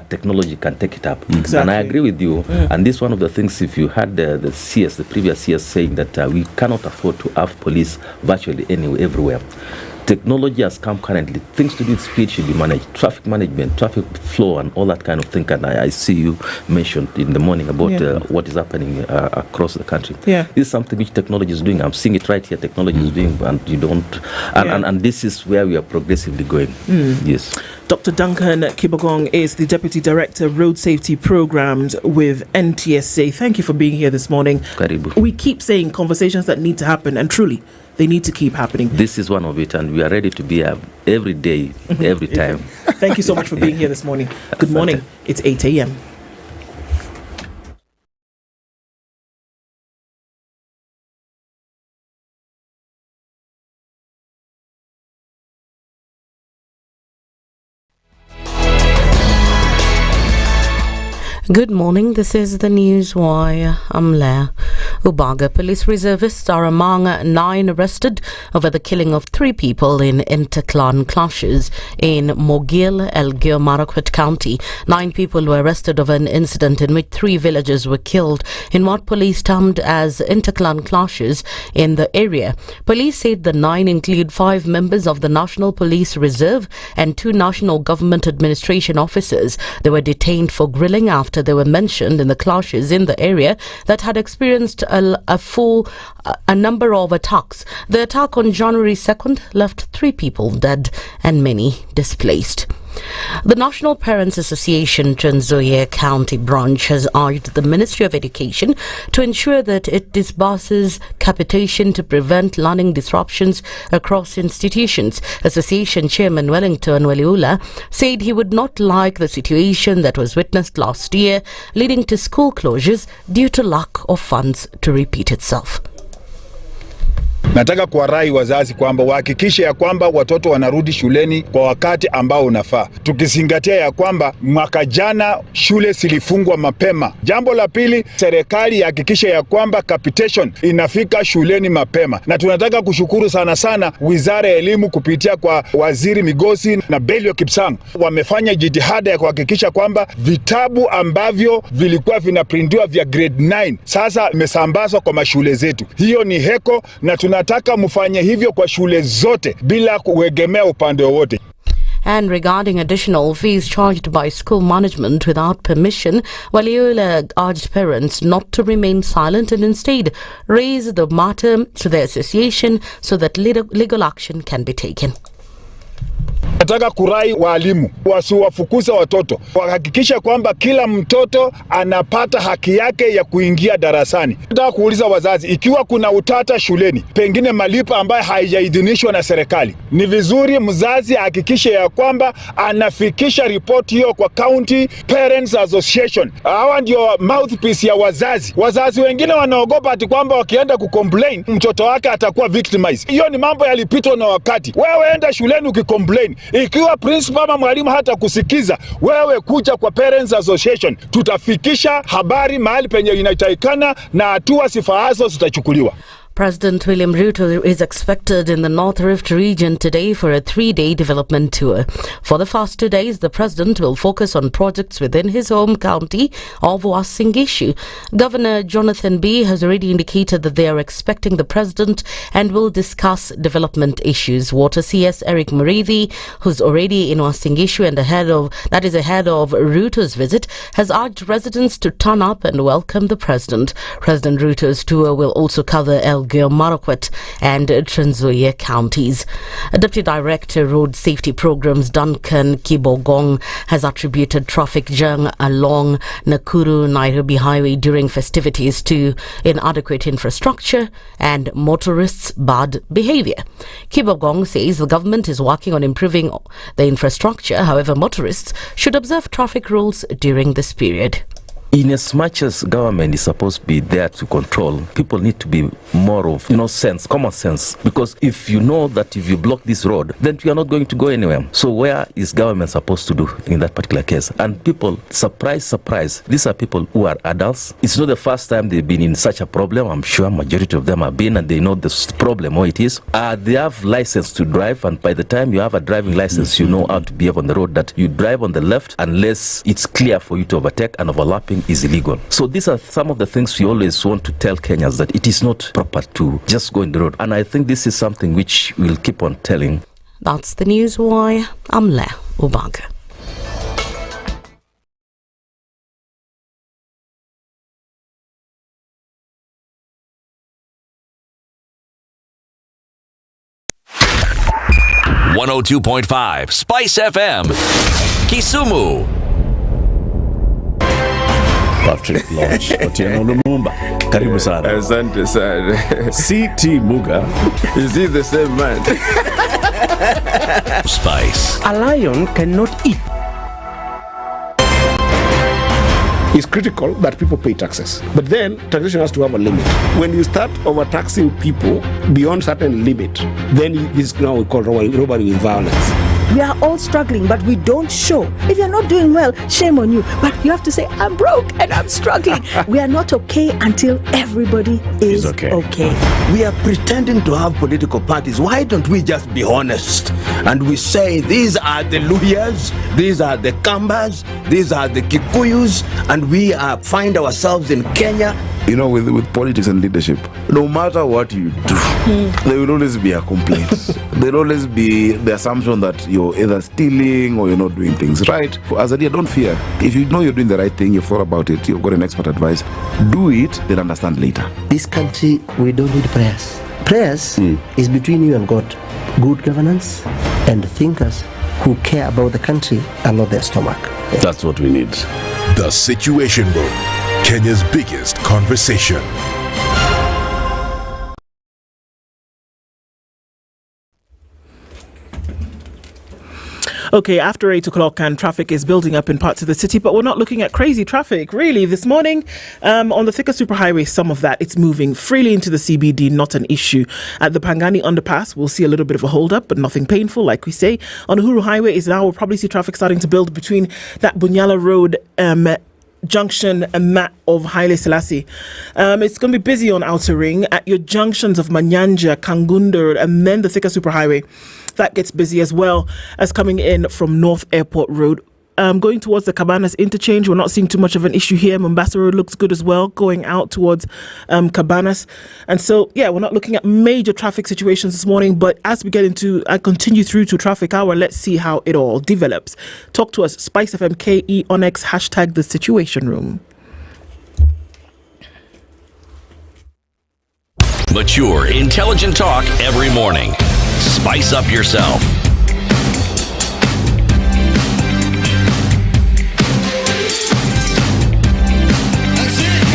technology can take it up. Exactly. And I agree with you. And this one of the things, if you had the previous CS saying that we cannot afford to have police virtually anywhere, everywhere. Technology has come currently. Things to do with speed should be managed. Traffic management, traffic flow, and all that kind of thing. And I see you mentioned in the morning about what is happening across the country. Yeah. This is something which technology is doing. I'm seeing it right here. Technology is doing, and you don't. And this is where we are progressively going. Yes. Dr. Duncan Kibogong is the Deputy Director of Road Safety Programs with NTSA. Thank you for being here this morning. Karibu. We keep saying conversations that need to happen, and truly, they need to keep happening. This is one of it, and we are ready to be every day, every time. Thank you so much for being here this morning. Good morning. It's 8 a.m. Good morning, this is the News Wire. I'm Leah. Ubaga police reservists are among 9 arrested over the killing of 3 people in inter-clan clashes in Mogil, Elgeyo Marakwet County. 9 people were arrested over an incident in which 3 villagers were killed in what police termed as inter-clan clashes in the area. Police said the 9 include 5 members of the National Police Reserve and 2 National Government Administration officers. They were detained for grilling after they were mentioned in the clashes in the area that had experienced a number of attacks. The attack on January 2nd left 3 people dead and many displaced. The National Parents Association Trans Nzoia County branch has urged the Ministry of Education to ensure that it disburses capitation to prevent learning disruptions across institutions. Association Chairman Wellington Waliula said he would not like the situation that was witnessed last year, leading to school closures due to lack of funds to repeat itself. Nataka kuwarai wazazi kwamba wahakikishe ya kwamba watoto wanarudi shuleni kwa wakati ambao unafaa. Tukizingatia ya kwamba mwaka jana shule zilifungwa mapema. Jambo la pili, serikali ihakikishe ya kwamba capitation inafika shuleni mapema. Na tunataka kushukuru sana Wizara ya Elimu kupitia kwa Waziri Migosi na Belio Kipsang. Wamefanya jitihada ya kuhakikisha kwamba vitabu ambavyo vilikuwa vinaprintiwa vya grade 9 sasa imesambazwa kwa mashule zetu. Hiyo ni heko na tunataka mfanye hivyo kwa shule zote bila kuegemea upande wowote. And regarding additional fees charged by school management without permission, Waliula urged parents not to remain silent and instead raise the matter to the association so that legal action can be taken. Nataka kurai walimu wasiwafukuze watoto, wahakikisha kwamba kila mtoto anapata haki yake ya kuingia darasani. Nataka kuuliza wazazi, ikiwa kuna utata shuleni, pengine malipo ambayo haijaidhinishwa na serikali, ni vizuri mzazi ahakikishe ya kwamba anafikisha ripoti hiyo kwa County Parents Association. Hawa ndio mouthpiece ya wazazi. Wazazi wengine wanaogopa ati kwamba wakienda kucomplain mtoto wake atakuwa victimized. Hiyo ni mambo yalipitwa na wakati. Wewe enda shuleni ukicomplain, ikiwa principal ama mwalimu hata kusikiza, wewe kuja kwa Parents Association, tutafikisha habari mahali penye inatakikana na hatua zifaazo zitachukuliwa. President William Ruto is expected in the North Rift region today for a 3-day development tour. For the first 2 days, the president will focus on projects within his home county of Uasin Gishu. Governor Jonathan B has already indicated that they are expecting the president and will discuss development issues. Water CS Eric Murithi, who's already in Uasin Gishu and ahead of Ruto's visit, has urged residents to turn up and welcome the president. President Ruto's tour will also cover Elgeyo Marakwet and Trans Nzoia counties. Deputy Director Road Safety Programs Duncan Kibogong has attributed traffic jam along Nakuru-Nairobi highway during festivities to inadequate infrastructure and motorists' bad behaviour. Kibogong says the government is working on improving the infrastructure. However, motorists should observe traffic rules during this period. In as much as government is supposed to be there to control, people need to be more of, sense, common sense. Because if you know that if you block this road, then you are not going to go anywhere. So where is government supposed to do in that particular case? And people, surprise, these are people who are adults. It's not the first time they've been in such a problem. I'm sure majority of them have been, and they know the problem, what it is. They have license to drive, and by the time you have a driving license, you know how to behave on the road, that you drive on the left unless it's clear for you to overtake, and overlapping is illegal. So these are some of the things we always want to tell Kenyans, that it is not proper to just go in the road. And I think this is something which we'll keep on telling. That's the news wire. I'm Le Ubaga. .5 Spice FM Kisumu. Patrick Lodge, Otieno Lumumba. Karibu sana. Asante sana. CT Muga. Is he the same man? Spice. A lion cannot eat. It's critical that people pay taxes. But then taxation has to have a limit. When you start overtaxing people beyond certain limit, then it's now called robbery with violence. We are all struggling, but we don't show. If you're not doing well, shame on you. But you have to say, I'm broke and I'm struggling. We are not okay until everybody is okay. We are pretending to have political parties. Why don't we just be honest? And we say, these are the Luyas, these are the Kambas, these are the Kikuyus, and we find ourselves in Kenya. With politics and leadership, no matter what you do, there will always be a complaint. There will always be the assumption that you're either stealing or you're not doing things right. As a leader, don't fear. If you know you're doing the right thing, you've thought about it, you've got an expert advice, do it, then understand later. This country, we don't need prayers. Prayers is between you and God. Good governance and thinkers who care about the country and not their stomach. That's what we need. The Situation Room, Kenya's biggest conversation. Okay, after 8 o'clock and traffic is building up in parts of the city, but we're not looking at crazy traffic, really. This morning, on the Thika Superhighway, some of that, it's moving freely into the CBD, not an issue. At the Pangani Underpass, we'll see a little bit of a hold-up, but nothing painful, like we say. On Uhuru Highway is now, we'll probably see traffic starting to build between that Bunyala Road junction and that of Haile Selassie. It's going to be busy on Outer Ring at your junctions of Manyanja, Kangundo, and then the Thika Superhighway. That gets busy as well as coming in from North Airport Road. Going towards the Cabanas interchange, we're not seeing too much of an issue here. Mombasa Road looks good as well, going out towards Cabanas. And so, yeah, we're not looking at major traffic situations this morning, but as we get into, continue through to traffic hour, let's see how it all develops. Talk to us, SpiceFM KE on X, hashtag the Situation Room. Mature, intelligent talk every morning. Spice up yourself.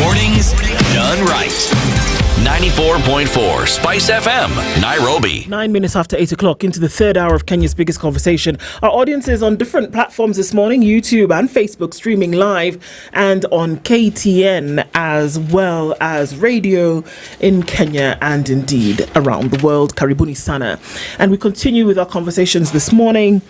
Mornings done right. 94.4 Spice FM, Nairobi. 9 minutes after 8 o'clock into the third hour of Kenya's biggest conversation. Our audience is on different platforms this morning, YouTube and Facebook, streaming live, and on KTN, as well as radio in Kenya and indeed around the world. Karibuni sana. And we continue with our conversations this morning.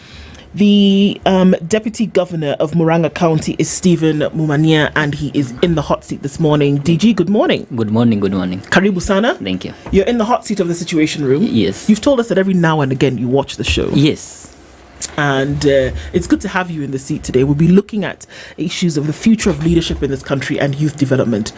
The Deputy Governor of Murang'a County is Stephen Mumania, and he is in the hot seat this morning. DG, good morning. Good morning, good morning. Karibu sana. Thank you. You're in the hot seat of the Situation Room. Yes. You've told us that every now and again you watch the show. Yes. And it's good to have you in the seat today. We'll be looking at issues of the future of leadership in this country and youth development,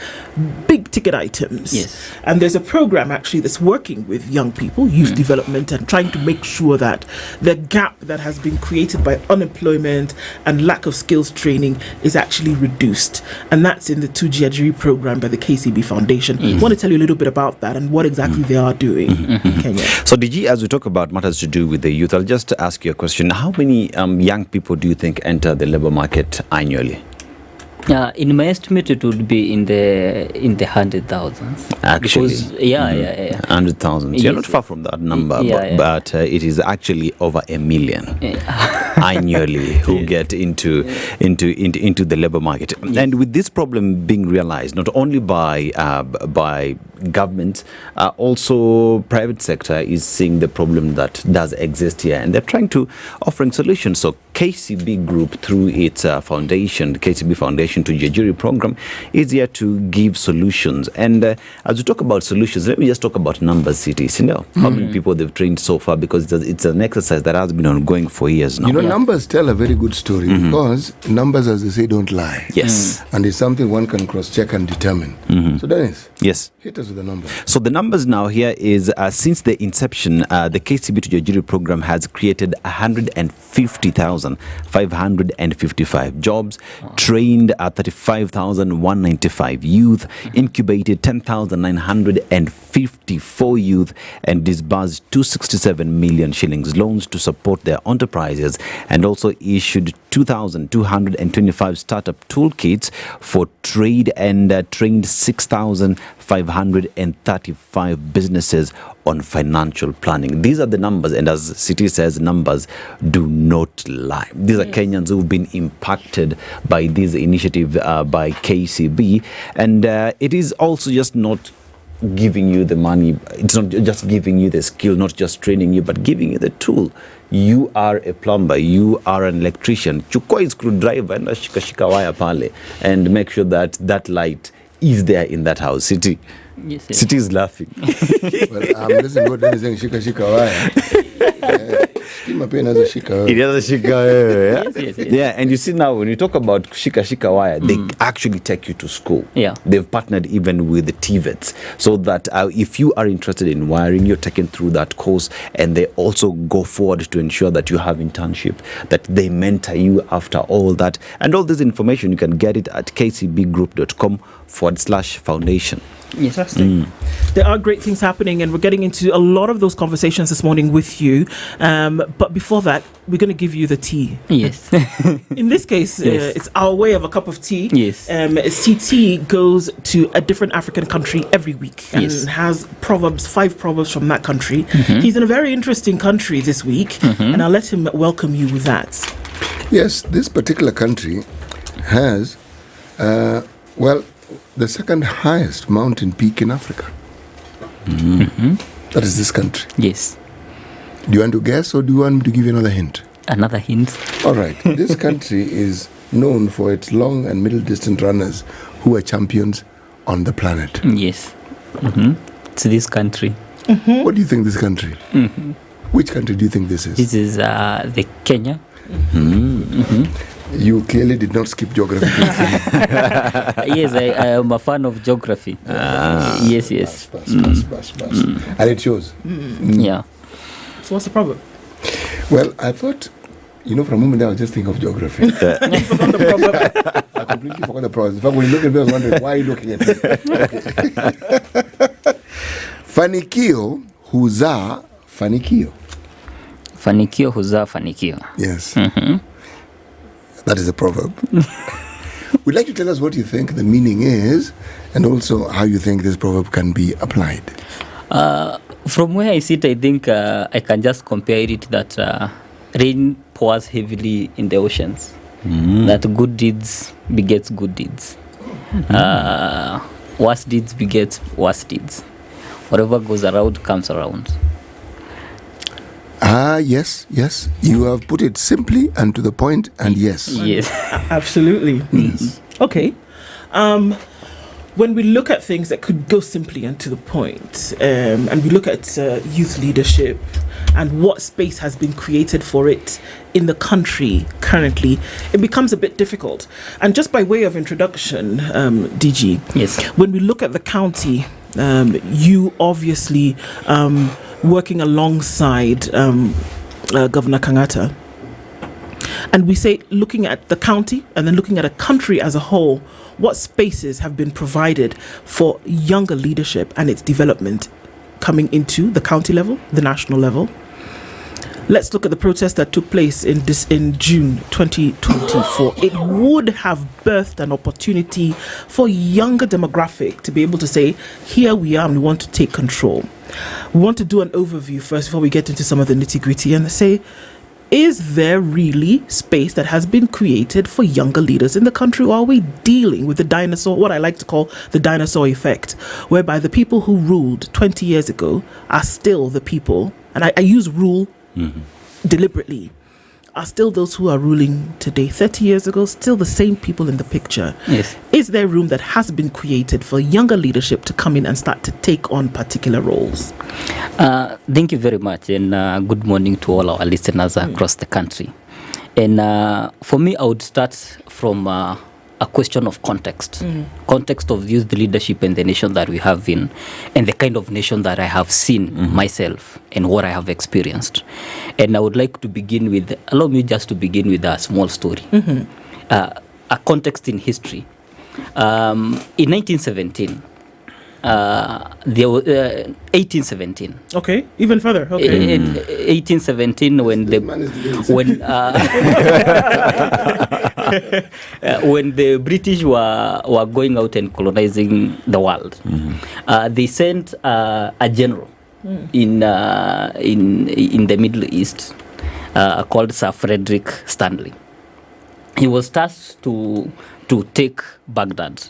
big ticket items. Yes. And there's a program actually that's working with young people, youth development, and trying to make sure that the gap that has been created by unemployment and lack of skills training is actually reduced. And that's in the Tujiajiri program by the KCB Foundation. I want to tell you a little bit about that and what exactly they are doing in Kenya. So DG, as we talk about matters to do with the youth, I'll just ask you a question. How many young people do you think enter the labor market annually? In my estimate, it would be in the 100,000s. Actually, because, yeah. 100,000. You're not far from that number, but it is actually over 1 million annually who get into the labor market. And with this problem being realized not only by government, also private sector is seeing the problem that does exist here, and they're trying to offering solutions. So KCB Group, through its foundation, the KCB Foundation to Jejuri program, is here to give solutions. And as we talk about solutions, let me just talk about numbers, cities. You know, how many people they've trained so far, because it's an exercise that has been ongoing for years now. You know, numbers tell a very good story because numbers, as they say, don't lie. Yes. And it's something one can cross-check and determine. So Dennis, yes, hit us with the numbers. So the numbers now here is since the inception, the KCB to Jejuri program has created 150,555 jobs, trained 35,195 youth, incubated 10,954 youth, and disbursed 267 million shillings loans to support their enterprises, and also issued 2,225 startup toolkits for trade, and trained 6,535 businesses on financial planning. These are the numbers, and as City says, numbers do not lie. These are Kenyans who've been impacted by this initiative by KCB, and it is also just not giving you the money. It's not just giving you the skill, not just training you, but giving you the tool. You are a plumber, you are an electrician. Chukua a screwdriver and shika wire pale, and make sure that that light is there in that house. City. Yes. City is laughing. Well, I'm listening to what Dennis is saying, shika wire. It has a shika, yeah. And you see now, when you talk about shika wire, they actually take you to school. Yeah. They've partnered even with the TVETs, so that if you are interested in wiring, you're taken through that course, and they also go forward to ensure that you have internship, that they mentor you after all that. And all this information, you can get it at kcbgroup.com/foundation. Interesting. There are great things happening, and we're getting into a lot of those conversations this morning with you. But before that, we're going to give you the tea. Yes. In this case, Yes. it's our way of a cup of tea. Yes. CT goes to a different African country every week and Yes. has 5 proverbs from that country. Mhm. He's in a very interesting country this week, and I'll let him welcome you with that. Yes, this particular country has, the second highest mountain peak in Africa. That is this country. Yes. Do you want to guess or do you want me to give you another hint? Another hint. All right. This country is known for its long and middle distance runners who are champions on the planet. Yes. It's this country. What do you think this country? Which country do you think this is? This is the Kenya. You clearly did not skip geography. Yes, I am a fan of geography. Yes. And it shows. Yeah. So what's the problem? Well, I thought, for a moment I was just thinking of geography. You forgot the problem. I completely forgot the process. In fact, when you look at me, I was wondering, why are you looking at me? Fanikio huzaa fanikio. Fanikio huzaa fanikio. Yes. That is a proverb. Would like to tell us what you think the meaning is and also how you think this proverb can be applied. From where I sit, I think I can just compare it that rain pours heavily in the oceans. That good deeds begets good deeds. Worse deeds begets worse deeds. Whatever goes around comes around. Yes. You have put it simply and to the point, and yes. Yes. Absolutely. Yes. Okay. When we look at things that could go simply and to the point, and we look at youth leadership and what space has been created for it in the country currently, it becomes a bit difficult. And just by way of introduction, DG, yes, when we look at the county, you obviously working alongside Governor Kangata, and we say looking at the county and then looking at a country as a whole, what spaces have been provided for younger leadership and its development coming into the county level, the national level? Let's look at the protest that took place in June 2024. It would have birthed an opportunity for younger demographic to be able to say, here we are and we want to take control. We want to do an overview first before we get into some of the nitty-gritty and say, is there really space that has been created for younger leaders in the country, or are we dealing with the dinosaur, what I like to call the dinosaur effect, whereby the people who ruled 20 years ago are still the people, and I use rule deliberately, are still those who are ruling today. 30 years ago, still the same people in the picture. Yes. Is there room that has been created for younger leadership to come in and start to take on particular roles? Thank you very much, and good morning to all our listeners across the country. And for me, I would start from a question of context. Context of youth leadership and the nation that we have in, and the kind of nation that I have seen myself and what I have experienced. And I would like to begin with, allow me just to begin with a small story. A context in history. In 1917, there was 1817. Okay, even further. Okay. In 1817, when when the British were going out and colonizing the world, they sent a general in the Middle East called Sir Frederick Stanley. He was tasked to take Baghdad.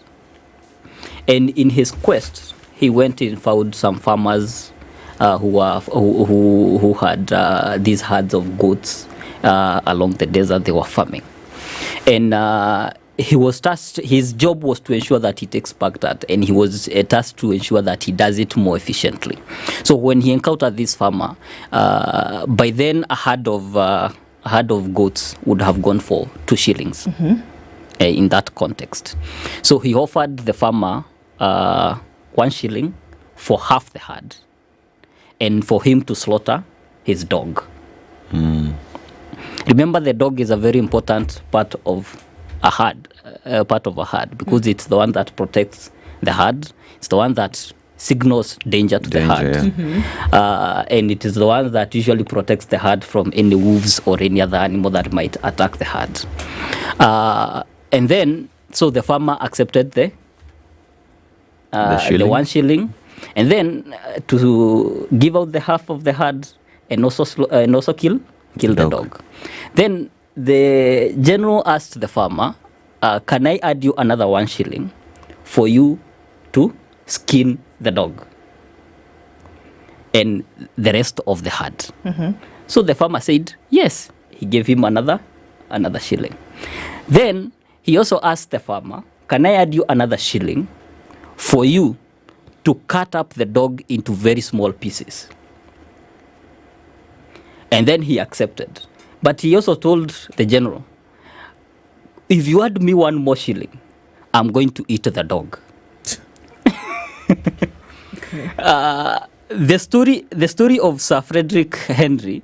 And in his quest, he went and found some farmers who had these herds of goats along the desert they were farming. And he was tasked, his job was to ensure that he takes Baghdad, and he was tasked to ensure that he does it more efficiently. So when he encountered this farmer, by then a herd of goats would have gone for 2 shillings. In that context. So he offered the farmer 1 shilling for half the herd, and for him to slaughter his dog. Remember, the dog is a very important part of a herd, because it's the one that protects the herd. It's the one that signals danger to the herd. And it is the one that usually protects the herd from any wolves or any other animal that might attack the herd. And then, so the farmer accepted the 1 shilling, and then to give out the half of the herd and also kill the dog. Then the general asked the farmer, can I add you another 1 shilling for you to skin the dog and the rest of the herd? So the farmer said yes. He gave him another shilling. Then he also asked the farmer, can I add you another shilling for you to cut up the dog into very small pieces? And then he accepted. But he also told the general, if you add me 1 more shilling, I'm going to eat the dog. The story of Sir Frederick Henry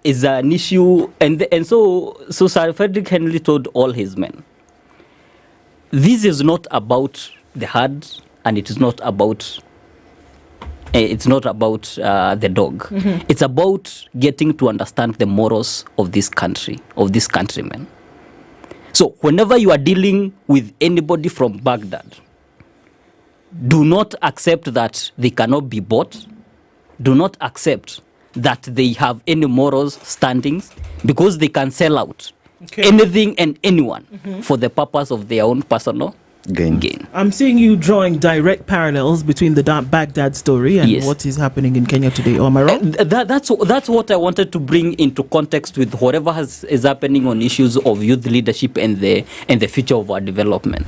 is an issue, and so Sir Frederick Henry told all his men, this is not about the herd, and it is not about the dog. It's about getting to understand the morals of this country, of this countrymen. So whenever you are dealing with anybody from Baghdad, do not accept that they cannot be bought. Do not accept that they have any morals standings, because they can sell out anything and anyone for the purpose of their own personal gain. I'm seeing you drawing direct parallels between the Baghdad story and what is happening in Kenya today. Or am I wrong? That's what I wanted to bring into context with whatever is happening on issues of youth leadership and the future of our development.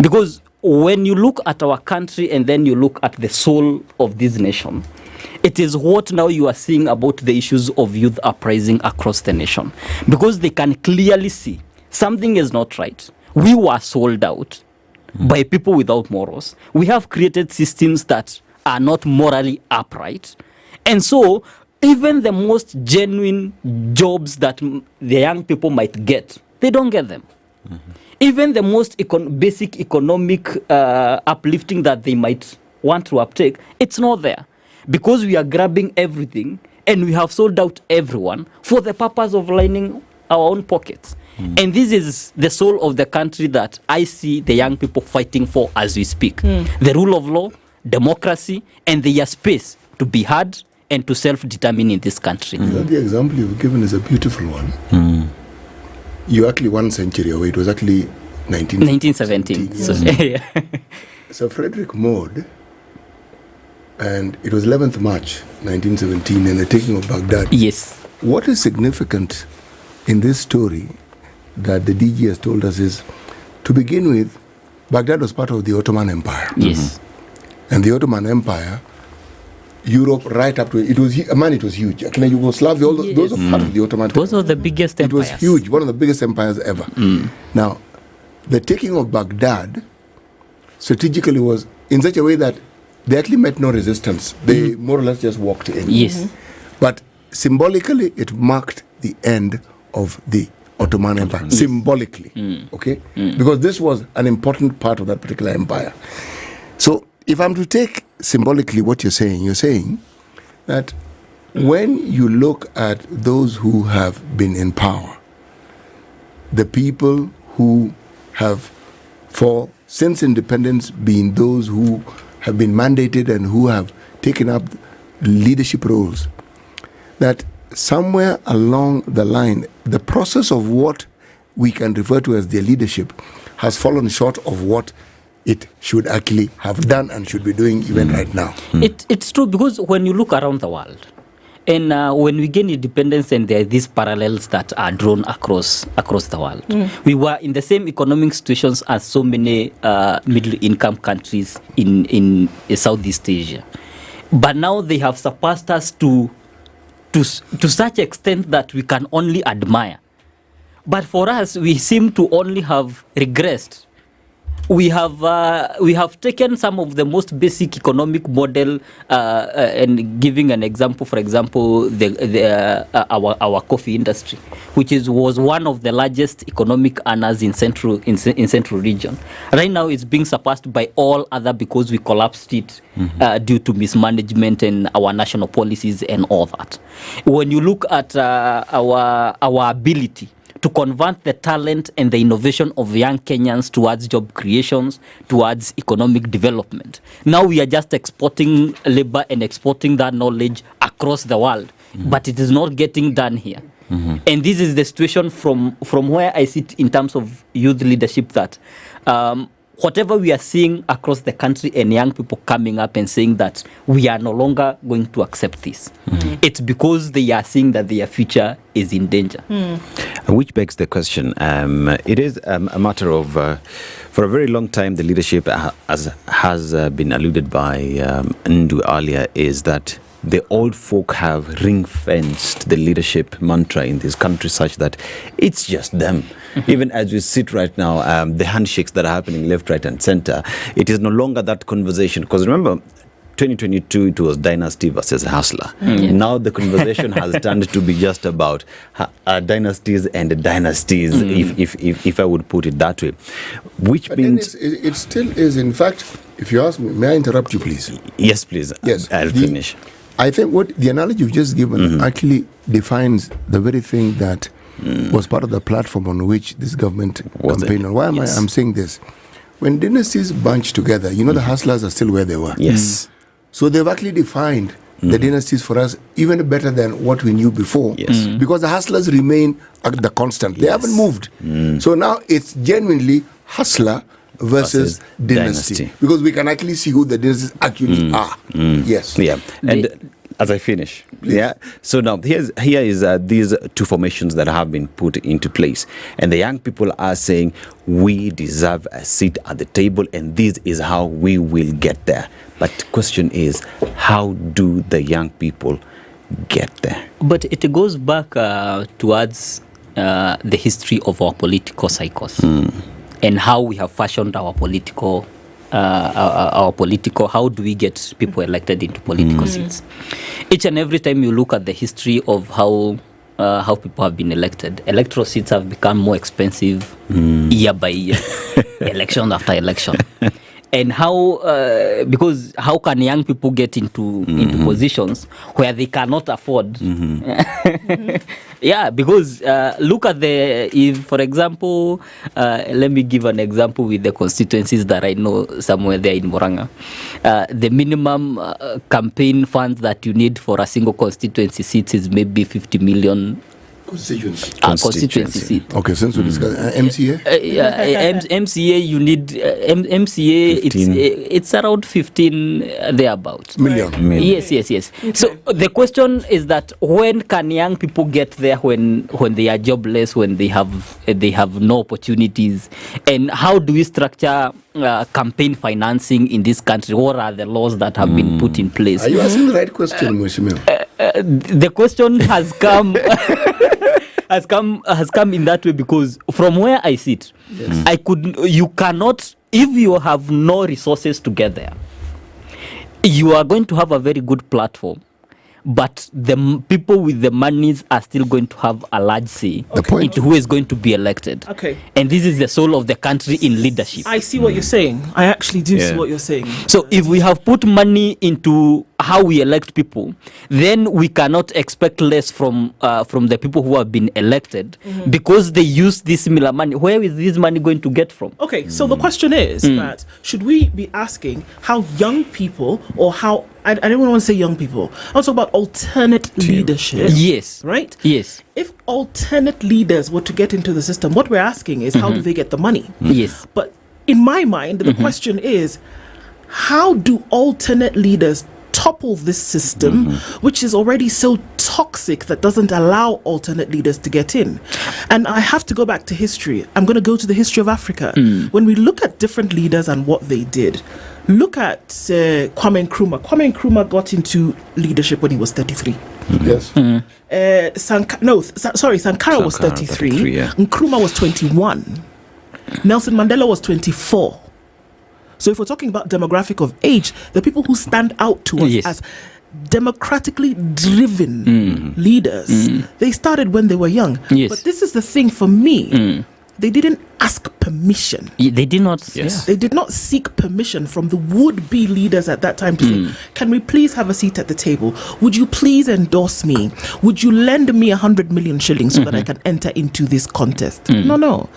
Because when you look at our country and then you look at the soul of this nation, it is what now you are seeing about the issues of youth uprising across the nation. Because they can clearly see something is not right. We were sold out by people without morals. We have created systems that are not morally upright. And so even the most genuine jobs that the young people might get, they don't get them. Even the most basic economic uplifting that they might want to uptake, it's not there. Because we are grabbing everything and we have sold out everyone for the purpose of lining our own pockets. And this is the soul of the country that I see the young people fighting for as we speak. The rule of law, democracy, and their space to be heard and to self-determine in this country. The example you've given is a beautiful one. You're actually 1 century away. It was actually 1917. Yes. So Frederick Maud, and it was 11th March 1917, and the taking of Baghdad. Yes. What is significant in this story that the DG has told us is, to begin with, Baghdad was part of the Ottoman Empire. Yes. And the Ottoman Empire, Europe right up to it was huge. Yugoslavia, those are part of the Ottoman Empire. Those are the biggest empires. It was huge, one of the biggest empires ever. Now, the taking of Baghdad strategically was in such a way that they actually met no resistance. They more or less just walked in. Yes. But symbolically, it marked the end of the Ottoman Empire. Yes. Symbolically. Okay? Because this was an important part of that particular empire. So, if I'm to take symbolically what you're saying that when you look at those who have been in power, the people who have, since independence, been those who have been mandated and who have taken up leadership roles, that somewhere along the line, the process of what we can refer to as their leadership has fallen short of what it should actually have done and should be doing even right now. It's true, because when you look around the world, and when we gain independence, and there are these parallels that are drawn across the world, we were in the same economic situations as so many middle-income countries in Southeast Asia. But now they have surpassed us to such extent that we can only admire. But for us, we seem to only have regressed. we have taken some of the most basic economic model and giving an example. For example, our coffee industry, which was one of the largest economic earners in central region. Right now, it's being surpassed by all other because we collapsed it due to mismanagement and our national policies and all that. When you look at our ability to convert the talent and the innovation of young Kenyans towards job creations, towards economic development. Now we are just exporting labor and exporting that knowledge across the world, but it is not getting done here. And this is the situation from where I sit in terms of youth leadership, that whatever we are seeing across the country and young people coming up and saying that we are no longer going to accept this, it's because they are seeing that their future is in danger. Which begs the question, it is a matter of, for a very long time, the leadership, as has been alluded by Ndu earlier, is that the old folk have ring-fenced the leadership mantra in this country such that it's just them. Even as we sit right now, the handshakes that are happening left, right, and center, it is no longer that conversation. Because remember, 2022, it was dynasty versus hustler. Now the conversation has turned to be just about dynasties and dynasties, if I would put it that way. Which but means... It still is, in fact, if you ask me, may I interrupt you, please? Yes, please. Yes. I'll finish. I think what the analogy you've just given actually defines the very thing that was part of the platform on which this government campaigned on. Why am I'm saying this? When dynasties bunch together, you know the hustlers are still where they were. Yes. So they've actually defined the dynasties for us even better than what we knew before. Yes. Because the hustlers remain at the constant. They haven't moved. So now it's genuinely hustler versus dynasty. Because we can actually see who the dynasties actually are. Yes. Yeah. And as I finish, so now here is these two formations that have been put into place, and the young people are saying we deserve a seat at the table, and this is how we will get there. But the question is, how do the young people get there? But it goes back towards the history of our political cycles and how we have fashioned our political. How do we get people elected into political seats? Each and every time you look at the history of how people have been elected, electoral seats have become more expensive year by year, election after election. And because how can young people get into positions where they cannot afford? Yeah, because look at if, for example, let me give an example with the constituencies that I know somewhere there in Moranga. The minimum campaign funds that you need for a single constituency seat is maybe 50 million. Constituency seat. Okay, since we discussed MCA? MCA, you need MCA. It's around 15 thereabouts. Million. Yes. Okay. So the question is that when can young people get there when they are jobless, when they have no opportunities, and how do we structure campaign financing in this country? What are the laws that have been put in place? Are you asking the right question, Mheshimiwa? The question has come. has come in that way because from where I sit, you cannot, if you have no resources to get there, you are going to have a very good platform, but the people with the monies are still going to have a large say into who is going to be elected. Okay. And this is the soul of the country in leadership. I see what you're saying. I actually do see what you're saying. So if we have put money into how we elect people, then we cannot expect less from the people who have been elected because they use this similar money. Where is this money going to get from? Okay, so the question is that should we be asking how young people or how I don't want to say young people. I'll talk about alternate leadership. Yes. Right? Yes. If alternate leaders were to get into the system, what we're asking is how do they get the money? Yes. But in my mind, the question is, how do alternate leaders topple this system, which is already so toxic that doesn't allow alternate leaders to get in? And I have to go back to history. I'm going to go to the history of Africa. When we look at different leaders and what they did, look at Kwame Nkrumah. Kwame Nkrumah got into leadership when he was 33. Yes. Sankara was 33. Nkrumah was 21. Nelson Mandela was 24. So if we're talking about demographic of age, the people who stand out to us as democratically driven leaders, they started when they were young. But this is the thing for me. They didn't ask permission. They did not. They did not seek permission from the would-be leaders at that time to say, can we please have a seat at the table? Would you please endorse me? Would you lend me 100 million shillings so that I can enter into this contest? No.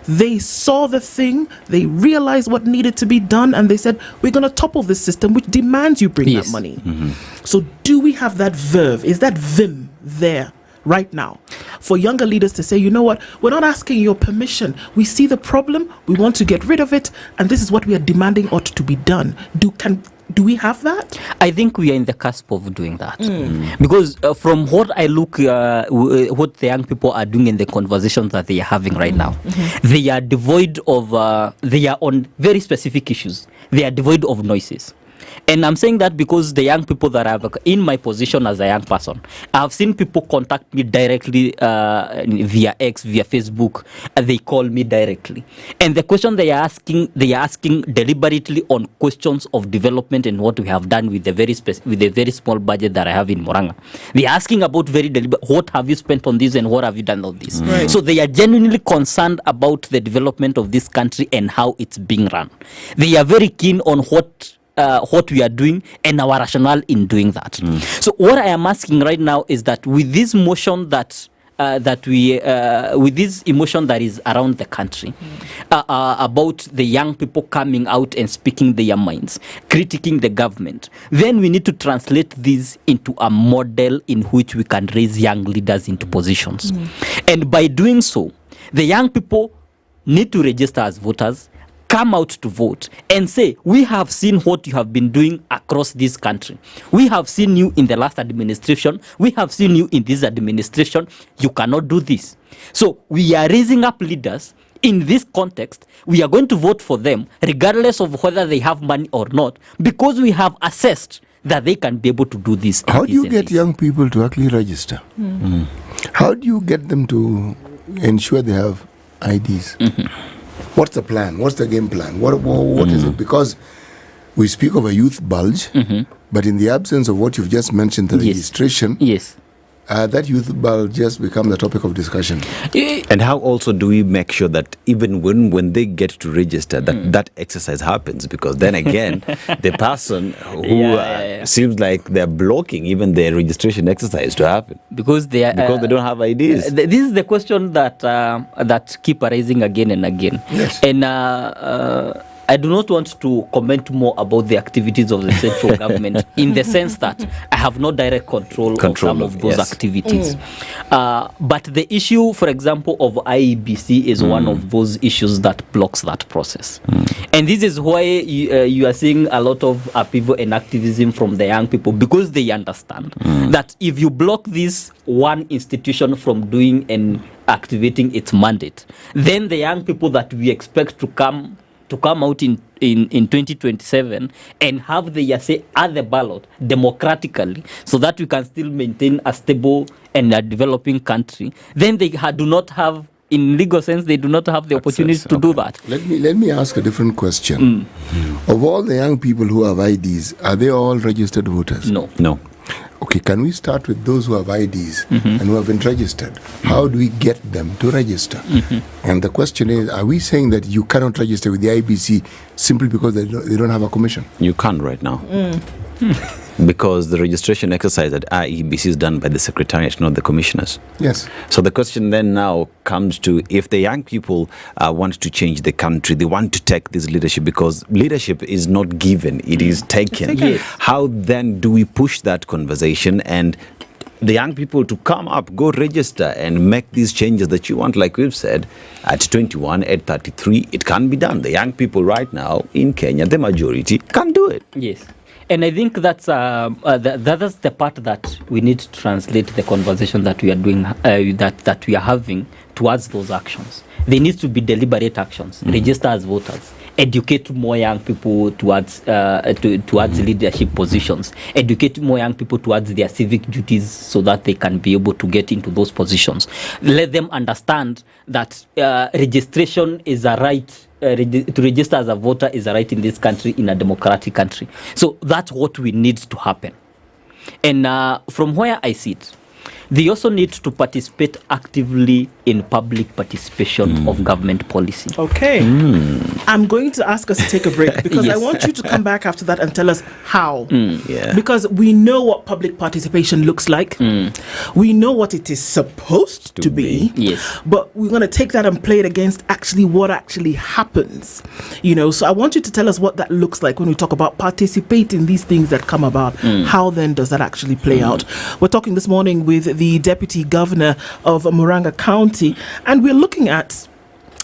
They saw the thing, they realized what needed to be done, and they said, we're going to topple this system which demands you bring that money. So do we have that verve? Is that vim there right now for younger leaders to say, you know what, we're not asking your permission. We see the problem, we want to get rid of it, and this is what we are demanding ought to be done. Do we have that? I think we are in the cusp of doing that. Because from what I look, what the young people are doing in the conversations that they are having right now, they are devoid of, they are on very specific issues. They are devoid of noises. And I'm saying that because the young people that are in my position as a young person, I've seen people contact me directly via X, via Facebook. They call me directly. And the question they are asking deliberately on questions of development and what we have done with the very small budget that I have in Moranga. They are asking about very deliberate, what have you spent on this and what have you done on this? Right. So they are genuinely concerned about the development of this country and how it's being run. They are very keen on what we are doing and our rationale in doing that. So what I am asking right now is that with this motion with this emotion that is around the country about the young people coming out and speaking their minds, critiquing the government, then we need to translate this into a model in which we can raise young leaders into positions. And by doing so, the young people need to register as voters, come out to vote and say, we have seen what you have been doing across this country. We have seen you in the last administration. We have seen you in this administration. You cannot do this. So we are raising up leaders in this context. We are going to vote for them regardless of whether they have money or not, because we have assessed that they can be able to do this. How do you get young people to actually register? How do you get them to ensure they have IDs? What's the plan? What's the game plan? What is it? Because we speak of a youth bulge, but in the absence of what you've just mentioned, the registration, that youth bulge just becomes the topic of discussion. And how also do we make sure that even when they get to register, that exercise happens? Because then again, the person who seems like they're blocking even their registration exercise to happen because they don't have IDs. This is the question that keep arising again and again. And I do not want to comment more about the activities of the central government in the sense that I have no direct control of some of those activities. But the issue, for example, of IEBC is one of those issues that blocks that process. And this is why you are seeing a lot of upheaval and activism from the young people, because they understand that if you block this one institution from doing and activating its mandate, then the young people that we expect to come out in 2027 and have their say at the ballot democratically, so that we can still maintain a stable and a developing country, then they do not have, in legal sense, they do not have the opportunity to do that. Let me ask a different question. Of all the young people who have IDs, are they all registered voters? No. Okay, can we start with those who have IDs and who haven't registered? How do we get them to register? And the question is, are we saying that you cannot register with the IBC simply because they don't have a commission? You can't right now. Because the registration exercise at IEBC is done by the Secretariat, not the commissioners. Yes. So the question then now comes to, if the young people want to change the country, they want to take this leadership, because leadership is not given, it is taken. How then do we push that conversation and the young people to come up, go register and make these changes that you want? Like we've said, at 21, at 33, it can be done. The young people right now in Kenya, the majority, can do it. Yes. And I think that's the part that we need to translate the conversation that we are doing, that we are having towards those actions. They need to be deliberate actions. Register as voters educate more young people towards leadership positions, educate more young people towards their civic duties so that they can be able to get into those positions. Let them understand that registration is a right. To register as a voter is a right in this country, in a democratic country. So that's what we need to happen. And from where I sit, they also need to participate actively in public participation of government policy. Okay. I'm going to ask us to take a break because I want you to come back after that and tell us how. Because we know what public participation looks like. We know what it is supposed to be. Yes. But we're going to take that and play it against actually what actually happens. So I want you to tell us what that looks like when we talk about participate in these things that come about. How then does that actually play out? We're talking this morning with the Deputy Governor of Murang'a County, and we're looking at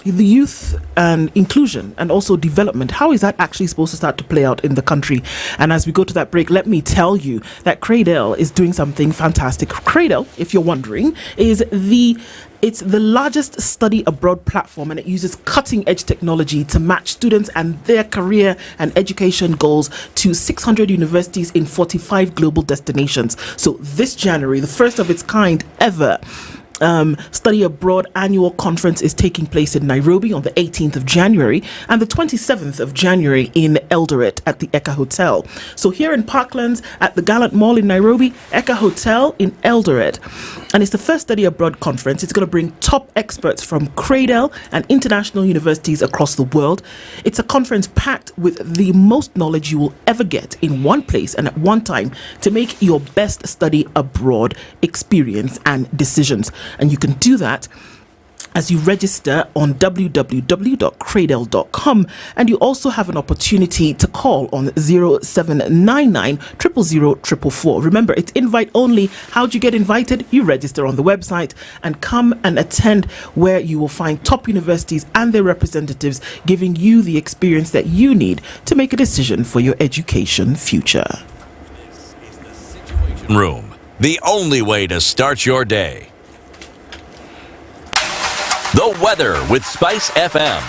the youth and inclusion and also development. How is that actually supposed to start to play out in the country? And as we go to that break, let me tell you that Cradle is doing something fantastic. Cradle, if you're wondering, it's the largest study abroad platform, and it uses cutting edge technology to match students and their career and education goals to 600 universities in 45 global destinations. So this January, the first of its kind ever, Study Abroad annual conference is taking place in Nairobi on the 18th of January and the 27th of January in Eldoret at the Okoh Hotel. So here in Parklands at the Gallant Mall in Nairobi, Okoh Hotel in Eldoret. And it's the first Study Abroad conference. It's going to bring top experts from Cradle and international universities across the world. It's a conference packed with the most knowledge you will ever get in one place and at one time to make your best study abroad experience and decisions. And you can do that as you register on www.cradle.com, and you also have an opportunity to call on 0799 000 444. Remember, it's invite only. How'd you get invited? You register on the website and come and attend, where you will find top universities and their representatives giving you the experience that you need to make a decision for your education future. Room, the only way to start your day. The weather with SpiceFM.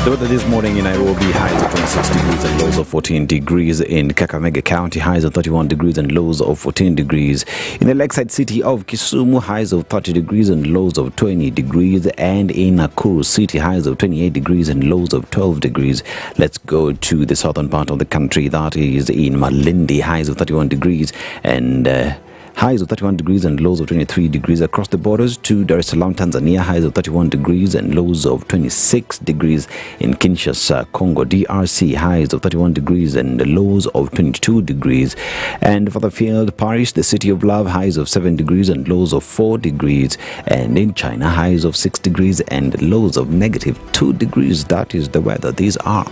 The weather this morning in Nairobi, highs of 26 degrees and lows of 14 degrees. In Kakamega County, highs of 31 degrees and lows of 14 degrees. In the lakeside city of Kisumu, highs of 30 degrees and lows of 20 degrees. And in Nakuru City, highs of 28 degrees and lows of 12 degrees. Let's go to the southern part of the country. That is in Malindi, highs of 31 degrees and highs of 31 degrees and lows of 23 degrees. Across the borders to Dar es Salaam, Tanzania, highs of 31 degrees and lows of 26 degrees. In Kinshasa, Congo, DRC, highs of 31 degrees and lows of 22 degrees. And for the field, Paris, the city of love, highs of 7 degrees and lows of 4 degrees. And in China, highs of 6 degrees and lows of negative 2 degrees. That is the weather. These are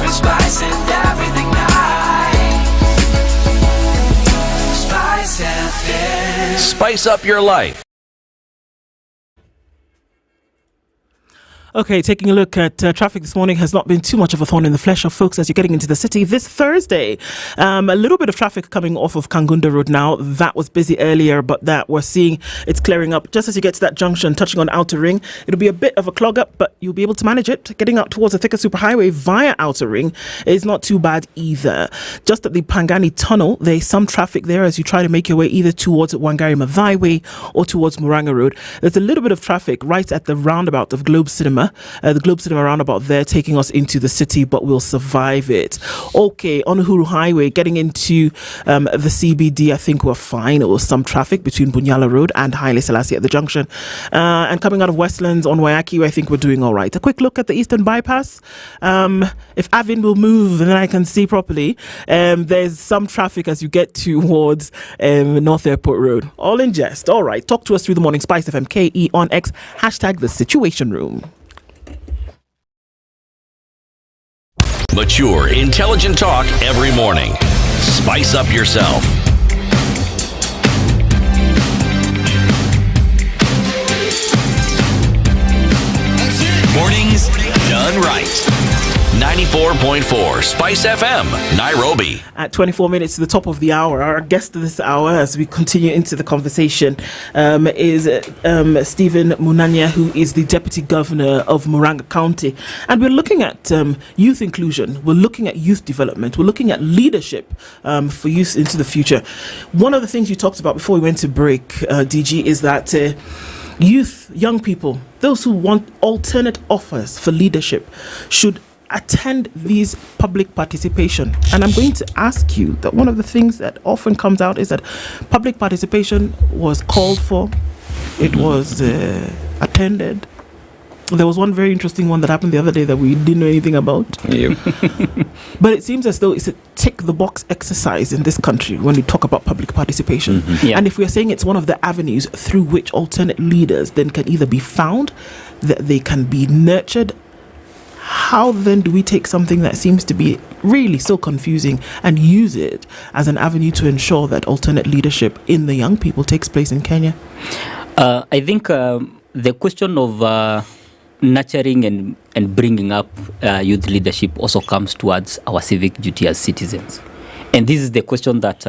Spice and everything nice. Spice FM. Spice up your life. Okay, taking a look at traffic this morning has not been too much of a thorn in the flesh of folks as you're getting into the city this Thursday. A little bit of traffic coming off of Kangunda Road now. That was busy earlier, but that we're seeing it's clearing up. Just as you get to that junction, touching on Outer Ring, it'll be a bit of a clog up, but you'll be able to manage it. Getting out towards the Thika Superhighway via Outer Ring is not too bad either. Just at the Pangani Tunnel, there's some traffic there as you try to make your way either towards Wangari Maathai Way or towards Murang'a Road. There's a little bit of traffic right at the roundabout of Globe Cinema. The Globe Cinema roundabout there taking us into the city, but we'll survive it. Okay, on Uhuru Highway, getting into the CBD, I think we're fine. It was some traffic between Bunyala Road and Haile Selassie at the junction. And coming out of Westlands on Waiaki, I think we're doing all right. A quick look at the Eastern Bypass. If Avin will move, then I can see properly. There's some traffic as you get towards North Airport Road. All in jest. All right, talk to us through the morning. SpiceFM KE on X, hashtag the Situation Room. Mature, intelligent talk every morning. Spice up yourself. Mornings done right. 94.4 Spice FM, Nairobi. At 24 minutes to the top of the hour, our guest this hour, as we continue into the conversation, is Stephen Munanya, who is the Deputy Governor of Murang'a County. And we're looking at youth inclusion, we're looking at youth development, we're looking at leadership for youth into the future. One of the things you talked about before we went to break, DG, is that youth, young people, those who want alternate offers for leadership should attend these public participation. And I'm going to ask you that one of the things that often comes out is that public participation was called for, it was attended. There was one very interesting one that happened the other day that we didn't know anything about. Yep. But it seems as though it's a tick-the-box exercise in this country when we talk about public participation. Yeah. And if we're saying it's one of the avenues through which alternate leaders then can either be found, that they can be nurtured, how then do we take something that seems to be really so confusing and use it as an avenue to ensure that alternate leadership in the young people takes place in Kenya? I think the question of nurturing and bringing up youth leadership also comes towards our civic duty as citizens. And this is the question that,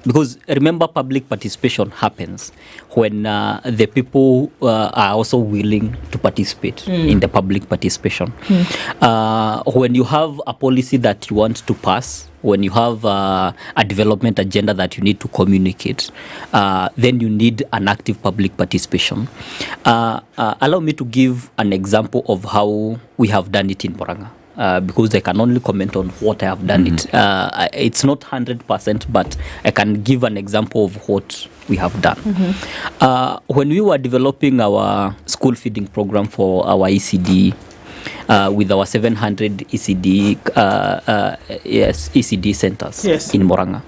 because remember, public participation happens when the people are also willing to participate in the public participation. When you have a policy that you want to pass, when you have a development agenda that you need to communicate, then you need an active public participation. Allow me to give an example of how we have done it in Murang'a. Because I can only comment on what I have done it. It's not 100%, but I can give an example of what we have done. When we were developing our school feeding program for our ECD, with our 700 ECD ECD centers in Murang'a,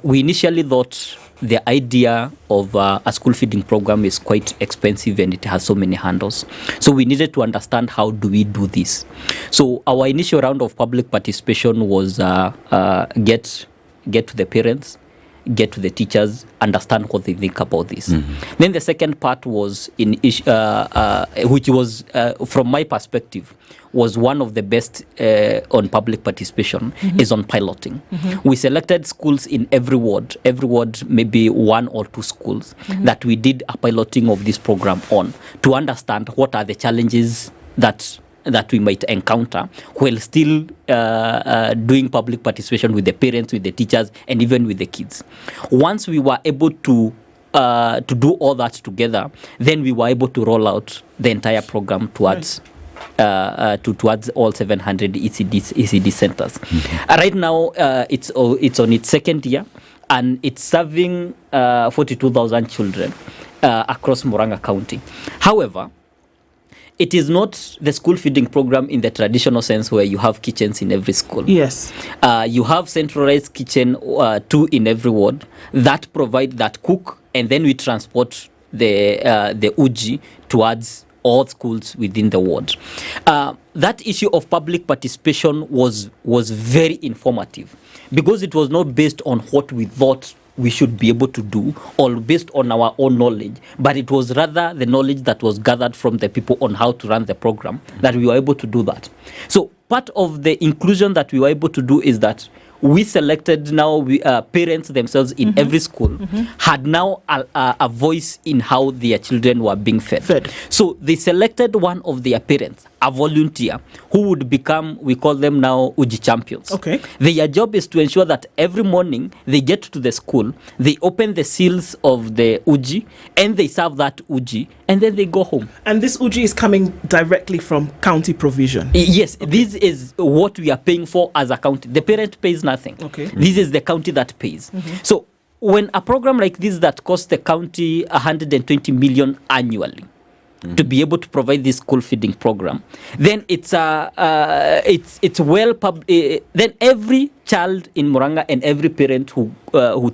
we initially thought the idea of a school feeding program is quite expensive and it has so many handles. So we needed to understand how do we do this. So our initial round of public participation was get to the parents, get to the teachers, understand what they think about this. Then the second part was which was from my perspective was one of the best on public participation is on piloting. We selected schools in every ward maybe one or two schools that we did a piloting of this program on to understand what are the challenges that we might encounter while still doing public participation with the parents, with the teachers, and even with the kids. Once we were able to do all that together, then we were able to roll out the entire program towards towards all 700 ECD centers. Right now, it's on its second year, and it's serving 42,000 children across Murang'a County. However, it is not the school feeding program in the traditional sense where you have kitchens in every school. Yes. You have centralized kitchen, 2 in every ward, that cook, and then we transport the uji towards all schools within the ward. That issue of public participation was very informative because it was not based on what we thought we should be able to do or based on our own knowledge, but it was rather the knowledge that was gathered from the people on how to run the program that we were able to do that. So part of the inclusion that we were able to do is that we selected now parents themselves in every school had now a voice in how their children were being fed. So they selected one of their parents, a volunteer, who would become, we call them now Uji champions. Okay. Their job is to ensure that every morning they get to the school, they open the seals of the Uji, and they serve that Uji, and then they go home. And this Uji is coming directly from county provision? Yes, this is what we are paying for as a county. The parent pays nothing. Okay. This is the county that pays. So when a program like this that costs the county 120 million annually to be able to provide this school feeding program, then it's well then every child in Muranga and every parent who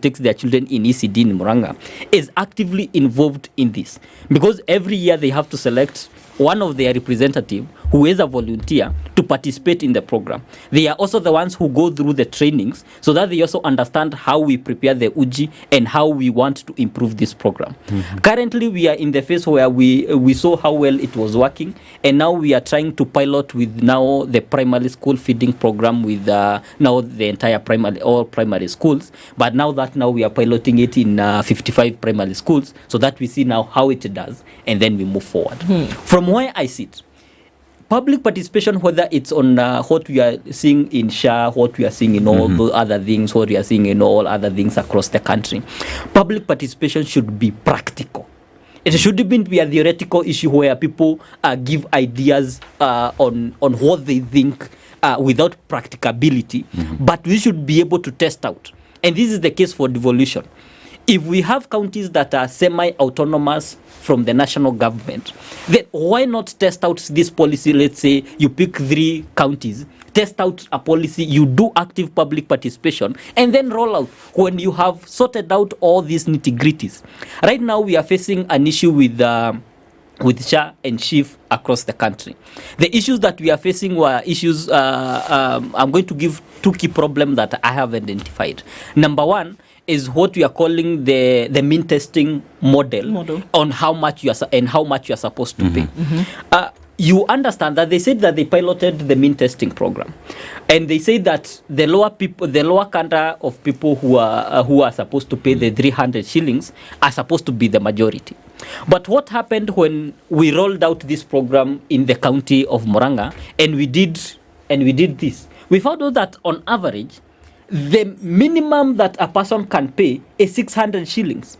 takes their children in ECD in Muranga is actively involved in this, because every year they have to select one of their representative who is a volunteer to participate in the program. They are also the ones who go through the trainings so that they also understand how we prepare the UJI and how we want to improve this program. Currently, we are in the phase where we saw how well it was working, and now we are trying to pilot with now the primary school feeding program with now the entire all primary schools. But now we are piloting it in 55 primary schools so that we see now how it does, and then we move forward. From where I sit, public participation, whether it's on what we are seeing in SHA, what we are seeing in all the other things, what we are seeing in all other things across the country, public participation should be practical. It shouldn't be a theoretical issue where people give ideas on what they think without practicability, but we should be able to test out. And this is the case for devolution. If we have counties that are semi-autonomous from the national government, then why not test out this policy? Let's say you pick 3 counties, test out a policy, you do active public participation, and then roll out when you have sorted out all these nitty-gritties. Right now, we are facing an issue with SHA and SHIF across the country. The issues that we are facing were issues, I'm going to give 2 key problems that I have identified. Number 1, is what we are calling the mean testing model on how much you are supposed to pay. You understand that they said that they piloted the mean testing program, and they say that the lower quanta of people who are supposed to pay the 300 shillings are supposed to be the majority. But what happened when we rolled out this program in the county of Muranga, and we did this? We found out that on average, the minimum that a person can pay is 600 shillings.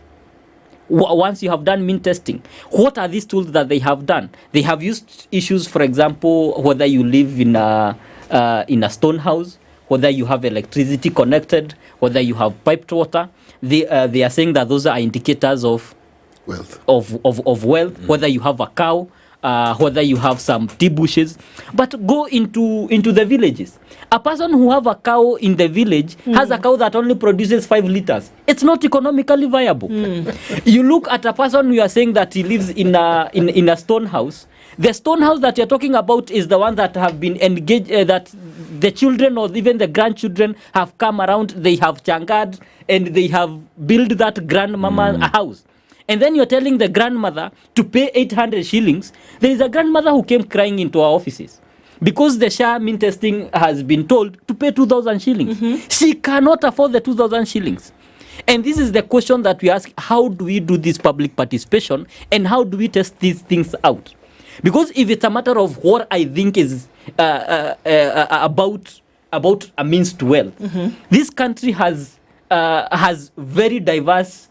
Once you have done mean testing, what are these tools that they have done? They have used issues, for example, whether you live in a stone house, whether you have electricity connected, whether you have piped water. They are saying that those are indicators of wealth. Of wealth. Whether you have a cow, whether you have some tea bushes. But go into the villages. A person who have a cow in the village has a cow that only produces 5 liters. It's not economically viable. You look at a person who are saying that he lives in a stone house. The stone house that you're talking about is the one that have been engaged, that the children or even the grandchildren have come around, they have changad, and they have built that grandmama a house. And then you're telling the grandmother to pay 800 shillings. There is a grandmother who came crying into our offices because the SHA mean testing has been told to pay 2,000 shillings. She cannot afford the 2,000 shillings. And this is the question that we ask: how do we do this public participation, and how do we test these things out? Because if it's a matter of what I think is about a means to wealth, this country has very diverse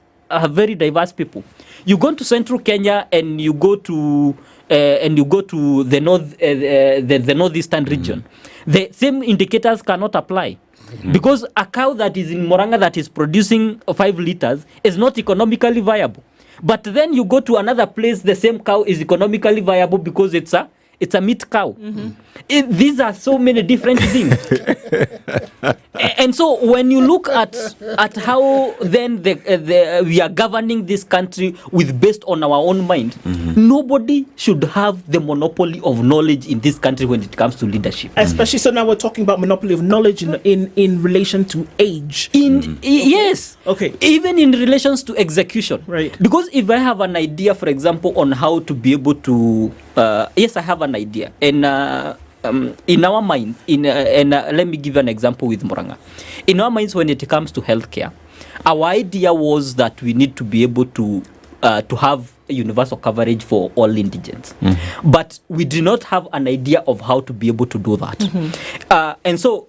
people. You go to central Kenya and you go to the north, the northeastern region. The same indicators cannot apply. Because a cow that is in Muranga that is producing 5 liters is not economically viable. But then you go to another place, the same cow is economically viable because it's a meat cow. These are so many different things. And so when you look at how then we are governing this country based on our own mind, nobody should have the monopoly of knowledge in this country when it comes to leadership. Especially so now we're talking about monopoly of knowledge in relation to age. Yes. Okay. Even in relations to execution. Right. Because if I have an idea, for example, on how to be able to yes, I have an idea, and in our minds, let me give you an example with Muranga. In our minds, when it comes to healthcare, our idea was that we need to be able to have universal coverage for all indigents, but we do not have an idea of how to be able to do that. And so,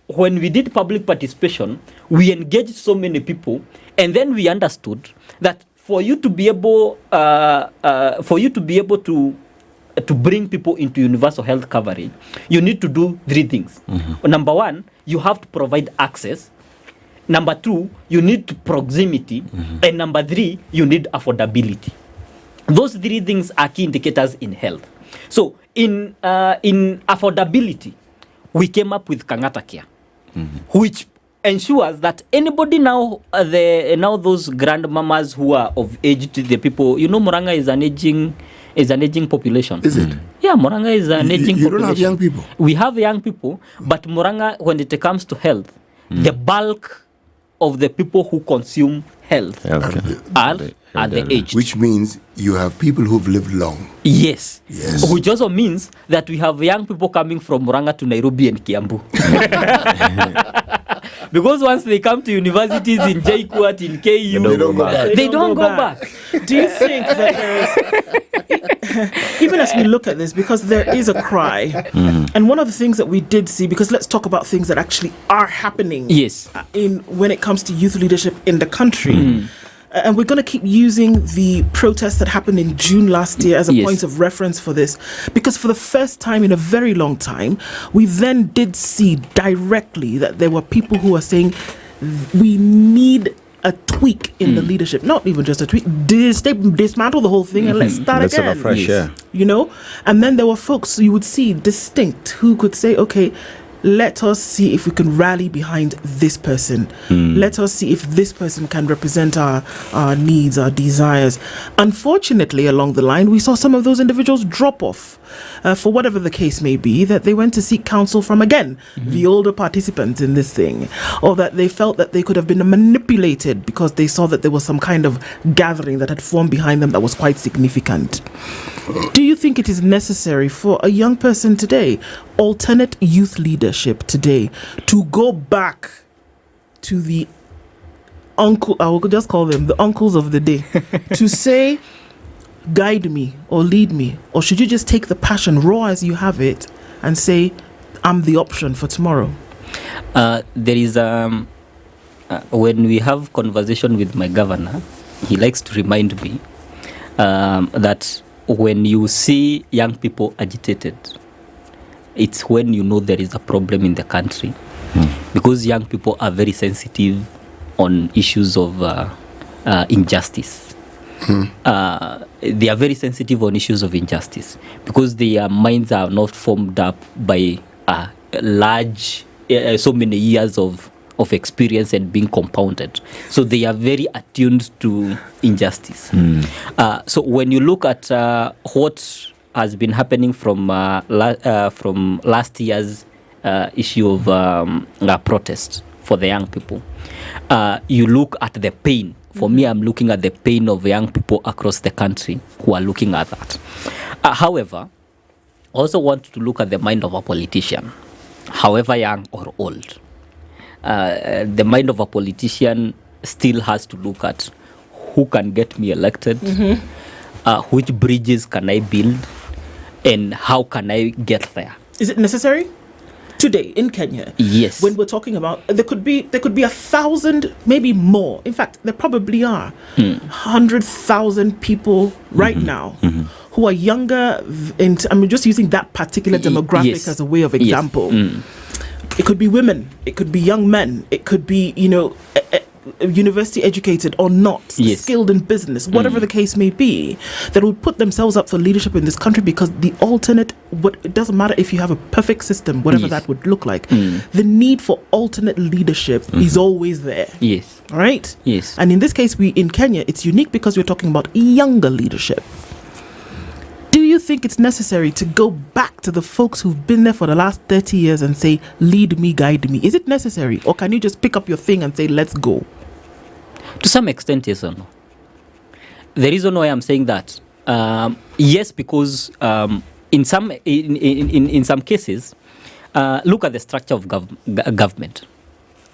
when we did public participation, we engaged so many people, and then we understood that for you to be able to bring people into universal health coverage, you need to do 3 things. Number 1, you have to provide access. Number 2, you need proximity. And number 3, you need affordability. Those 3 things are key indicators in health. So in affordability, we came up with Kangata Care. which ensures that anybody now, those grandmamas who are of age to the people, Murang'a is an aging population. Is it? Yeah, Murang'a is an aging population. You don't have young people? We have young people, but Murang'a, when it comes to health, the bulk of the people who consume health are the aged. Which means you have people who've lived long. Yes. Which also means that we have young people coming from Murang'a to Nairobi and Kiambu. Because once they come to universities in JKUAT, in KU, they don't go back. Do you think that there is, even as we look at this, because there is a cry, and one of the things that we did see, because let's talk about things that actually are happening when it comes to youth leadership in the country. And we're going to keep using the protests that happened in June last year as a point of reference for this. Because for the first time in a very long time, we then did see directly that there were people who were saying, we need a tweak in the leadership. Not even just a tweak. Dismantle the whole thing and let's start again. Fresh, And then there were folks you would see distinct who could say, okay, let us see if we can rally behind this person. Let us see if this person can represent our needs, our desires. Unfortunately, along the line, we saw some of those individuals drop off for whatever the case may be, that they went to seek counsel from, again, the older participants in this thing, or that they felt that they could have been manipulated because they saw that there was some kind of gathering that had formed behind them that was quite significant. Do you think it is necessary for a young person today, alternate youth leadership today, to go back to the uncle, I will just call them the uncles of the day, to say, guide me or lead me? Or should you just take the passion raw as you have it and say, I'm the option for tomorrow? There is, when we have conversation with my governor, he likes to remind me that when you see young people agitated, it's when you know there is a problem in the country. Because young people are very sensitive on issues of injustice. They are very sensitive on issues of injustice because their minds are not formed up by large, so many years of experience and being compounded. So they are very attuned to injustice. So when you look at what has been happening from last year's issue of protest for the young people, you look at the pain. For me, I'm looking at the pain of young people across the country who are looking at that. However, I also want to look at the mind of a politician, however young or old. The mind of a politician still has to look at who can get me elected, which bridges can I build, and how can I get there. Is it necessary? Today in Kenya, yes, when we're talking about, there could be 1,000, maybe more. In fact, there probably are 100,000 people right now who are younger. I'm just using that particular demographic as a way of example. It could be women, it could be young men, it could be university educated or not, skilled in business, whatever the case may be, that would put themselves up for leadership in this country, because the alternate, it doesn't matter if you have a perfect system, whatever that would look like, the need for alternate leadership is always there. Yes. Right? Yes. And in this case, in Kenya, it's unique because we're talking about younger leadership. Do you think it's necessary to go back to the folks who've been there for the last 30 years and say, lead me, guide me? Is it necessary? Or can you just pick up your thing and say, let's go? To some extent, yes or no. The reason why I'm saying that, yes, because in some cases, look at the structure of government,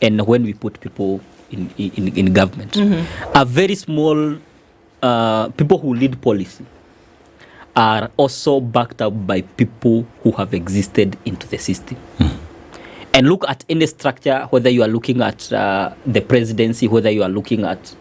and when we put people in government, a very small people who lead policy are also backed up by people who have existed into the system. And look at any structure, whether you are looking at the presidency, whether you are looking at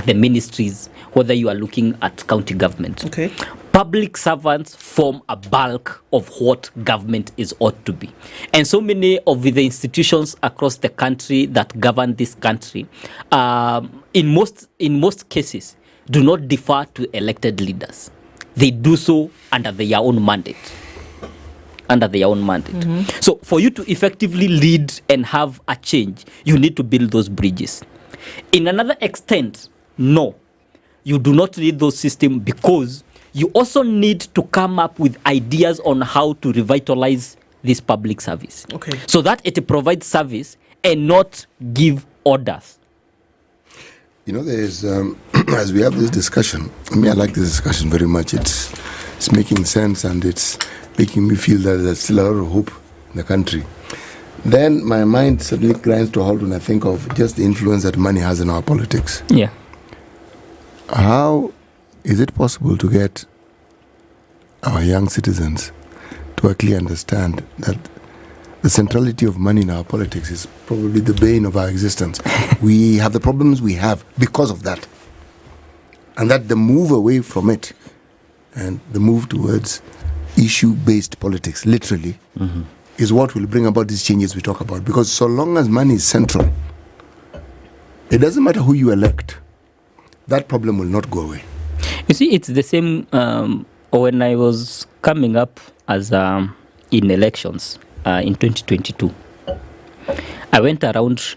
the ministries, whether you are looking at county government. Okay. Public servants form a bulk of what government is ought to be. And so many of the institutions across the country that govern this country, in most cases, do not defer to elected leaders. They do so under their own mandate. under their own mandate. So for you to effectively lead and have a change, you need to build those bridges. In another extent, no, you do not need those systems, because you also need to come up with ideas on how to revitalize this public service. Okay. So that it provides service and not give orders. You know, there's, as we have this discussion, I like this discussion very much. It's making sense, and it's making me feel that there's still a lot of hope in the country. Then my mind suddenly grinds to a halt when I think of just the influence that money has in our politics. Yeah. How is it possible to get our young citizens to actually understand that the centrality of money in our politics is probably the bane of our existence? We have the problems we have because of that. And that the move away from it and the move towards issue-based politics, literally, is what will bring about these changes we talk about. Because so long as money is central, it doesn't matter who you elect, that problem will not go away. You see, it's the same when I was coming up as in elections in 2022. I went around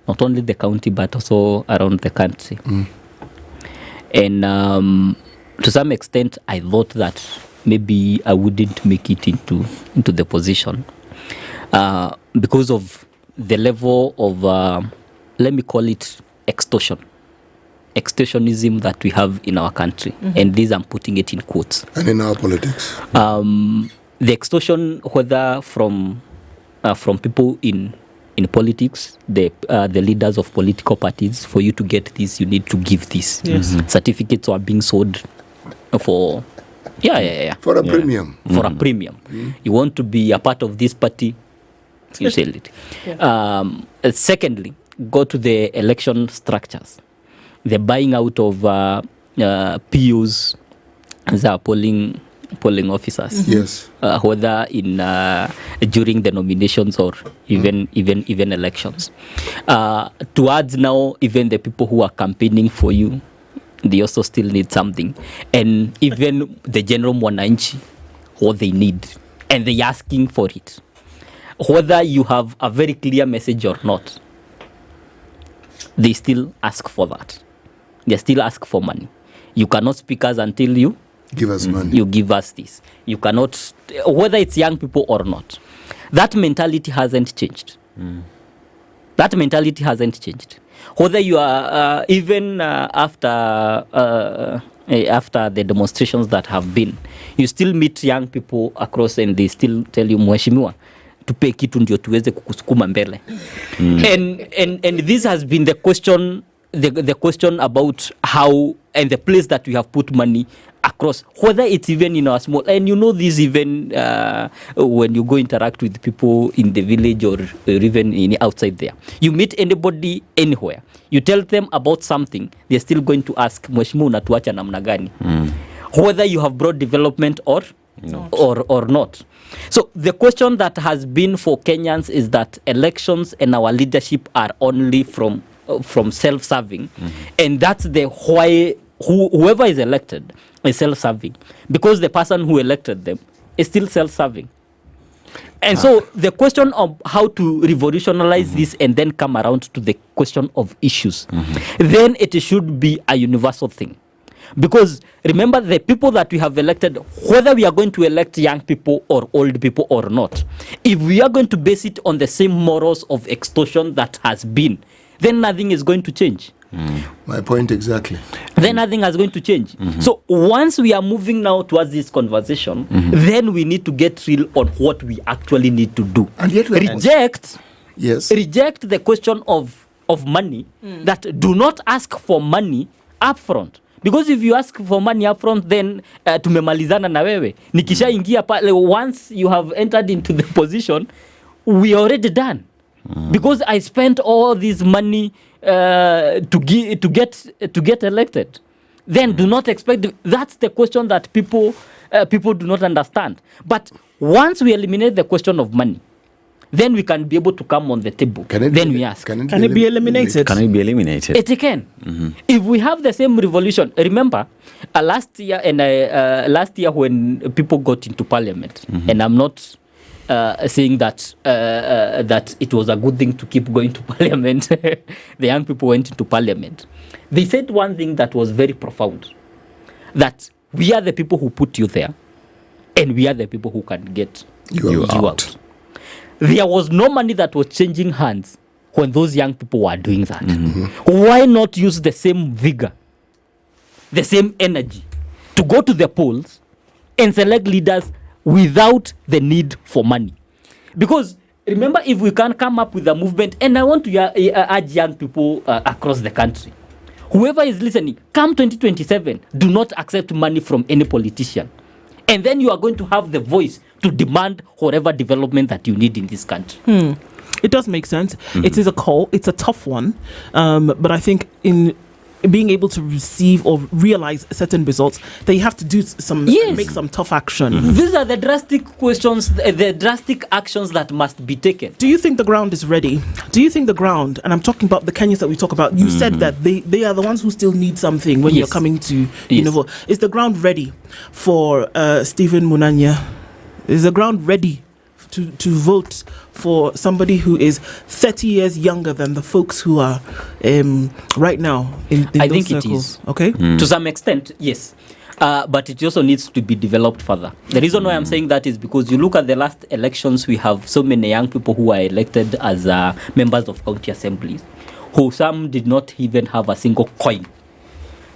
not only the county but also around the country. And to some extent, I thought that maybe I wouldn't make it into the position because of the level of, let me call it extortionism that we have in our country. And this, I'm putting it in quotes. And in our politics. The extortion, whether from people in politics, the leaders of political parties, for you to get this, you need to give this. Yes. Certificates are being sold for for a premium. For a premium. You want to be a part of this party, you sell it. Secondly, go to the election structures. The buying out of POs as our polling officers. Yes. Whether in during the nominations or even elections. Towards now, even the people who are campaigning for you, they also still need something. And even the general mwananchi, what they need, and they asking for it. Whether you have a very clear message or not, they still ask for that. They still ask for money. You cannot speak us until you give us money. You give us this. You cannot, whether it's young people or not. That mentality hasn't changed. That mentality hasn't changed. Whether you are even after the demonstrations that have been, you still meet young people across and they still tell you, mheshimiwa, tupe kitu ndio tuweze kukusukuma mbele. And this has been the question, the question about how and the place that we have put money across, whether it's even in our small, and you know this even when you go interact with people in the village or even in outside there, you meet anybody anywhere, you tell them about something, they're still going to ask, mheshimiwa unatuacha namna gani? Whether you have brought development or not. So the question that has been for Kenyans is that elections and our leadership are only from self-serving, and that's the why whoever is elected is self-serving, because the person who elected them is still self-serving. And so the question of how to revolutionize this and then come around to the question of issues, then it should be a universal thing. Because remember, the people that we have elected, whether we are going to elect young people or old people or not, if we are going to base it on the same morals of extortion that has been, then nothing is going to change. My point exactly. Then nothing is going to change. So once we are moving now towards this conversation, then we need to get real on what we actually need to do. And yet reject the question of money, that do not ask for money upfront. Because if you ask for money upfront, then tumemalizana na wewe. Nikisha ingia pale, once you have entered into the position, we are already done. Because I spent all this money to get elected. Then do not expect. That's the question that people do not understand. But once we eliminate the question of money, then we can be able to come on the table. We ask, can it be eliminated? Can it be eliminated? It can. If we have the same revolution, remember last year when people got into parliament, and I'm not saying that that it was a good thing to keep going to parliament. The young people went into parliament. They said one thing that was very profound, that we are the people who put you there, and we are the people who can get you out. There was no money that was changing hands when those young people were doing that. Why not use the same vigor, the same energy to go to the polls and select leaders without the need for money? Because remember, if we can come up with a movement, and I want to urge young people across the country, whoever is listening, come 2027, do not accept money from any politician. And then you are going to have the voice to demand whatever development that you need in this country. It does make sense. It is a call. It's a tough one. But I think in being able to receive or realize certain results, that you have to do make some tough action. These are the drastic questions, the drastic actions that must be taken. Do you think the ground is ready? Do you think the ground, and I'm talking about the Kenyans that we talk about, you said that they are the ones who still need something when you're coming to, is the ground ready for Stephen Munanya? Is the ground ready to vote for somebody who is 30 years younger than the folks who are right now in I those think circles? It is. Okay? To some extent, yes. But it also needs to be developed further. The reason why I'm saying that is because you look at the last elections, we have so many young people who are elected as members of county assemblies, who some did not even have a single coin.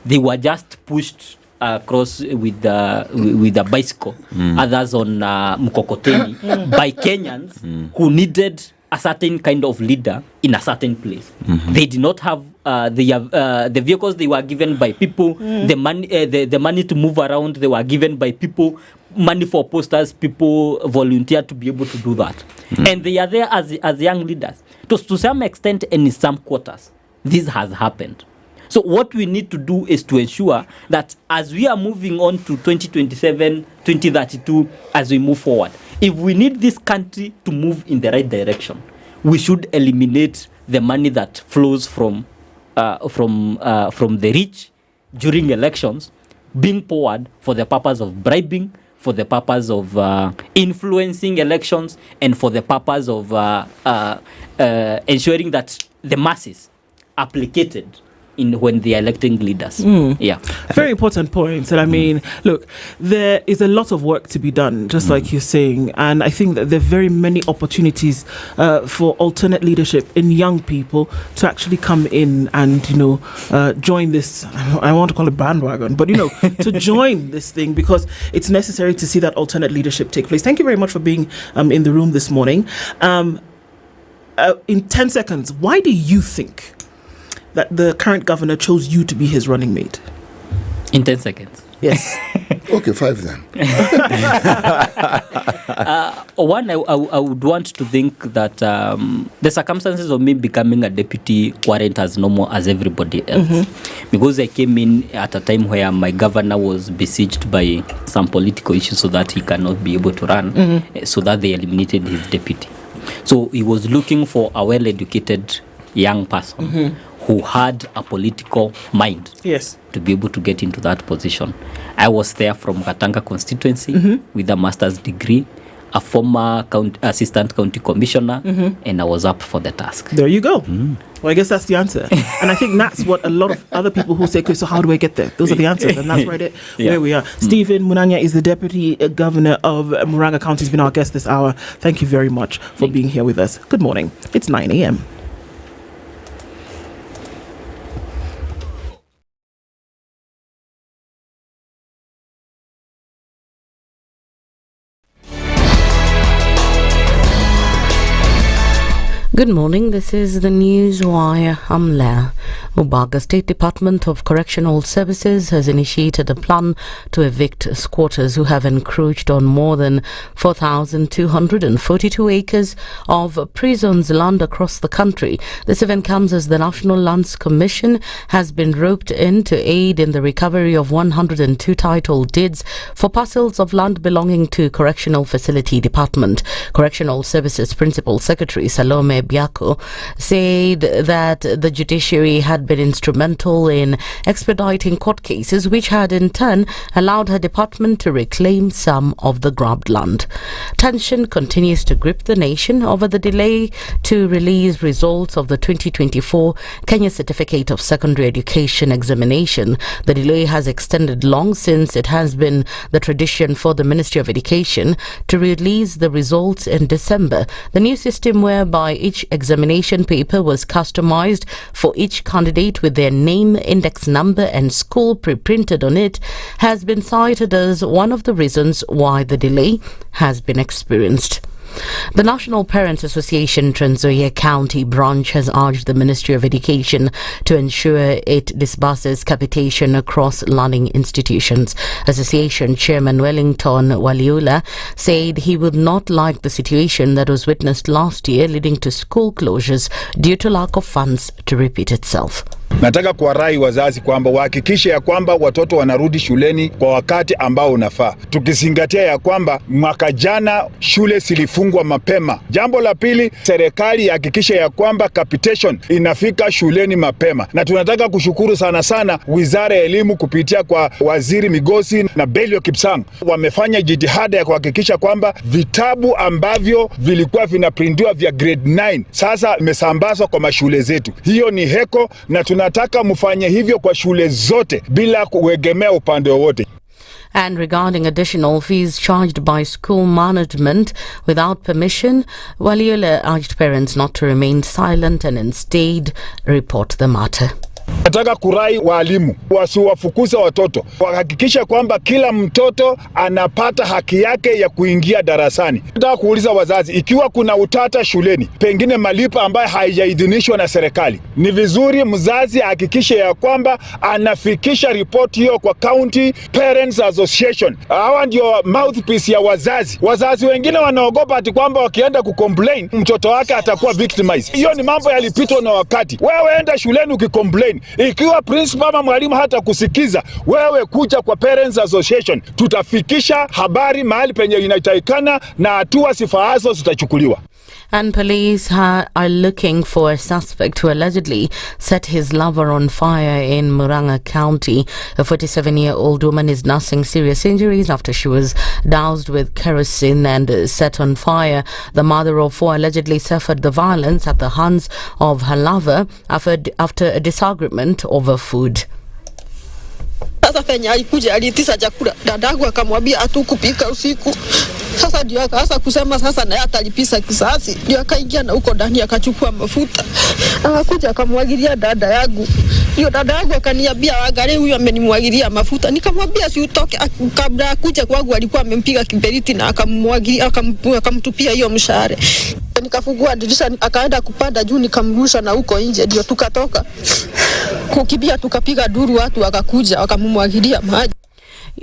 They were just pushed across with a bicycle, others on mkokoteni, by Kenyans who needed a certain kind of leader in a certain place. They did not have the vehicles. They were given by people. The money, the money to move around, they were given by people. Money for posters, people volunteer to be able to do that, and they are there as young leaders. To some extent, and in some quarters, this has happened. So what we need to do is to ensure that as we are moving on to 2027, 2032, as we move forward, if we need this country to move in the right direction, we should eliminate the money that flows from the rich during elections, being poured for the purpose of bribing, for the purpose of influencing elections, and for the purpose of ensuring that the masses are placated when they are electing leaders. Very important points. And I mean, look, there is a lot of work to be done, just like you're saying. And I think that there are very many opportunities for alternate leadership in young people to actually come in and, join this, I want to call it bandwagon, but, to join this thing, because it's necessary to see that alternate leadership take place. Thank you very much for being in the room this morning. In 10 seconds, why do you think that the current governor chose you to be his running mate? In 10 seconds. Yes. Okay, 5 then. One, I would want to think that the circumstances of me becoming a deputy weren't as normal as everybody else. Because I came in at a time where my governor was besieged by some political issues so that he cannot be able to run, so that they eliminated his deputy. So he was looking for a well-educated young person who had a political mind to be able to get into that position. I was there from Katanga constituency with a master's degree, a former assistant county commissioner, and I was up for the task. There you go. Well, I guess that's the answer. And I think that's what a lot of other people who say, okay, so how do I get there? Those are the answers. And that's right where we are. Stephen Munanya is the Deputy Governor of Murang'a County. He's been our guest this hour. Thank you very much for being here with us. Good morning. It's 9 a.m. Good morning, this is the News Wire. I'm Leah. Mubaga State Department of Correctional Services has initiated a plan to evict squatters who have encroached on more than 4,242 acres of prisons land across the country. This event comes as the National Lands Commission has been roped in to aid in the recovery of 102 title deeds for parcels of land belonging to Correctional Facility Department. Correctional Services Principal Secretary Salome Kariuki said that the judiciary had been instrumental in expediting court cases, which had in turn allowed her department to reclaim some of the grabbed land. Tension continues to grip the nation over the delay to release results of the 2024 Kenya Certificate of Secondary Education examination. The delay has extended long since it has been the tradition for the Ministry of Education to release the results in December. The new system, whereby each examination paper was customized for each candidate with their name, index number and school pre-printed on it, has been cited as one of the reasons why the delay has been experienced. The National Parents Association Trans Nzoia County branch has urged the Ministry of Education to ensure it disburses capitation across learning institutions. Association Chairman Wellington Waliula said he would not like the situation that was witnessed last year, leading to school closures due to lack of funds, to repeat itself. Nataka kuwarai wazazi kwamba wahakikishe ya kwamba watoto wanarudi shuleni kwa wakati ambao unafaa. Tukizingatia ya kwamba mwaka jana shule zilifungwa mapema. Jambo la pili, serikali ihakikishe ya kwamba capitation inafika shuleni mapema. Na tunataka kushukuru sana sana Wizara ya Elimu kupitia kwa Waziri Migosi na Belio Kipsang. Wamefanya jitihada ya kuhakikisha kwamba vitabu ambavyo vilikuwa vinaprintiwa vya grade 9 sasa imesambazwa kwa mashule zetu. Hiyo ni heko, na tunataka mfanye hivyo kwa shule zote bila kuegemea upande wowote. And regarding additional fees charged by school management without permission, Waliula urged parents not to remain silent and instead report the matter. Nataka kurai walimu wasiwafukuze watoto, wahakikisha kwamba kila mtoto anapata haki yake ya kuingia darasani. Nataka kuuliza wazazi, ikiwa kuna utata shuleni, pengine malipo ambayo haijaidhinishwa na serikali, ni vizuri mzazi ahakikishe ya kwamba anafikisha ripoti hiyo kwa County Parents Association. Hawa ndio mouthpiece ya wazazi. Wazazi wengine wanaogopa ati kwamba wakienda kucomplain mtoto wake atakuwa victimized. Hiyo ni mambo yalipitwa na wakati. Wewe enda shuleni ukicomplain, ikiwa principal ama mwalimu hata kusikiza, wewe kuja kwa Parents Association, tutafikisha habari mahali penye inatakikana na hatua zifaazo zitachukuliwa. And police are looking for a suspect who allegedly set his lover on fire in Murang'a County. A 47-year-old woman is nursing serious injuries after she was doused with kerosene and set on fire. The mother of four allegedly suffered the violence at the hands of her lover after a disagreement over food. Sasa fenya alikuja aliitisha chakula, dadangu akamwambia atukupika usiku. Sasa ndio akaanza kusema sasa naye atalipisa kisasi. Ndio akaingia na huko ndani akachukua mafuta. Akakuja akamwagilia dada yangu. Ndio dada yangu akaniambia angalie huyu amenimwagilia mafuta. Nikamwambia si utoke, kabla akuje kwangu alikuwa amempiga kiberiti na akamwagilia akamtupia hiyo mshare. Nikafungua dirisha akaenda kupanda juu nikamrusha na huko nje ndio tukatoka. Kukimbia tukapiga duru watu wakakuja wakamumwagilia maji.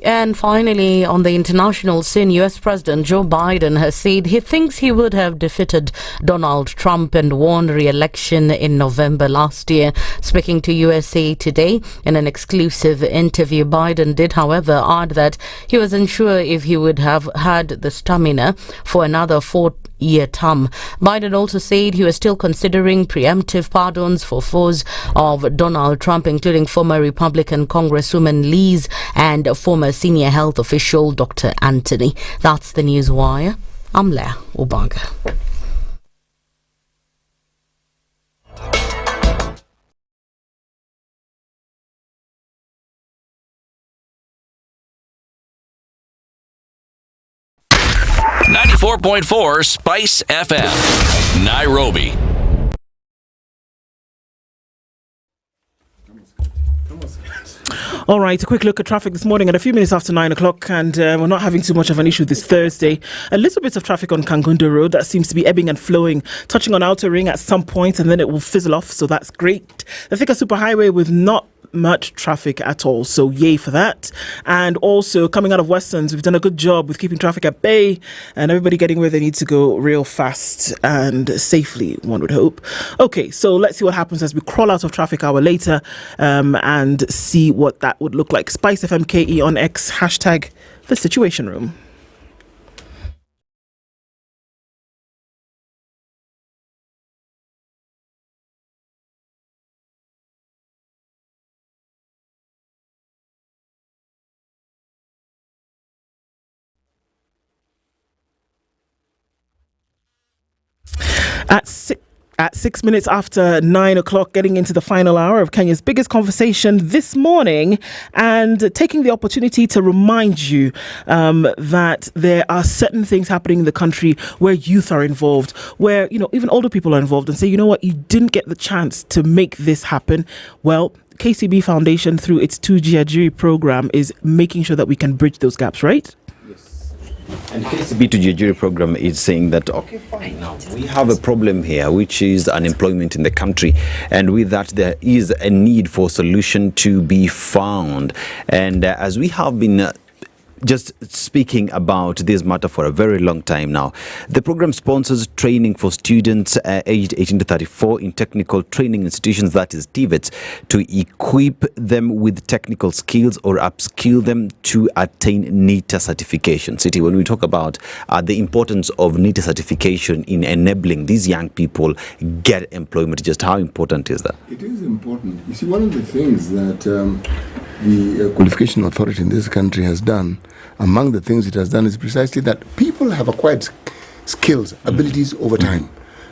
And finally, on the international scene, US President Joe Biden has said he thinks he would have defeated Donald Trump and won re-election in November last year. Speaking to USA Today in an exclusive interview, Biden did, however, add that he was unsure if he would have had the stamina for another 4-year term. Biden also said he was still considering preemptive pardons for foes of Donald Trump, including former Republican Congresswoman Liz and former senior health official Dr. Anthony. That's the News Wire. I'm Leah Obanga. .4 Spice FM, Nairobi. All right, a quick look at traffic this morning at a few minutes after 9 o'clock, and we're not having too much of an issue this Thursday. A little bit of traffic on Kangundo Road that seems to be ebbing and flowing, touching on Outer Ring at some point, and then it will fizzle off, so that's great. The Thika Superhighway with not much traffic at all, so yay for that. And also coming out of Westerns, we've done a good job with keeping traffic at bay and everybody getting where they need to go real fast and safely, one would hope. Okay, so let's see what happens as we crawl out of traffic hour later and see what that would look like. SpiceFM KE on X, hashtag the Situation Room. At 6 minutes after 9 o'clock, getting into the final hour of Kenya's biggest conversation this morning, and taking the opportunity to remind you that there are certain things happening in the country where youth are involved, where, even older people are involved, and say, you know what, you didn't get the chance to make this happen. Well, KCB Foundation, through its 2G Ajiri program, is making sure that we can bridge those gaps, right? And KCB to Ajiri program is saying that, okay, fine, now we have a problem here, which is unemployment in the country. And with that, there is a need for solution to be found. And as we have been just speaking about this matter for a very long time now, the program sponsors training for students aged 18 to 34 in technical training institutions, that is TVETs, to equip them with technical skills or upskill them to attain NITA certification. City, when we talk about the importance of NITA certification in enabling these young people get employment, just how important is that? It is important. You see, one of the things that the Qualification Authority in this country has done, among the things it has done, is precisely that people have acquired skills, abilities over time,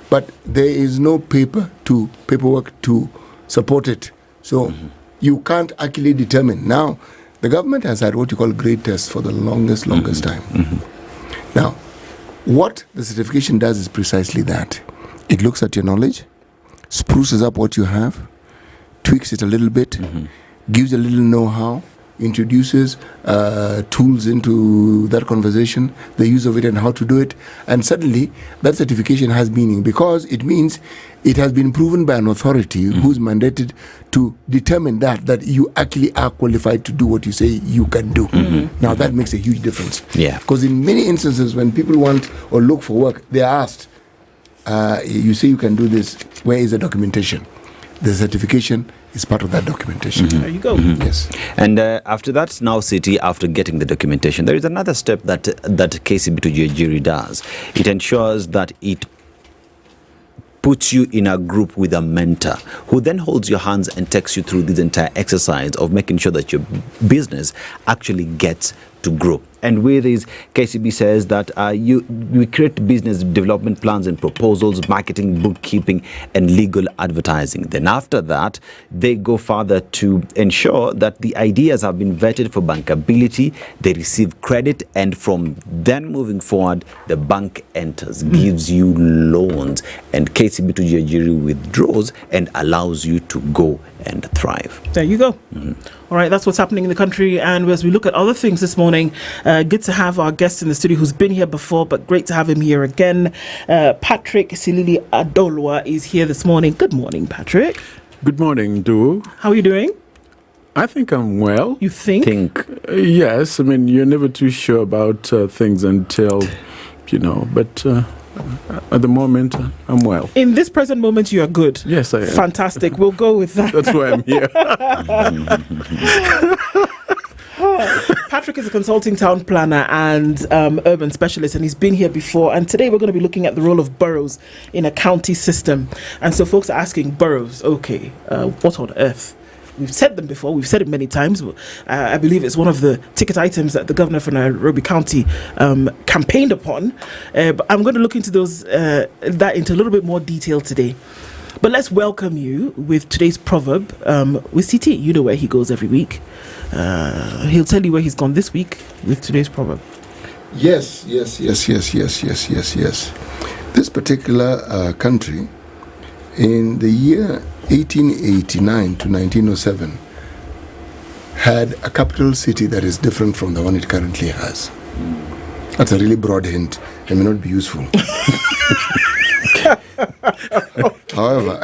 but there is no paperwork to support it. So you can't actually determine. Now, the government has had what you call grade tests for the longest time. Now, what the certification does is precisely that. It looks at your knowledge, spruces up what you have, tweaks it a little bit, gives a little know-how, introduces tools into that conversation, the use of it and how to do it, and suddenly that certification has meaning, because it means it has been proven by an authority who's mandated to determine that you actually are qualified to do what you say you can do. Now that makes a huge difference. Yeah. Because in many instances when people want or look for work, they are asked, you say you can do this, where is the documentation? The certification is part of that documentation. There you go. Yes. And after that, now City, after getting the documentation, there is another step that KCB to Ajiri does. It ensures that it puts you in a group with a mentor who then holds your hands and takes you through this entire exercise of making sure that your business actually gets to grow. And with this, KCB says that we create business development plans and proposals, marketing, bookkeeping, and legal advertising. Then after that, they go further to ensure that the ideas have been vetted for bankability, they receive credit, and from then moving forward, the bank enters, gives you loans, and KCB to Ajiri withdraws and allows you to go and thrive. There you go. All right, that's what's happening in the country. And as we look at other things this morning, good to have our guest in the studio who's been here before, but great to have him here again. Patrick Silili Adolwa is here this morning. Good morning, Patrick. Good morning, Du. How are you doing? I think I'm well. You think? Yes, I mean, you're never too sure about things until, but at the moment, I'm well. In this present moment, you are good. Yes, I am. Fantastic. We'll go with that. That's why I'm here. Patrick is a consulting town planner and urban specialist, and he's been here before. And today we're going to be looking at the role of boroughs in a county system. And so folks are asking, boroughs, okay, what on earth? We've said them before. We've said it many times. I believe it's one of the ticket items that the governor for Nairobi County campaigned upon. But I'm going to look into that into a little bit more detail today. But let's welcome you with today's proverb with CT. You know where he goes every week. He'll tell you where he's gone this week with today's proverb. Yes. This particular country, in the year 1889 to 1907, had a capital city that is different from the one it currently has. That's a really broad hint. It may not be useful. However,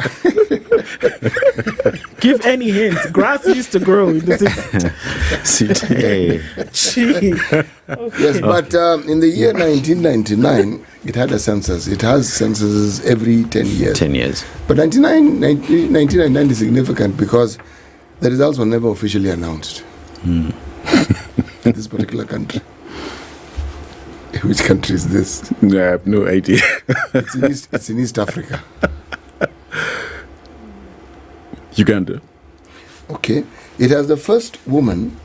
give any hint. Grass used to grow in the city. Okay. Yes, but in the year 1999, it had a census. It has censuses every 10 years. 10 years. But 1999 is significant because the results were never officially announced. In this particular country. Which country is this? I have no idea. It's in East Africa. Uganda. Okay. It has the first woman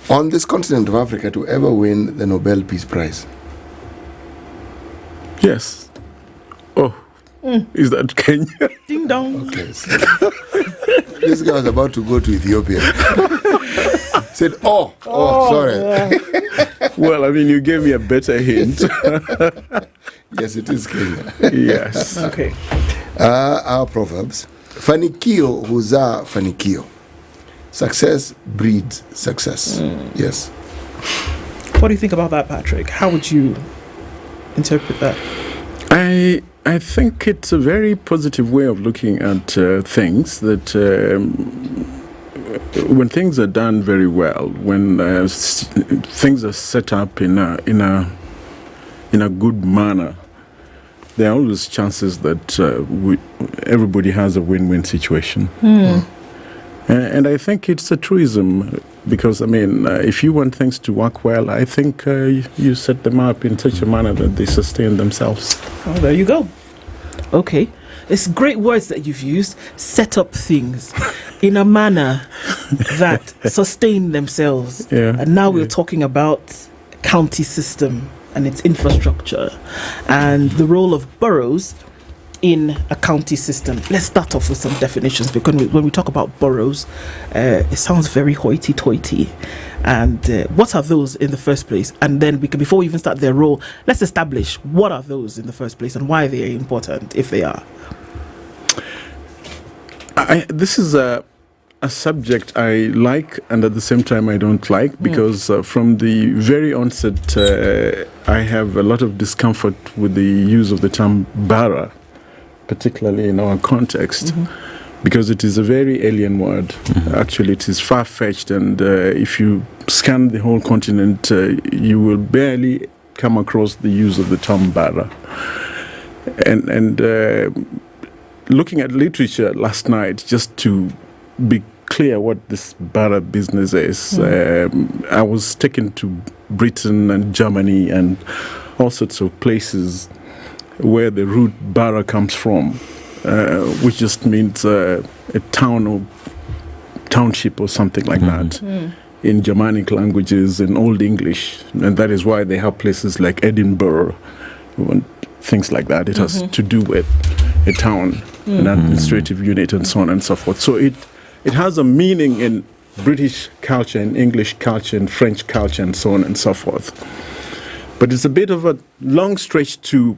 on this continent of Africa to ever win the Nobel Peace Prize. Yes. Oh, Is that Kenya? Ding dong. Okay. This guy was about to go to Ethiopia. Said, sorry. Yeah. Well, I mean, you gave me a better hint. Yes, it is Kenya. Yes. Okay. Our proverbs. Fanikio huzaa fanikio. Success breeds success. Yes. What do you think about that, Patrick? How would you interpret that? I think it's a very positive way of looking at things. That when things are done very well, when things are set up in a good manner, there are always chances that everybody has a win-win situation. And I think it's a truism, because, I mean, if you want things to work well, I think you set them up in such a manner that they sustain themselves. Oh, there you go. Okay. It's great words that you've used. Set up things in a manner that sustain themselves. Yeah. And now we're talking about county system and its infrastructure and the role of boroughs in a county system. Let's start off with some definitions, because when we talk about boroughs, it sounds very hoity-toity. And what are those in the first place? And then before we even start their role, let's establish what are those in the first place and why they are important, if they are. This is a subject I like, and at the same time I don't like, because from the very onset I have a lot of discomfort with the use of the term borough, particularly in our context, because it is a very alien word. Actually, it is far-fetched, and if you scan the whole continent, you will barely come across the use of the term borough. And looking at literature last night, just to be clear what this borough business is, I was taken to Britain and Germany and all sorts of places where the root borough comes from, which just means a town or township or something like that in Germanic languages, in Old English. And that is why they have places like Edinburgh and things like that. It has to do with a town, an administrative unit, and so on and so forth. So it has a meaning in British culture, in English culture, in French culture, and so on and so forth. But it's a bit of a long stretch to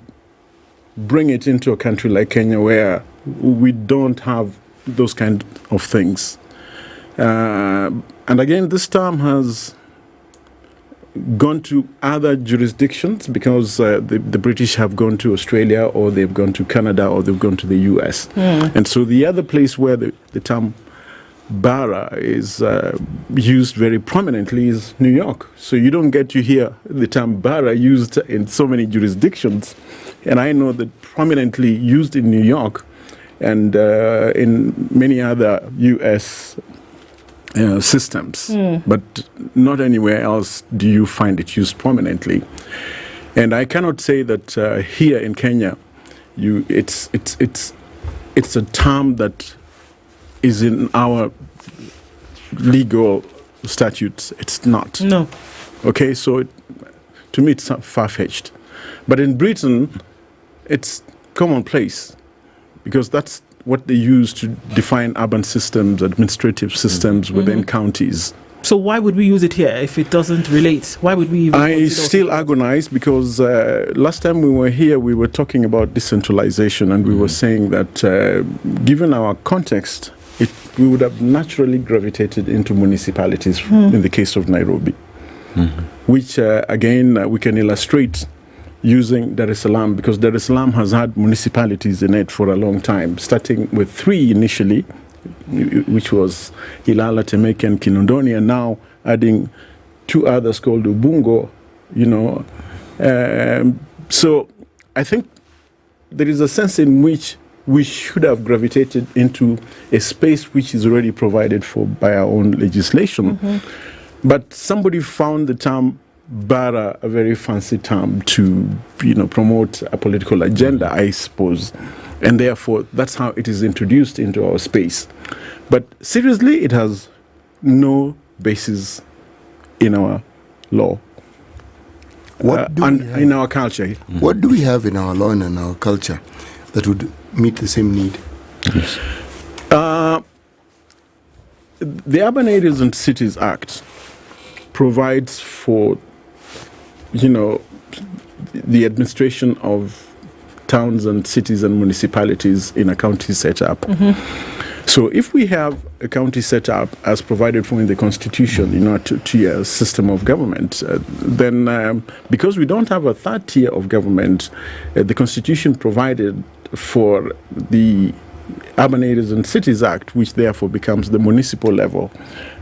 bring it into a country like Kenya, where we don't have those kind of things. And again, this term has gone to other jurisdictions, because the British have gone to Australia, or they've gone to Canada, or they've gone to the US. And so the other place where the term borough is used very prominently is New York. So you don't get to hear the term borough used in so many jurisdictions. And I know that prominently used in New York and in many other US systems, but not anywhere else do you find it used prominently. And I cannot say that here in Kenya, it's a term that is in our legal statutes. It's not. No. Okay, so to me it's far-fetched. But in Britain, it's commonplace, because that's what they use to define urban systems, administrative systems within counties. So why would we use it here if it doesn't relate? Why would we even I still agonize, because last time we were here, we were talking about decentralization, and we were saying that given our context, we would have naturally gravitated into municipalities in the case of Nairobi, which again we can illustrate using Dar es Salaam, because Dar es Salaam has had municipalities in it for a long time, starting with 3 initially, which was Ilala, Temeke, and Kinondoni, and now adding 2 others called Ubungo, So I think there is a sense in which we should have gravitated into a space which is already provided for by our own legislation. But somebody found the term borough a very fancy term to, promote a political agenda, I suppose. And therefore, that's how it is introduced into our space. But seriously, it has no basis in our law. What do in our culture. What do we have in our law and in our culture that would meet the same need? Yes. The Urban Areas and Cities Act provides for, the administration of towns and cities and municipalities in a county setup. So if we have a county set up as provided for in the Constitution, a two-tier system of government, then because we don't have a third tier of government, the Constitution provided for the Urban Areas and Cities Act, which therefore becomes the municipal level,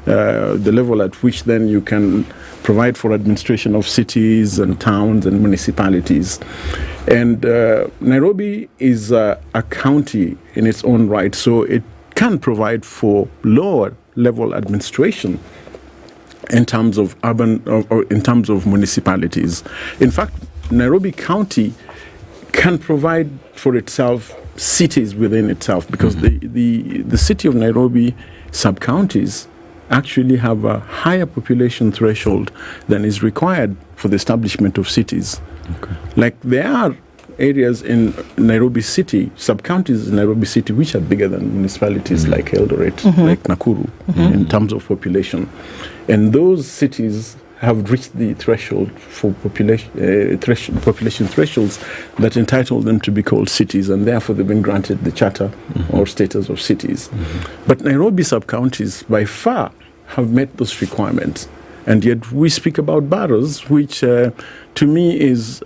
the level at which then you can provide for administration of cities and towns and municipalities. And Nairobi is a county in its own right, so it can provide for lower level administration in terms of urban or in terms of municipalities. In fact, Nairobi County can provide for itself cities within itself, because the city of Nairobi sub-counties actually have a higher population threshold than is required for the establishment of cities. Like there are areas in Nairobi City, sub-counties in Nairobi City, which are bigger than municipalities like Eldoret, like Nakuru, in terms of population. And those cities have reached the threshold for population thresholds that entitle them to be called cities, and therefore they've been granted the charter or status of cities. But Nairobi sub-counties by far have met those requirements. And yet we speak about boroughs, which to me is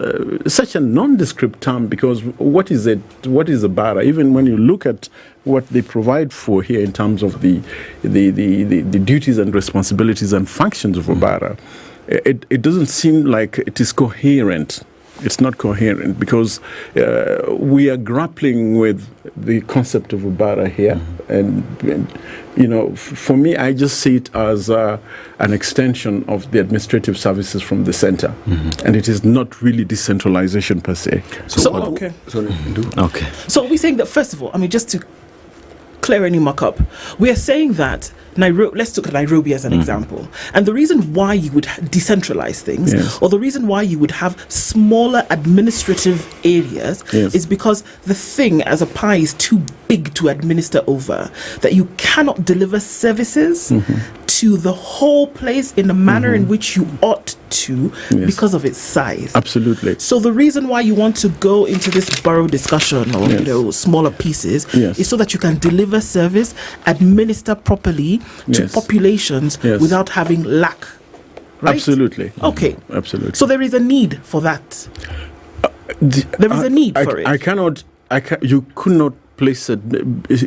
such a nondescript term, because what is it? What is a borough? Even when you look at what they provide for here in terms of the duties and responsibilities and functions of a borough, it doesn't seem like it is coherent. It's not coherent, because we are grappling with the concept of a borough here. And for me, I just see it as an extension of the administrative services from the center. And it is not really decentralization per se. Okay. So we're saying that, first of all, just to clear any mock-up, we are saying that let's look at Nairobi as an example. And the reason why you would decentralize things, or the reason why you would have smaller administrative areas, is because the thing as a pie is too big to administer over, that you cannot deliver services to the whole place in the manner in which you ought to, because of its size. Absolutely. So the reason why you want to go into this borough discussion, or smaller pieces, is so that you can deliver service, administer properly to populations without having lack. Right? Absolutely. Okay. Absolutely. So there is a need for that. There is a need for it. You could not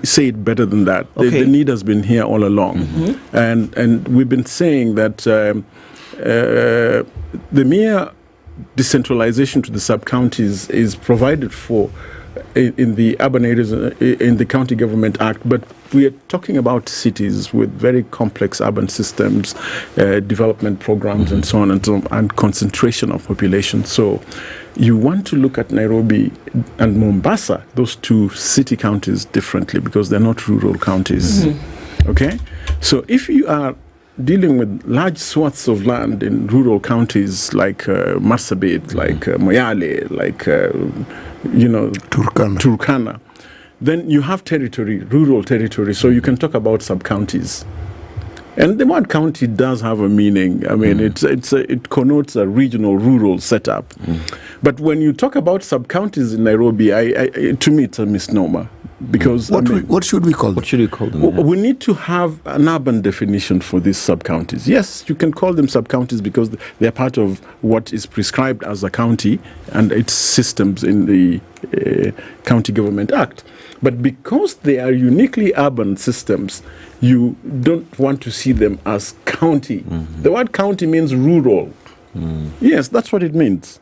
say it better than that. The need has been here all along. And we've been saying that the mere decentralization to the sub-counties is provided for in the Urban Areas, in the County Government Act, but we are talking about cities with very complex urban systems, development programs, and so on and concentration of population. So you want to look at Nairobi and Mombasa, those two city counties, differently, because they're not rural counties. Okay? So if you are dealing with large swaths of land in rural counties like Marsabit, like Moyale, like Turkana, then you have territory, rural territory, so you can talk about sub-counties. And the word county does have a meaning. It connotes a regional, rural setup. But when you talk about sub-counties in Nairobi, to me it's a misnomer. Because what should we call them? What should you call them? We need to have an urban definition for these sub-counties. Yes, you can call them sub-counties because they're part of what is prescribed as a county and its systems in the County Government Act. But because they are uniquely urban systems, you don't want to see them as county. The word county means rural. Yes, that's what it means.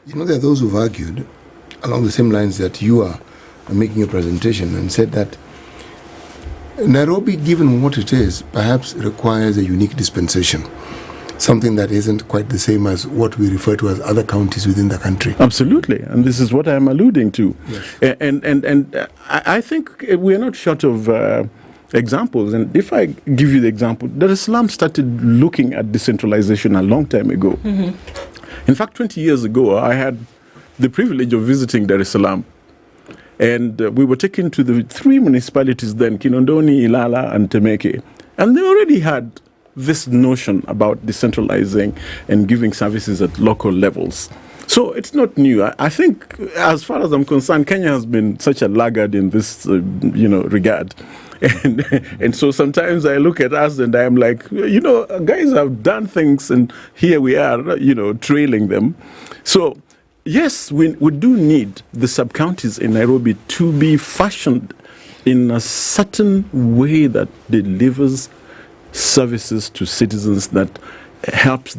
There are those who've argued along the same lines that you are making a presentation, and said that Nairobi, given what it is, perhaps requires a unique dispensation, something that isn't quite the same as what we refer to as other counties within the country. Absolutely, and this is what I'm alluding to. And I think we are not short of examples. And if I give you the example, Dar es Salaam started looking at decentralization a long time ago. In fact, 20 years ago, I had the privilege of visiting Dar es Salaam. And we were taken to the 3 municipalities then, Kinondoni, Ilala, and Temeke. And they already had this notion about decentralizing and giving services at local levels. So it's not new. I think, as far as I'm concerned, Kenya has been such a laggard in this, regard. And so sometimes I look at us and I'm like, guys have done things and here we are, trailing them. So, yes, we do need the sub-counties in Nairobi to be fashioned in a certain way that delivers services to citizens, that helps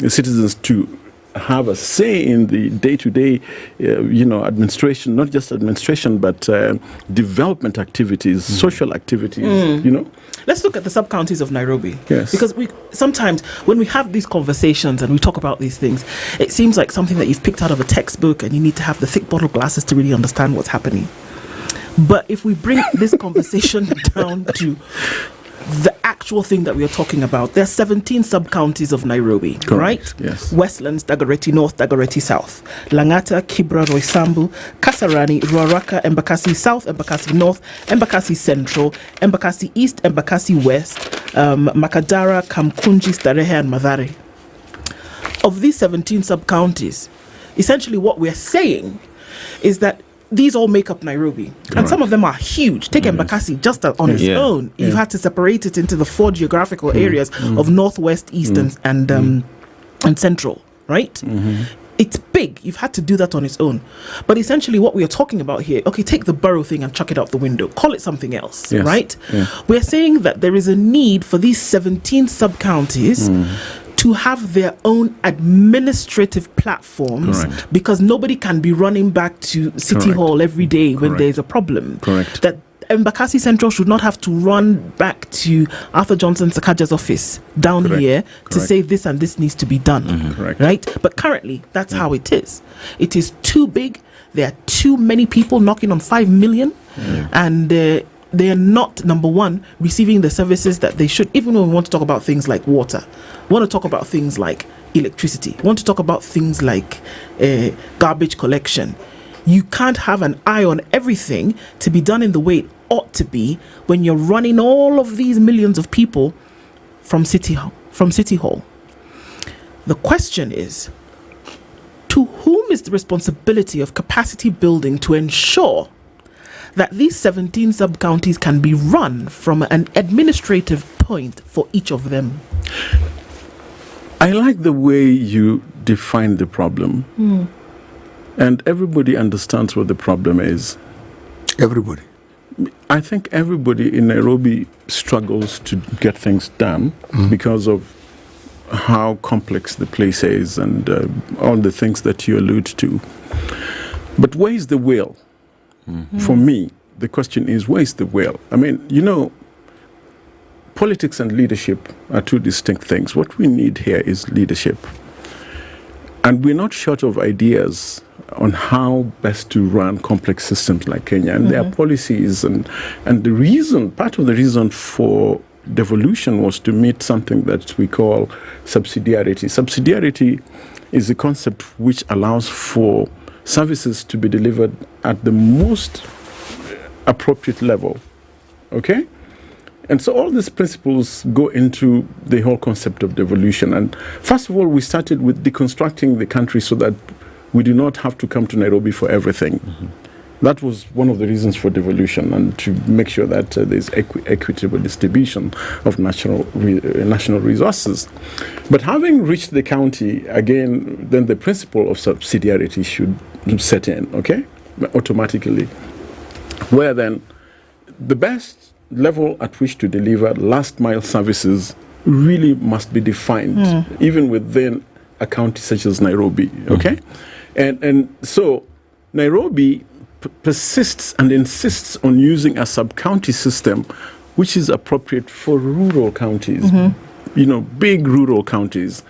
citizens to have a say in the day-to-day, administration, not just administration, but development activities, social activities, Let's look at the sub-counties of Nairobi. Yes. Because sometimes when we have these conversations and we talk about these things, it seems like something that you've picked out of a textbook and you need to have the thick bottle glasses to really understand what's happening. But if we bring this conversation down to the actual thing that we are talking about, there are 17 sub-counties of Nairobi, Correct. right? Yes. Westlands, Dagoretti North, Dagoretti South, Langata, Kibra, Roysambu, Kasarani, Ruaraka, Embakasi South, Embakasi North, Embakasi Central, Embakasi East, Embakasi West, Makadara, Kamkunji, Starehe, and Mathare. Of these 17 sub-counties, essentially what we're saying is that these all make up Nairobi. And some of them are huge. Take Embakasi just on its own. You've had to separate it into the 4 geographical areas of Northwest, East, and Central, right? It's big. You've had to do that on its own. But essentially what we are talking about here, okay, take the borough thing and chuck it out the window. Call it something else, right? Yeah. We're saying that there is a need for these 17 sub-counties to have their own administrative platforms, because nobody can be running back to City Hall every day when there's a problem. That Embakasi Central should not have to run back to Arthur Johnson Sakaja's office down here to say this and this needs to be done. Right? But currently, that's how it is. It is too big. There are too many people knocking on 5 million. And they are not, number one, receiving the services that they should. Even when we want to talk about things like water, we want to talk about things like electricity, we want to talk about things like garbage collection. You can't have an eye on everything to be done in the way it ought to be when you're running all of these millions of people from City Hall. The question is, to whom is the responsibility of capacity building to ensure that these 17 sub-counties can be run from an administrative point for each of them? I like the way you define the problem. And everybody understands what the problem is. Everybody. I think everybody in Nairobi struggles to get things done because of how complex the place is and all the things that you allude to. But where is the will? For me, the question is, where is the will? I mean, politics and leadership are two distinct things. What we need here is leadership. And we're not short of ideas on how best to run complex systems like Kenya. And there are policies. And part of the reason for devolution was to meet something that we call subsidiarity. Subsidiarity is a concept which allows for services to be delivered at the most appropriate level. Okay? And so all these principles go into the whole concept of devolution. And first of all, we started with deconstructing the country so that we do not have to come to Nairobi for everything. That was one of the reasons for devolution, and to make sure that there's equitable distribution of national resources. But having reached the county, again, then the principle of subsidiarity should set in, okay, automatically, where then the best level at which to deliver last mile services really must be defined, even within a county such as Nairobi, okay? And so Nairobi persists and insists on using a sub-county system which is appropriate for rural counties, big rural counties.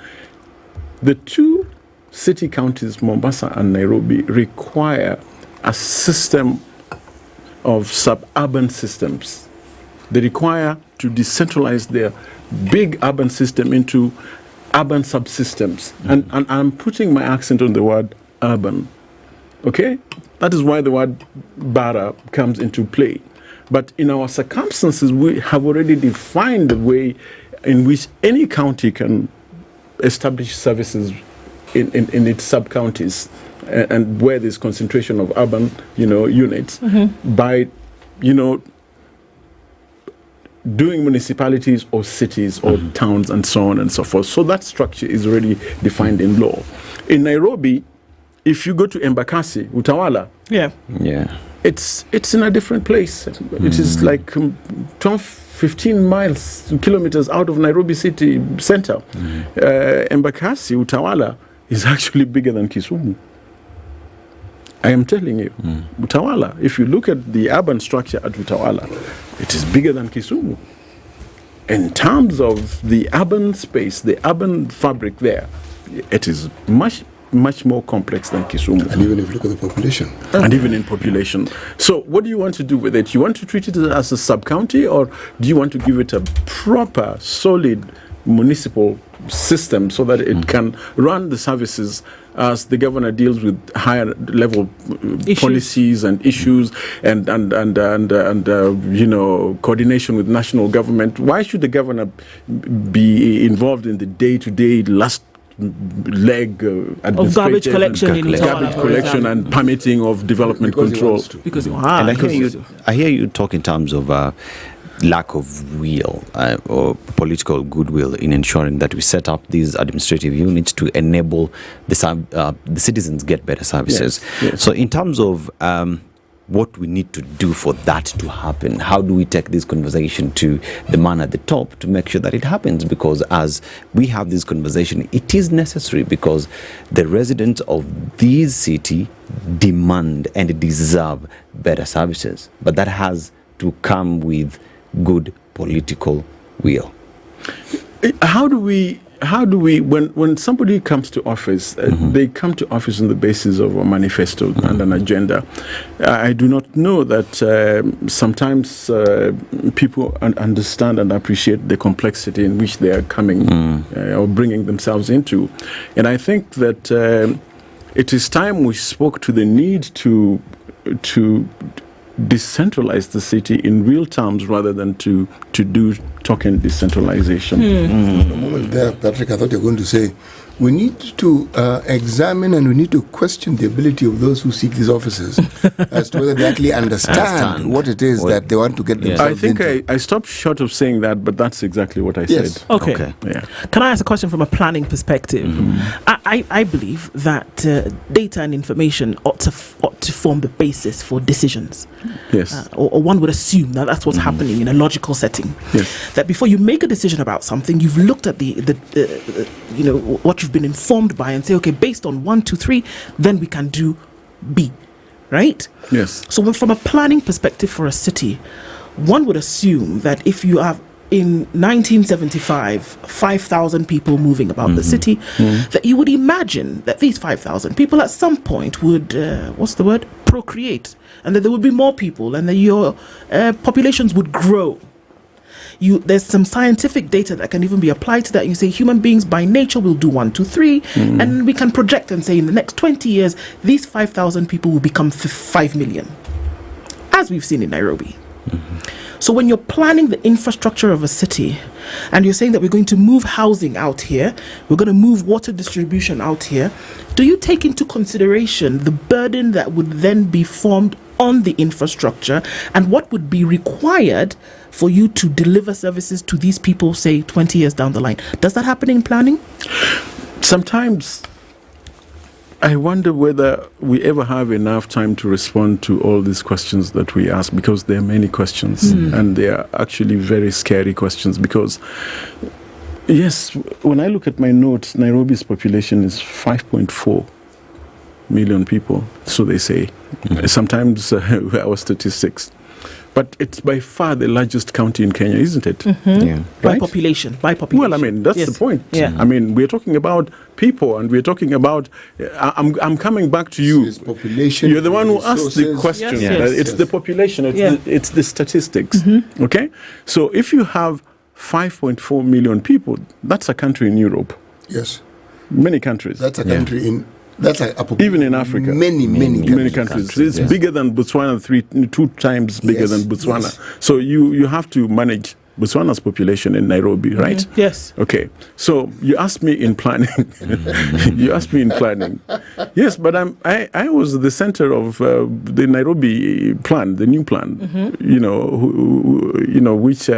The two city counties, Mombasa and Nairobi, require a system of suburban systems. They require to decentralize their big urban system into urban subsystems. And I'm putting my accent on the word urban, Okay? That is why the word bara comes into play. But in our circumstances, we have already defined the way in which any county can establish services in its sub-counties and where there's concentration of urban, units by, doing municipalities or cities or towns and so on and so forth. So that structure is already defined in law. In Nairobi, if you go to Embakasi, Utawala, it's in a different place. It is like 15 kilometers out of Nairobi city center. Embakasi, Utawala, is actually bigger than Kisumu. I am telling you, Utawala, if you look at the urban structure at Utawala, it is bigger than Kisumu. In terms of the urban space, the urban fabric there, it is much more complex than Kisumu. And even if you look at the population. And even in population. So what do you want to do with it? You want to treat it as a sub-county, or do you want to give it a proper, solid municipal system so that it can run the services as the governor deals with higher level policies and issues and coordination with national government? Why should the governor be involved in the day-to-day last leg of garbage collection and permitting of development control? Because I hear you talk in terms of lack of will or political goodwill in ensuring that we set up these administrative units to enable the citizens get better services. Yes. So in terms of what we need to do for that to happen, how do we take this conversation to the man at the top to make sure that it happens? Because as we have this conversation, it is necessary, because the residents of this city demand and deserve better services, but that has to come with good political will. How do we when somebody comes to office, they come to office on the basis of a manifesto and an agenda. I do not know that sometimes people understand and appreciate the complexity in which they are coming or bringing themselves into. And I think that it is time we spoke to the need to decentralize the city in real terms rather than to do token decentralization. The moment there, Patrick, I thought you were going to say we need to examine and we need to question the ability of those who seek these offices as to whether they actually understand what it is that they want to get themselves I think into. I stopped short of saying that, but that's exactly what I said. Okay. Yeah. Can I ask a question from a planning perspective? I believe that data and information ought to form the basis for decisions. Yes. Or one would assume that that's what's happening in a logical setting. Yes. That before you make a decision about something, you've looked at the what you've been informed by and say, okay, based on 1, 2, 3, then we can do B, right? Yes. So from a planning perspective for a city, one would assume that if you have in 1975 5,000 people moving about the city, that you would imagine that these 5,000 people at some point would procreate, and that there would be more people, and that your populations would grow. There's some scientific data that can even be applied to that. You say human beings by nature will do 1, 2, 3, and we can project and say in the next 20 years, these 5,000 people will become 5 million, as we've seen in Nairobi. So when you're planning the infrastructure of a city, and you're saying that we're going to move housing out here, we're going to move water distribution out here, do you take into consideration the burden that would then be formed on the infrastructure, and what would be required for you to deliver services to these people, say 20 years down the line? Does that happen in planning? Sometimes I wonder whether we ever have enough time to respond to all these questions that we ask, because there are many questions and they are actually very scary questions. Because yes, when I look at my notes, Nairobi's population is 5.4 million people, so they say. Sometimes our statistics. But it's by far the largest county in Kenya, isn't it? By population. Well, I mean, that's the point. Yeah. I mean, we're talking about people, and we're talking about... I'm coming back to you. It's population. You're the one who asked the question. It's the population. It's the statistics. Okay? So if you have 5.4 million people, that's a country in Europe. Yes. Many countries. That's a country in That's even in Africa. Many countries. It's bigger than Botswana, 2 times bigger than Botswana. Yes. So you have to manage Botswana's population in Nairobi, right? Yes. Okay. So you asked me in planning. Yes, but I was the center of the Nairobi plan, the new plan. Which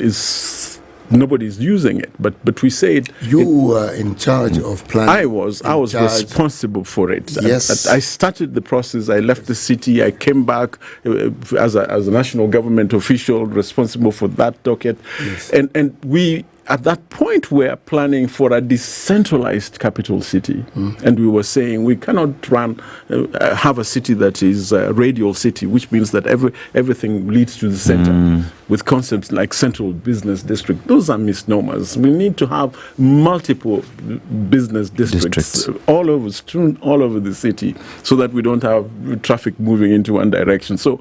is. Nobody's using it, but we said you were in charge of planning. I was responsible for it. Yes, I started the process. I left the city. I came back as a national government official responsible for that docket, yes. and we. At that point, we are planning for a decentralized capital city. And we were saying we cannot have a city that is a radial city, which means that everything leads to the center with concepts like central business district. Those are misnomers. We need to have multiple business districts all over the city so that we don't have traffic moving into one direction. So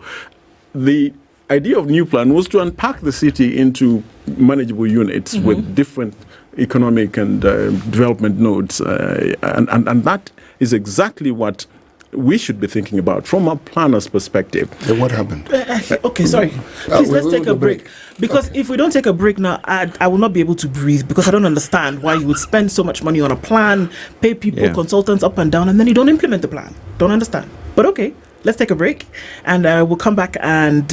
the idea of new plan was to unpack the city into manageable units with different economic and development nodes, and that is exactly what we should be thinking about from a planner's perspective. Then what happened? Okay, sorry. Please, let's take a break. Because if we don't take a break now, I will not be able to breathe, because I don't understand why you would spend so much money on a plan, pay people, consultants up and down, and then you don't implement the plan. Don't understand. But okay. Let's take a break, and we'll come back and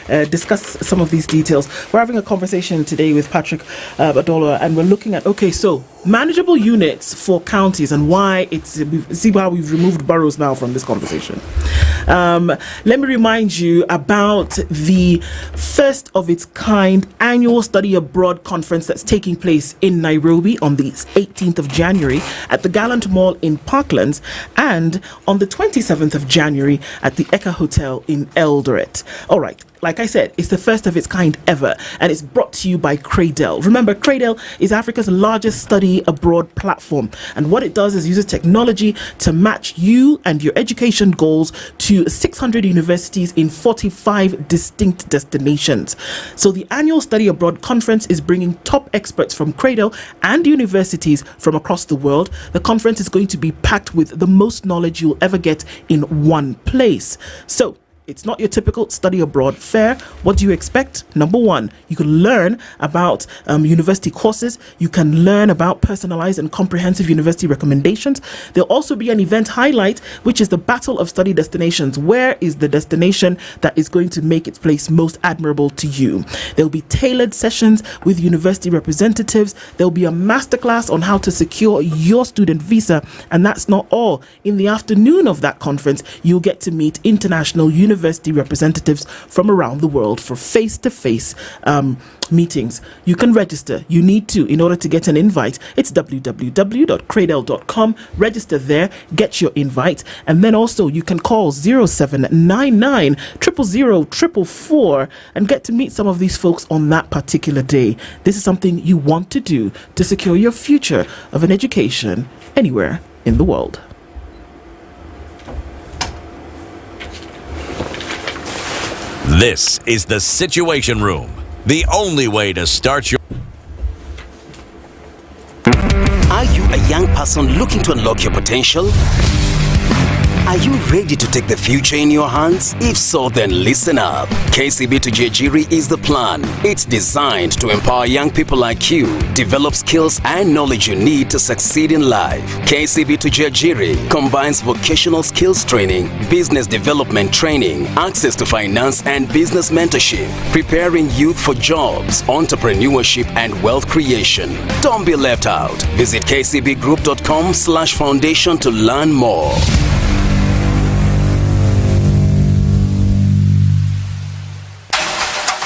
discuss some of these details. We're having a conversation today with Patrick Badola, and we're looking at, so manageable units for counties and why see how we've removed boroughs now from this conversation. Let me remind you about the first of its kind annual study abroad conference that's taking place in Nairobi on the 18th of January at the Gallant Mall in Parklands, and on the 27th of January at the Eka Hotel in Eldoret. All right. Like I said, it's the first of its kind ever, and it's brought to you by Cradle. Remember, Cradle is Africa's largest study abroad platform, and what it does is uses technology to match you and your education goals to 600 universities in 45 distinct destinations. So the annual Study Abroad Conference is bringing top experts from Cradle and universities from across the world. The conference is going to be packed with the most knowledge you'll ever get in one place. So it's not your typical study abroad fair. What do you expect? Number one, you can learn about university courses. You can learn about personalized and comprehensive university recommendations. There'll also be an event highlight, which is the Battle of Study Destinations. Where is the destination that is going to make its place most admirable to you? There'll be tailored sessions with university representatives. There'll be a masterclass on how to secure your student visa. And that's not all. In the afternoon of that conference, you'll get to meet international university representatives from around the world for face-to-face meetings. You can register. You need to in order to get an invite. It's www.cradle.com. Register there, get your invite, and then also you can call 0799 000 444 and get to meet some of these folks on that particular day. This is something you want to do to secure your future of an education anywhere in the world. This is the Situation Room, the only way to start your... Are you a young person looking to unlock your potential? Are you ready to take the future in your hands? If so, then listen up. KCB to Jejiri is the plan. It's designed to empower young people like you, develop skills and knowledge you need to succeed in life. KCB to Jejiri combines vocational skills training, business development training, access to finance and business mentorship, preparing youth for jobs, entrepreneurship and wealth creation. Don't be left out. Visit kcbgroup.com/foundation to learn more.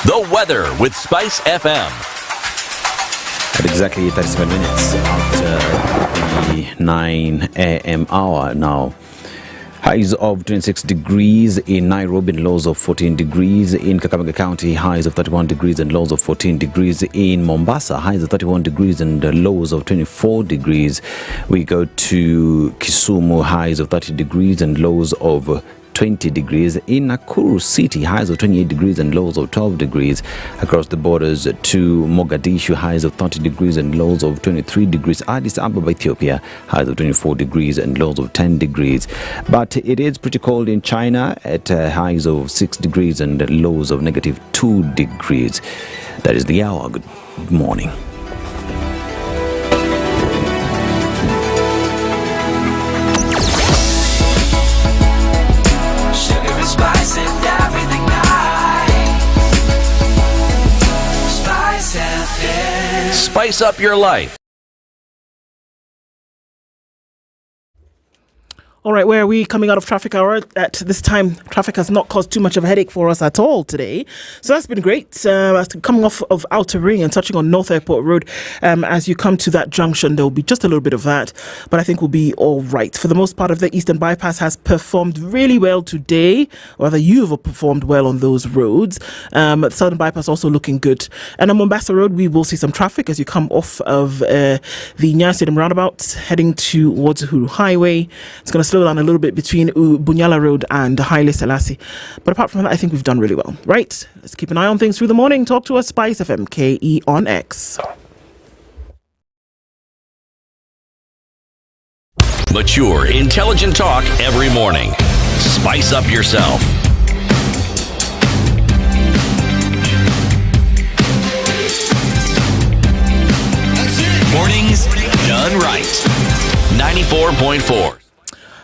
The weather with SpiceFM. At exactly 37 minutes after the 9 a.m. hour now. Highs of 26 degrees in Nairobi and lows of 14 degrees. In Kakamega County, highs of 31 degrees and lows of 14 degrees. In Mombasa, highs of 31 degrees and lows of 24 degrees. We go to Kisumu, highs of 30 degrees and lows of 20 degrees. In Nakuru city, highs of 28 degrees and lows of 12 degrees. Across the borders to Mogadishu, highs of 30 degrees and lows of 23 degrees. Addis Ababa, Ethiopia, highs of 24 degrees and lows of 10 degrees. But it is pretty cold in China at highs of 6 degrees and lows of negative 2 degrees. That is the hour. Good morning. Sugar and spice and everything nice. Spice FM. Spice up your life. All right, where are we coming out of traffic hour? At this time, traffic has not caused too much of a headache for us at all today. So that's been great. Coming off of Outer Ring and touching on North Airport Road, as you come to that junction, there will be just a little bit of that, but I think we'll be all right. For the most part of the Eastern Bypass has performed really well today, or rather you have performed well on those roads. The Southern Bypass also looking good. And on Mombasa Road, we will see some traffic as you come off of the Nyeri Stadium roundabout, heading towards Uhuru Highway. It's going to slow down a little bit between Bunyala Road and Haile Selassie. But apart from that, I think we've done really well. Right, let's keep an eye on things through the morning. Talk to us, Spice FM, KE on X. Mature, intelligent talk every morning. Spice up yourself. Mornings done right. 94.4.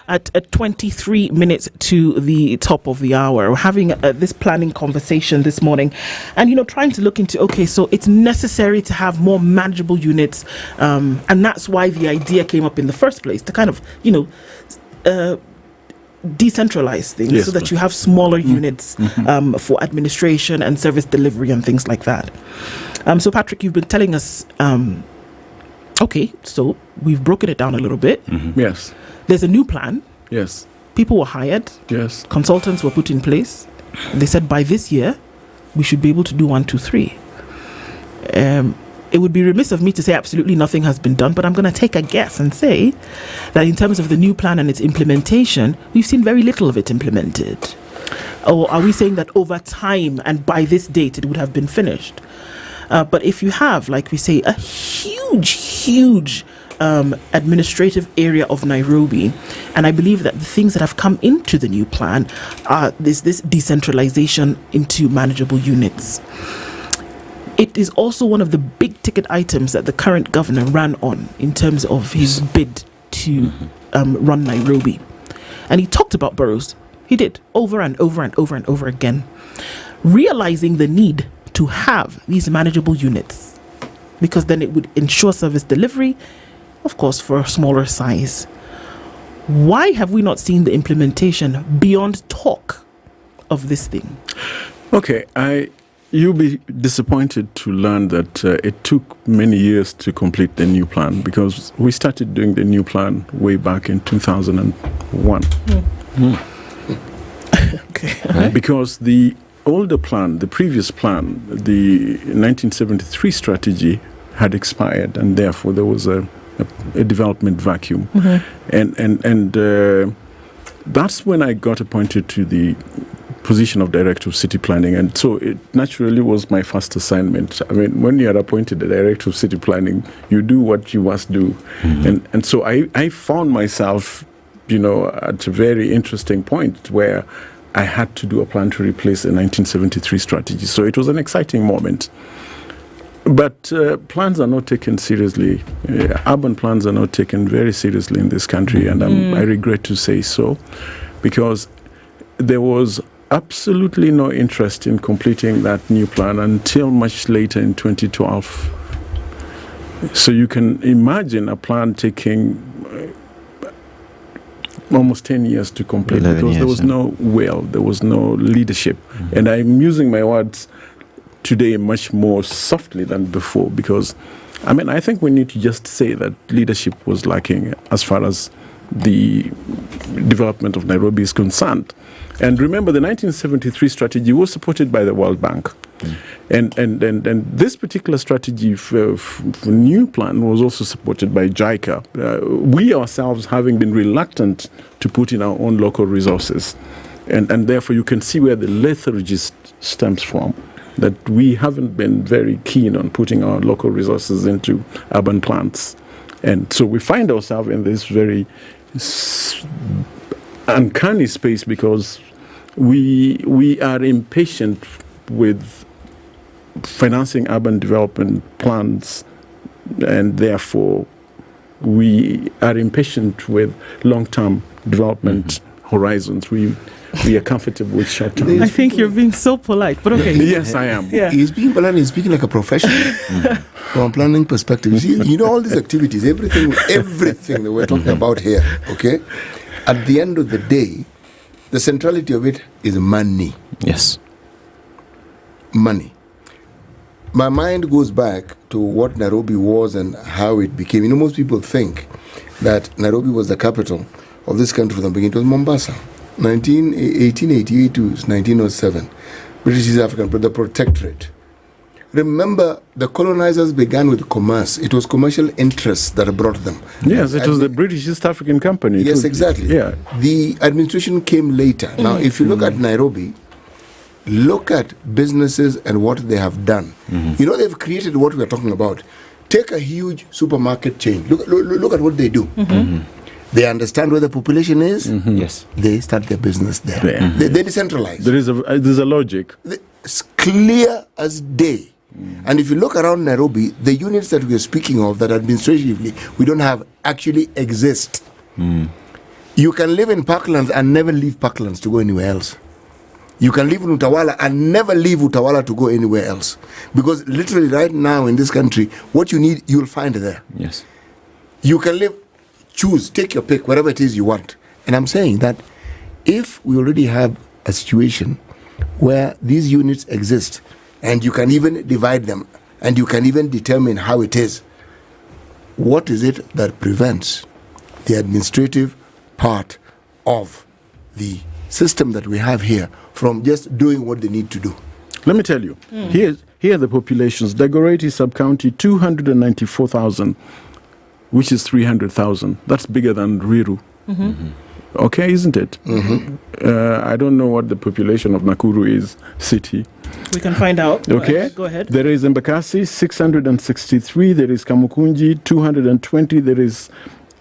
At 23 minutes to the top of the hour, we're having this planning conversation this morning, and trying to look into, okay, so it's necessary to have more manageable units, and that's why the idea came up in the first place, to kind of decentralize things, so that you have smaller units for administration and service delivery and things like that. So Patrick, you've been telling us, okay, so we've broken it down a little bit. Yes. There's a new plan. Yes. People were hired. Yes. Consultants were put in place. They said by this year, we should be able to do 1, 2, 3. It would be remiss of me to say absolutely nothing has been done, but I'm going to take a guess and say that in terms of the new plan and its implementation, we've seen very little of it implemented. Or are we saying that over time and by this date it would have been finished? But if you have, like we say, a huge administrative area of Nairobi, and I believe that the things that have come into the new plan are this decentralization into manageable units. It is also one of the big ticket items that the current governor ran on in terms of his bid to run Nairobi, and he talked about boroughs. He did over and over and over and over again, realizing the need to have these manageable units, because then it would ensure service delivery, of course, for a smaller size. Why have we not seen the implementation beyond talk of this thing? Okay, you'll be disappointed to learn that it took many years to complete the new plan, because we started doing the new plan way back in 2001. Okay. Because the older plan, the previous plan, the 1973 strategy had expired, and therefore there was a development vacuum. And that's when I got appointed to the position of Director of City Planning, and so it naturally was my first assignment. I mean, when you are appointed the Director of City Planning, you do what you must do. And so I found myself, at a very interesting point where I had to do a plan to replace the 1973 strategy. So it was an exciting moment. But plans are not taken seriously. Urban plans are not taken very seriously in this country, and I regret to say so, because there was absolutely no interest in completing that new plan until much later in 2012. So you can imagine a plan taking almost 10 years to complete, because there was no will, there was no leadership. And I'm using my words today much more softly than before, because I think we need to just say that leadership was lacking as far as the development of Nairobi is concerned. And remember, the 1973 strategy was supported by the World Bank. And this particular strategy for new plan was also supported by JICA. We ourselves having been reluctant to put in our own local resources. And therefore you can see where the lethargy stems from, that we haven't been very keen on putting our local resources into urban plants. And so we find ourselves in this very uncanny space because we are impatient with financing urban development plans, and therefore we are impatient with long-term development horizons. We are comfortable with short-term. I think you're being so polite, but okay. Yes, I am. Yeah. He's being polite. He's speaking like a professional from a planning perspective. You see, you know, all these activities, everything that we're talking about here. Okay, at the end of the day, the centrality of it is money. Yes, money. My mind goes back to what Nairobi was and how it became. You know, most people think that Nairobi was the capital of this country from the beginning. It was Mombasa. 1888 to 1907. British East African, the protectorate. Remember, the colonizers began with commerce. It was commercial interests that brought them. Yes, it was the British East African Company. Yes, exactly. Yeah. The administration came later. Now, if you look at Nairobi, look at businesses and what they have done. You know, they've created what we're talking about. Take a huge supermarket chain. Look at what they do. They understand where the population is. Yes. They start their business there. They decentralize. There's a logic. It's clear as day. And if you look around Nairobi, the units that we are speaking of that administratively we don't have actually exist. You can live in Parklands and never leave Parklands to go anywhere else. You can live in Utawala and never leave Utawala to go anywhere else. Because literally right now in this country, what you need, you'll find there. Yes. You can live, choose, take your pick, whatever it is you want. And I'm saying that if we already have a situation where these units exist, and you can even divide them, and you can even determine how it is, what is it that prevents the administrative part of the system that we have here from just doing what they need to do? Let me tell you, here are the populations. Dagoretti sub-county, 294,000, which is 300,000. That's bigger than Ruiru. Okay, isn't it? I don't know what the population of Nakuru is, city. We can find out. Okay. Go ahead. There is Embakasi, 663. There is Kamukunji, 220. There is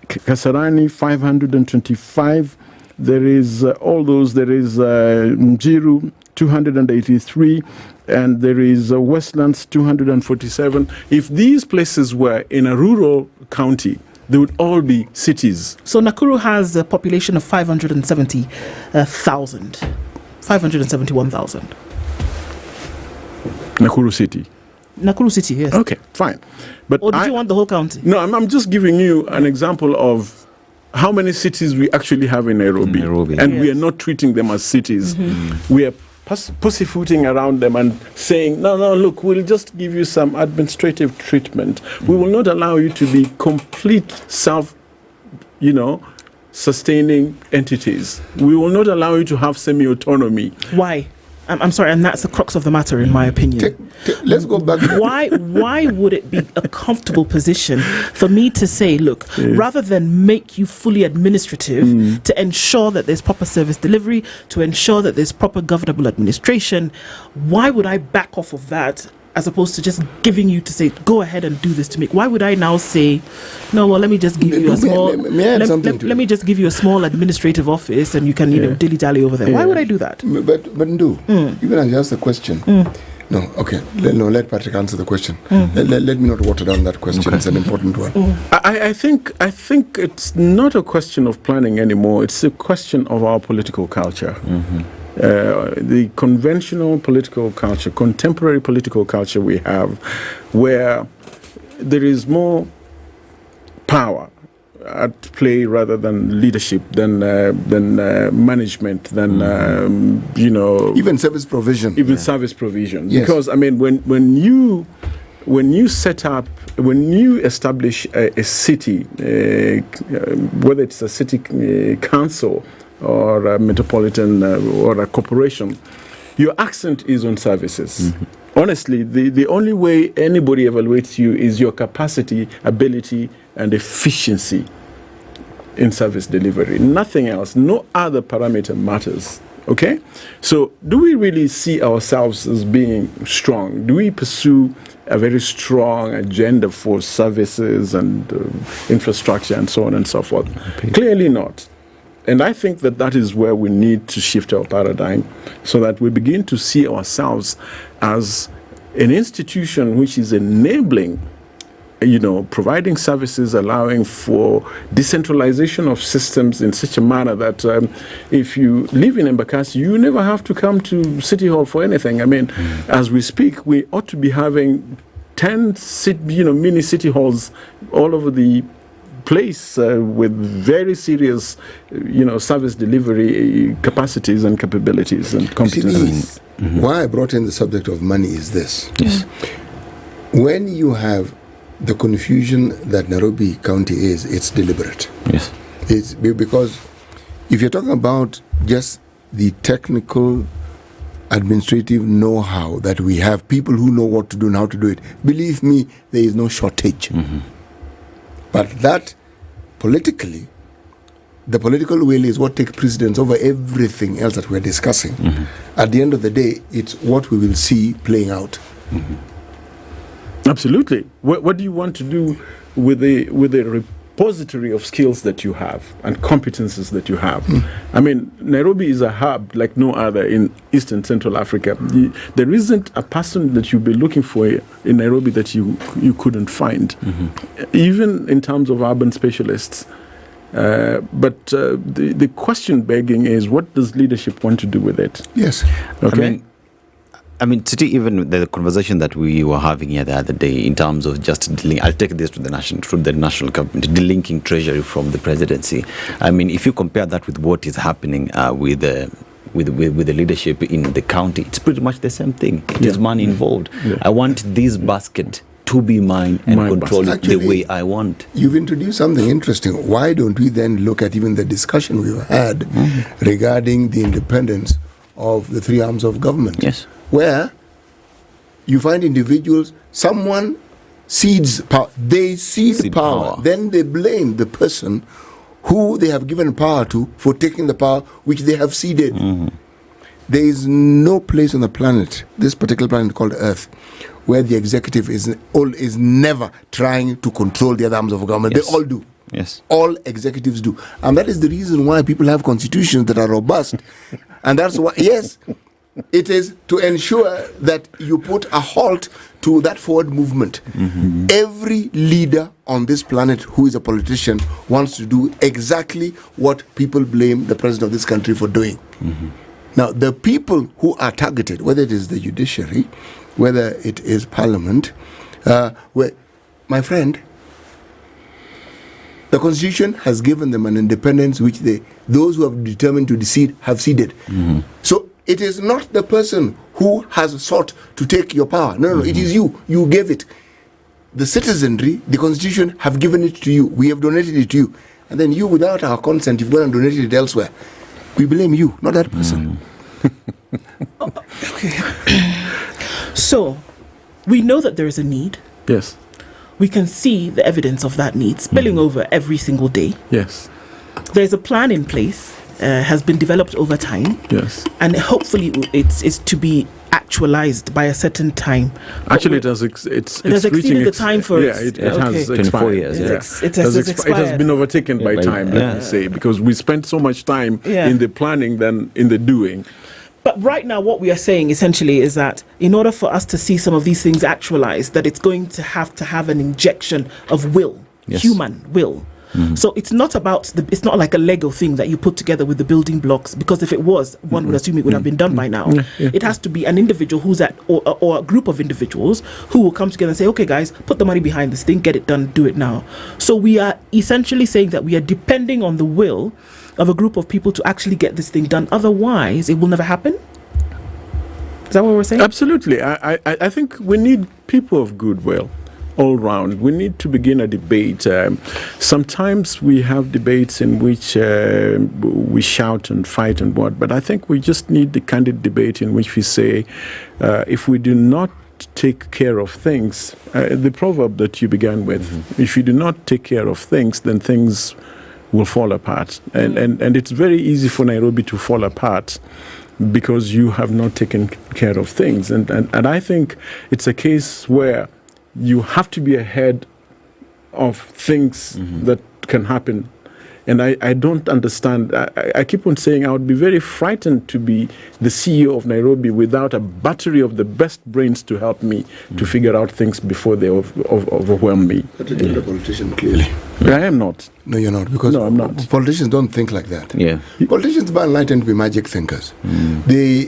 Kasarani, 525. There is all those. There is Njiru, 283. And there is Westlands, 247. If these places were in a rural county, they would all be cities. So Nakuru has a population of 570,000. 571,000. Nakuru City. Nakuru City, yes. Okay, fine. But or did you want the whole county? No, I'm just giving you an example of how many cities we actually have in Nairobi. And we are not treating them as cities. We are pussyfooting around them and saying, no, look, we'll just give you some administrative treatment. We will not allow you to be complete sustaining entities. We will not allow you to have semi-autonomy. Why? I'm sorry, and that's the crux of the matter, in my opinion. Let's go back. Why would it be a comfortable position for me to say, look, rather than make you fully administrative, to ensure that there's proper service delivery, to ensure that there's proper governable administration, why would I back off of that as opposed to just giving you to say, go ahead and do this to me? Why would I now say, no, well, let me just give you a small, let me just give you a small administrative office and you can, dilly-dally over there. Why would I do that? But even as you ask the question, no, okay, let Patrick answer the question. Let me not water down that question. Okay. It's an important one. I think it's not a question of planning anymore. It's a question of our political culture. The conventional political culture, contemporary political culture we have, where there is more power at play rather than leadership, than management, than even service provision. Service provision. Yes. Because when you establish a city, whether it's a city council or a metropolitan or a corporation, your accent is on services. Honestly, the only way anybody evaluates you is your capacity, ability, and efficiency in service delivery. Nothing else, no other parameter matters Okay? So do we really see ourselves as being strong? Do we pursue a very strong agenda for services and infrastructure and so on and so forth? Clearly not. And I think that is where we need to shift our paradigm so that we begin to see ourselves as an institution which is enabling, providing services, allowing for decentralization of systems in such a manner that if you live in Embakasi, you never have to come to City Hall for anything. I mean, as we speak, we ought to be having 10 mini city halls all over the place with very serious, service delivery capacities and capabilities and competencies. Why I brought in the subject of money is this. Yes. When you have the confusion that Nairobi County is, it's deliberate. Yes. It's because if you're talking about just the technical administrative know-how that we have, people who know what to do and how to do it, believe me, there is no shortage. But that politically, the political will is what takes precedence over everything else that we're discussing. At the end of the day, it's what we will see playing out. Absolutely. What do you want to do with the repository of skills that you have and competences that you have? I mean, Nairobi is a hub like no other in Eastern Central Africa. There isn't a person that you'll be looking for in Nairobi that you couldn't find, even in terms of urban specialists. But the question begging is, what does leadership want to do with it? Yes. Okay. I mean, Titi, even the conversation that we were having here the other day in terms of just I'll take this to the national government, delinking treasury from the presidency. I mean, if you compare that with what is happening with the leadership in the county, it's pretty much the same thing. It is money involved. I want this basket to be mine and control it the way I want. You've introduced something interesting. Why don't we then look at even the discussion we've had regarding the independence of the three arms of government? Yes. Where you find individuals, someone cedes power, they cede power, then they blame the person who they have given power to for taking the power which they have ceded. There is no place on the planet, this particular planet called Earth, where the executive is never trying to control the other arms of government. Yes. They all do. Yes. All executives do. And that is the reason why people have constitutions that are robust. And that's why, yes, it is to ensure that you put a halt to that forward movement. Every leader on this planet who is a politician wants to do exactly what people blame the president of this country for doing. Now, the people who are targeted, whether it is the judiciary, whether it is parliament, my friend, the constitution has given them an independence which those who have determined to decede have ceded. So it is not the person who has sought to take your power. No, it is you. You gave it. The citizenry, the constitution, have given it to you. We have donated it to you. And then you, without our consent, you've gone and donated it elsewhere. We blame you, not that person. So, we know that there is a need. Yes. We can see the evidence of that need spilling over every single day. Yes. There's a plan in place, has been developed over time. Yes. And hopefully it's to be actualized by a certain time. Actually, it has exceeded the time for it has 24 years. It has been overtaken by time, let me say, because we spent so much time in the planning than in the doing. But right now, what we are saying essentially is that in order for us to see some of these things actualized, that it's going to have an injection of will, human will. So it's not about it's not like a Lego thing that you put together with the building blocks, because if it was, one would assume it would have been done by now. It has to be an individual who's or a group of individuals who will come together and say, okay guys, put the money behind this thing, get it done, do it now. So we are essentially saying that we are depending on the will of a group of people to actually get this thing done. Otherwise, it will never happen. Is that what we're saying? Absolutely. I think we need people of goodwill all round. We need to begin a debate. Sometimes we have debates in which we shout and fight and what, but I think we just need the candid debate in which we say, if we do not take care of things, the proverb that you began with, if you do not take care of things, then things will fall apart. And it's very easy for Nairobi to fall apart because you have not taken care of things. And I think it's a case where you have to be ahead of things that can happen. And I don't understand. I keep on saying I would be very frightened to be the CEO of Nairobi without a battery of the best brains to help me to figure out things before they overwhelm me. But you're not a politician, clearly. I am not. No, you're not. Because I'm not. Politicians don't think like that. Yeah. Politicians, by and large, tend to be magic thinkers. They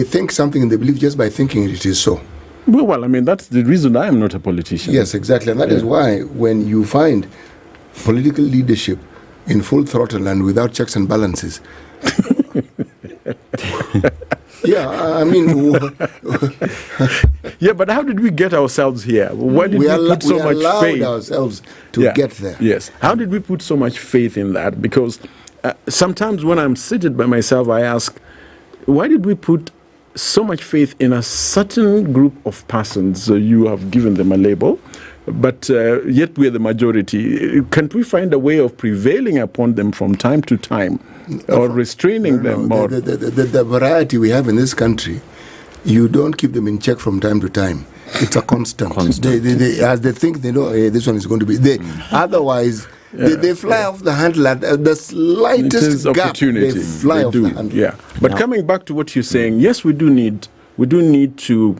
think something and they believe just by thinking it is so. Well, I mean, that's the reason I am not a politician. Yes, exactly. And that is why when you find political leadership in full throttle and without checks and balances. Yeah, I mean... yeah, but how did we get ourselves here? Why did we put so much faith? We allowed ourselves to get there. Yes. How did we put so much faith in that? Because sometimes when I'm seated by myself, I ask, why did we put so much faith in a certain group of persons? You have given them a label, but yet we're the majority. Can't we find a way of prevailing upon them from time to time, or restraining them? Or the variety we have in this country, you don't keep them in check from time to time. It's a constant. They, as they think they know, hey, this one is going to be. Otherwise, they fly off the handle at the slightest gap. Opportunity. They fly off the handle. Yeah, but coming back to what you're saying, yes, we do need to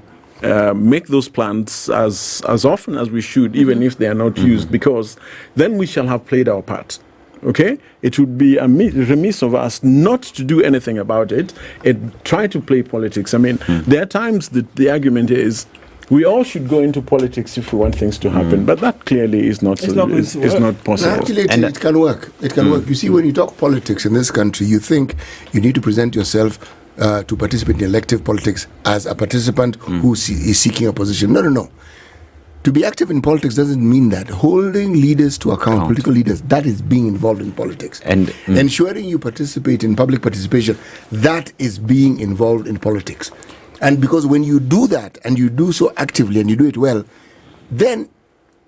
make those plans as often as we should, even if they are not used, because then we shall have played our part. Okay? It would be remiss of us not to do anything about it and try to play politics. I mean, there are times that the argument is we all should go into politics if we want things to happen, but that clearly is not possible. No, actually, it can work. It can work. You see, when you talk politics in this country, you think you need to present yourself to participate in elective politics as a participant who is seeking a position. No. To be active in politics doesn't mean that. Holding leaders to account, political leaders, that is being involved in politics. And ensuring you participate in public participation, that is being involved in politics. And because when you do that, and you do so actively, and you do it well, then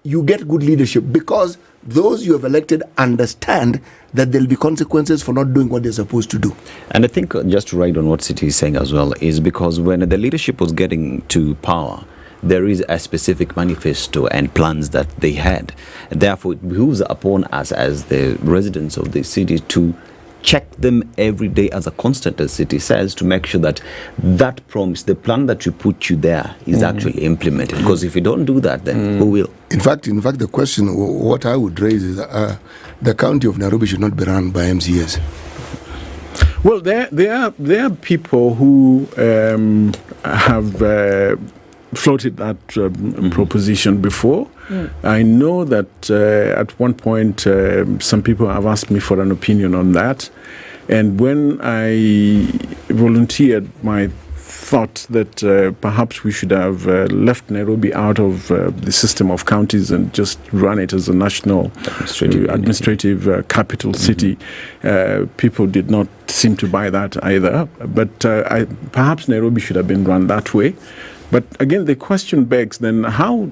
you get good leadership, because those you have elected understand that there will be consequences for not doing what they're supposed to do. And I think just to write on what City is saying as well, is because when the leadership was getting to power, there is a specific manifesto and plans that they had. Therefore, it behooves upon us as the residents of the city to check them every day as a constant, as City says, to make sure that that promise, the plan that you put you there, is actually implemented. Because if you don't do that, then who will? In fact, the question, what I would raise is the county of Nairobi should not be run by MCAs. Well, there are people who have floated that proposition before. I know that at one point some people have asked me for an opinion on that, and when I volunteered my thought that perhaps we should have left Nairobi out of the system of counties and just run it as a national administrative capital city, people did not seem to buy that either. But perhaps Nairobi should have been run that way. But again, the question begs, then how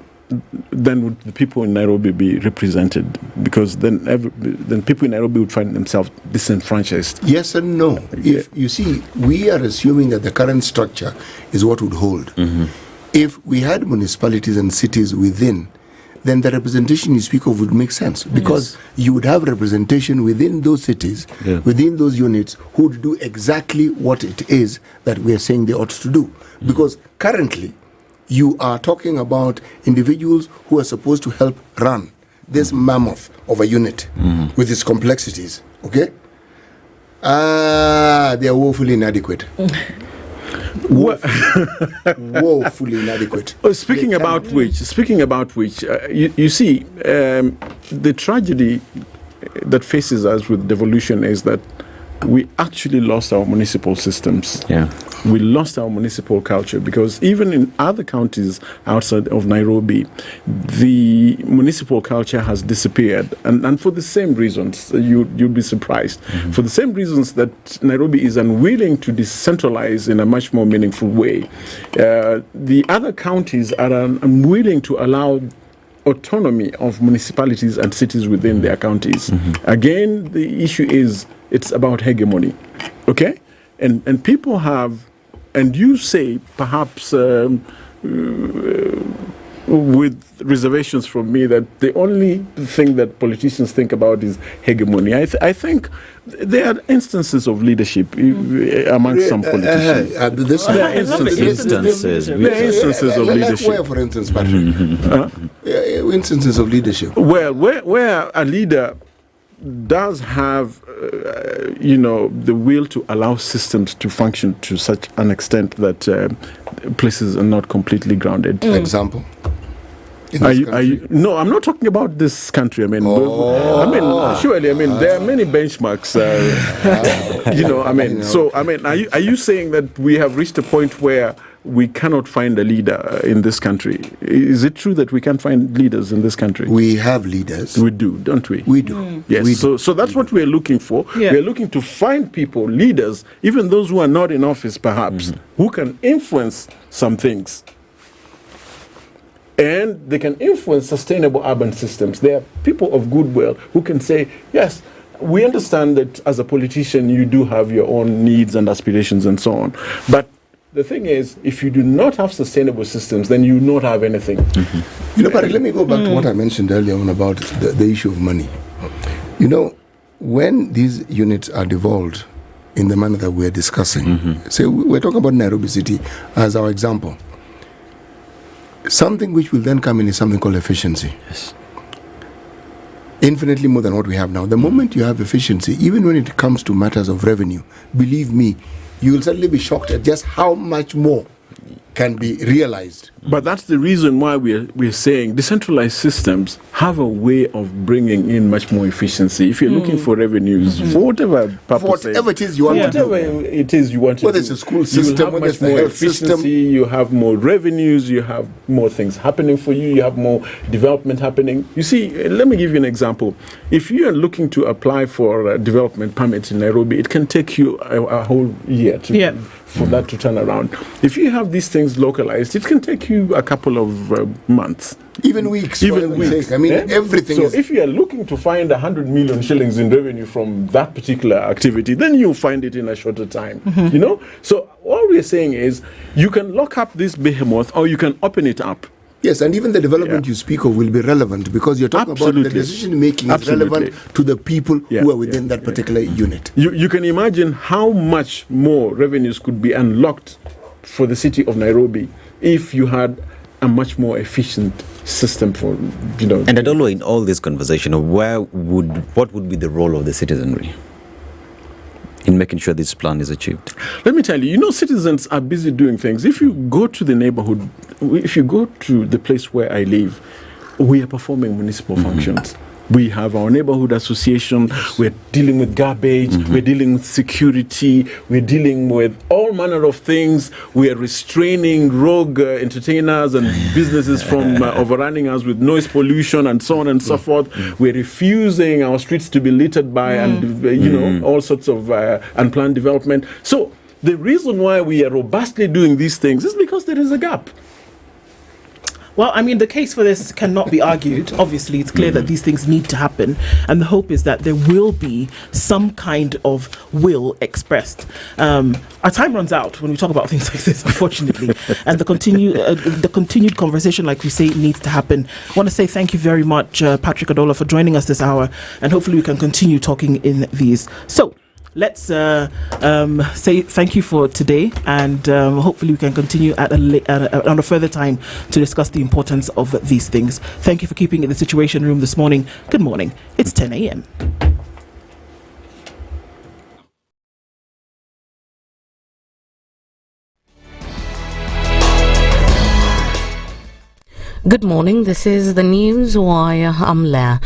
then would the people in Nairobi be represented? Because then people in Nairobi would find themselves disenfranchised. Yes and no. If you see, we are assuming that the current structure is what would hold. If we had municipalities and cities within, then the representation you speak of would make sense, because you would have representation within those cities, within those units, who would do exactly what it is that we are saying they ought to do. Because currently, you are talking about individuals who are supposed to help run this mammoth of a unit with its complexities. Okay? They are woefully inadequate. Woefully inadequate. Speaking about which, you see, the tragedy that faces us with devolution is that we actually lost our municipal systems. We lost our municipal culture, because even in other counties outside of Nairobi, the municipal culture has disappeared, and for the same reasons. You'd be surprised. For the same reasons that Nairobi is unwilling to decentralize in a much more meaningful way, the other counties are unwilling to allow autonomy of municipalities and cities within their counties. Again, the issue is it's about hegemony, okay? And people have, and you say perhaps with reservations from me that the only thing that politicians think about is hegemony. I think there are instances of leadership amongst some politicians. There are instances of leadership. Where, for instance, Patrick? Instances of leadership. Well, where a leader does have, the will to allow systems to function to such an extent that places are not completely grounded. Example. Are you, no, I'm not talking about this country. I mean, surely, there are many benchmarks. So, are you saying that we have reached a point where we cannot find a leader in this country? Is it true that we can't find leaders in this country? We have leaders. We do, don't we? We do. Yes. We do. So that's what we're looking for. Yeah. We're looking to find people, leaders, even those who are not in office, perhaps, who can influence some things. And they can influence sustainable urban systems. There are people of goodwill who can say, yes, we understand that as a politician you do have your own needs and aspirations and so on. But the thing is, if you do not have sustainable systems, then you do not have anything. But let me go back to what I mentioned earlier on about the issue of money. When these units are devolved in the manner that we're discussing, say we're talking about Nairobi City as our example. Something which will then come in is something called efficiency. Yes. Infinitely more than what we have now. The moment you have efficiency, even when it comes to matters of revenue, believe me, you will suddenly be shocked at just how much more can be realized. But that's the reason why we're saying decentralized systems have a way of bringing in much more efficiency. If you're looking for revenues, for whatever purpose, whatever it is you want to do, whether it's a school system, you have much more efficiency, you have more revenues, you have more things happening for you, you have more development happening. You see, let me give you an example. If you are looking to apply for a development permit in Nairobi, it can take you a whole year for that to turn around. If you have these things localized, it can take you a couple of months. Even weeks. Everything. So if you are looking to find 100 million shillings in revenue from that particular activity, then you'll find it in a shorter time. So all we're saying is you can lock up this behemoth or you can open it up. Yes, and even the development you speak of will be relevant because you're talking about the decision making is relevant to the people who are within that particular unit. You can imagine how much more revenues could be unlocked for the city of Nairobi if you had a much more efficient system for, And Adolo, in all this conversation, what would be the role of the citizenry in making sure this plan is achieved? Let me tell you, citizens are busy doing things. If you go to the neighborhood, if you go to the place where I live, we are performing municipal functions. We have our neighborhood association, we're dealing with garbage, we're dealing with security, we're dealing with all manner of things. We are restraining rogue entertainers and businesses from overrunning us with noise pollution and so on and so forth. We're refusing our streets to be littered by and all sorts of unplanned development. So the reason why we are robustly doing these things is because there is a gap. Well, the case for this cannot be argued. Obviously, it's clear that these things need to happen, and the hope is that there will be some kind of will expressed. Our time runs out when we talk about things like this, unfortunately, and the continued conversation, like we say, needs to happen. I want to say thank you very much, Patrick Adola, for joining us this hour, and hopefully we can continue talking in these. So, let's say thank you for today, and hopefully we can continue at on a further time to discuss the importance of these things. Thank you for keeping it in the Situation Room this morning. Good morning. It's 10 a.m. Good morning. This is the news wire. I'm Leah.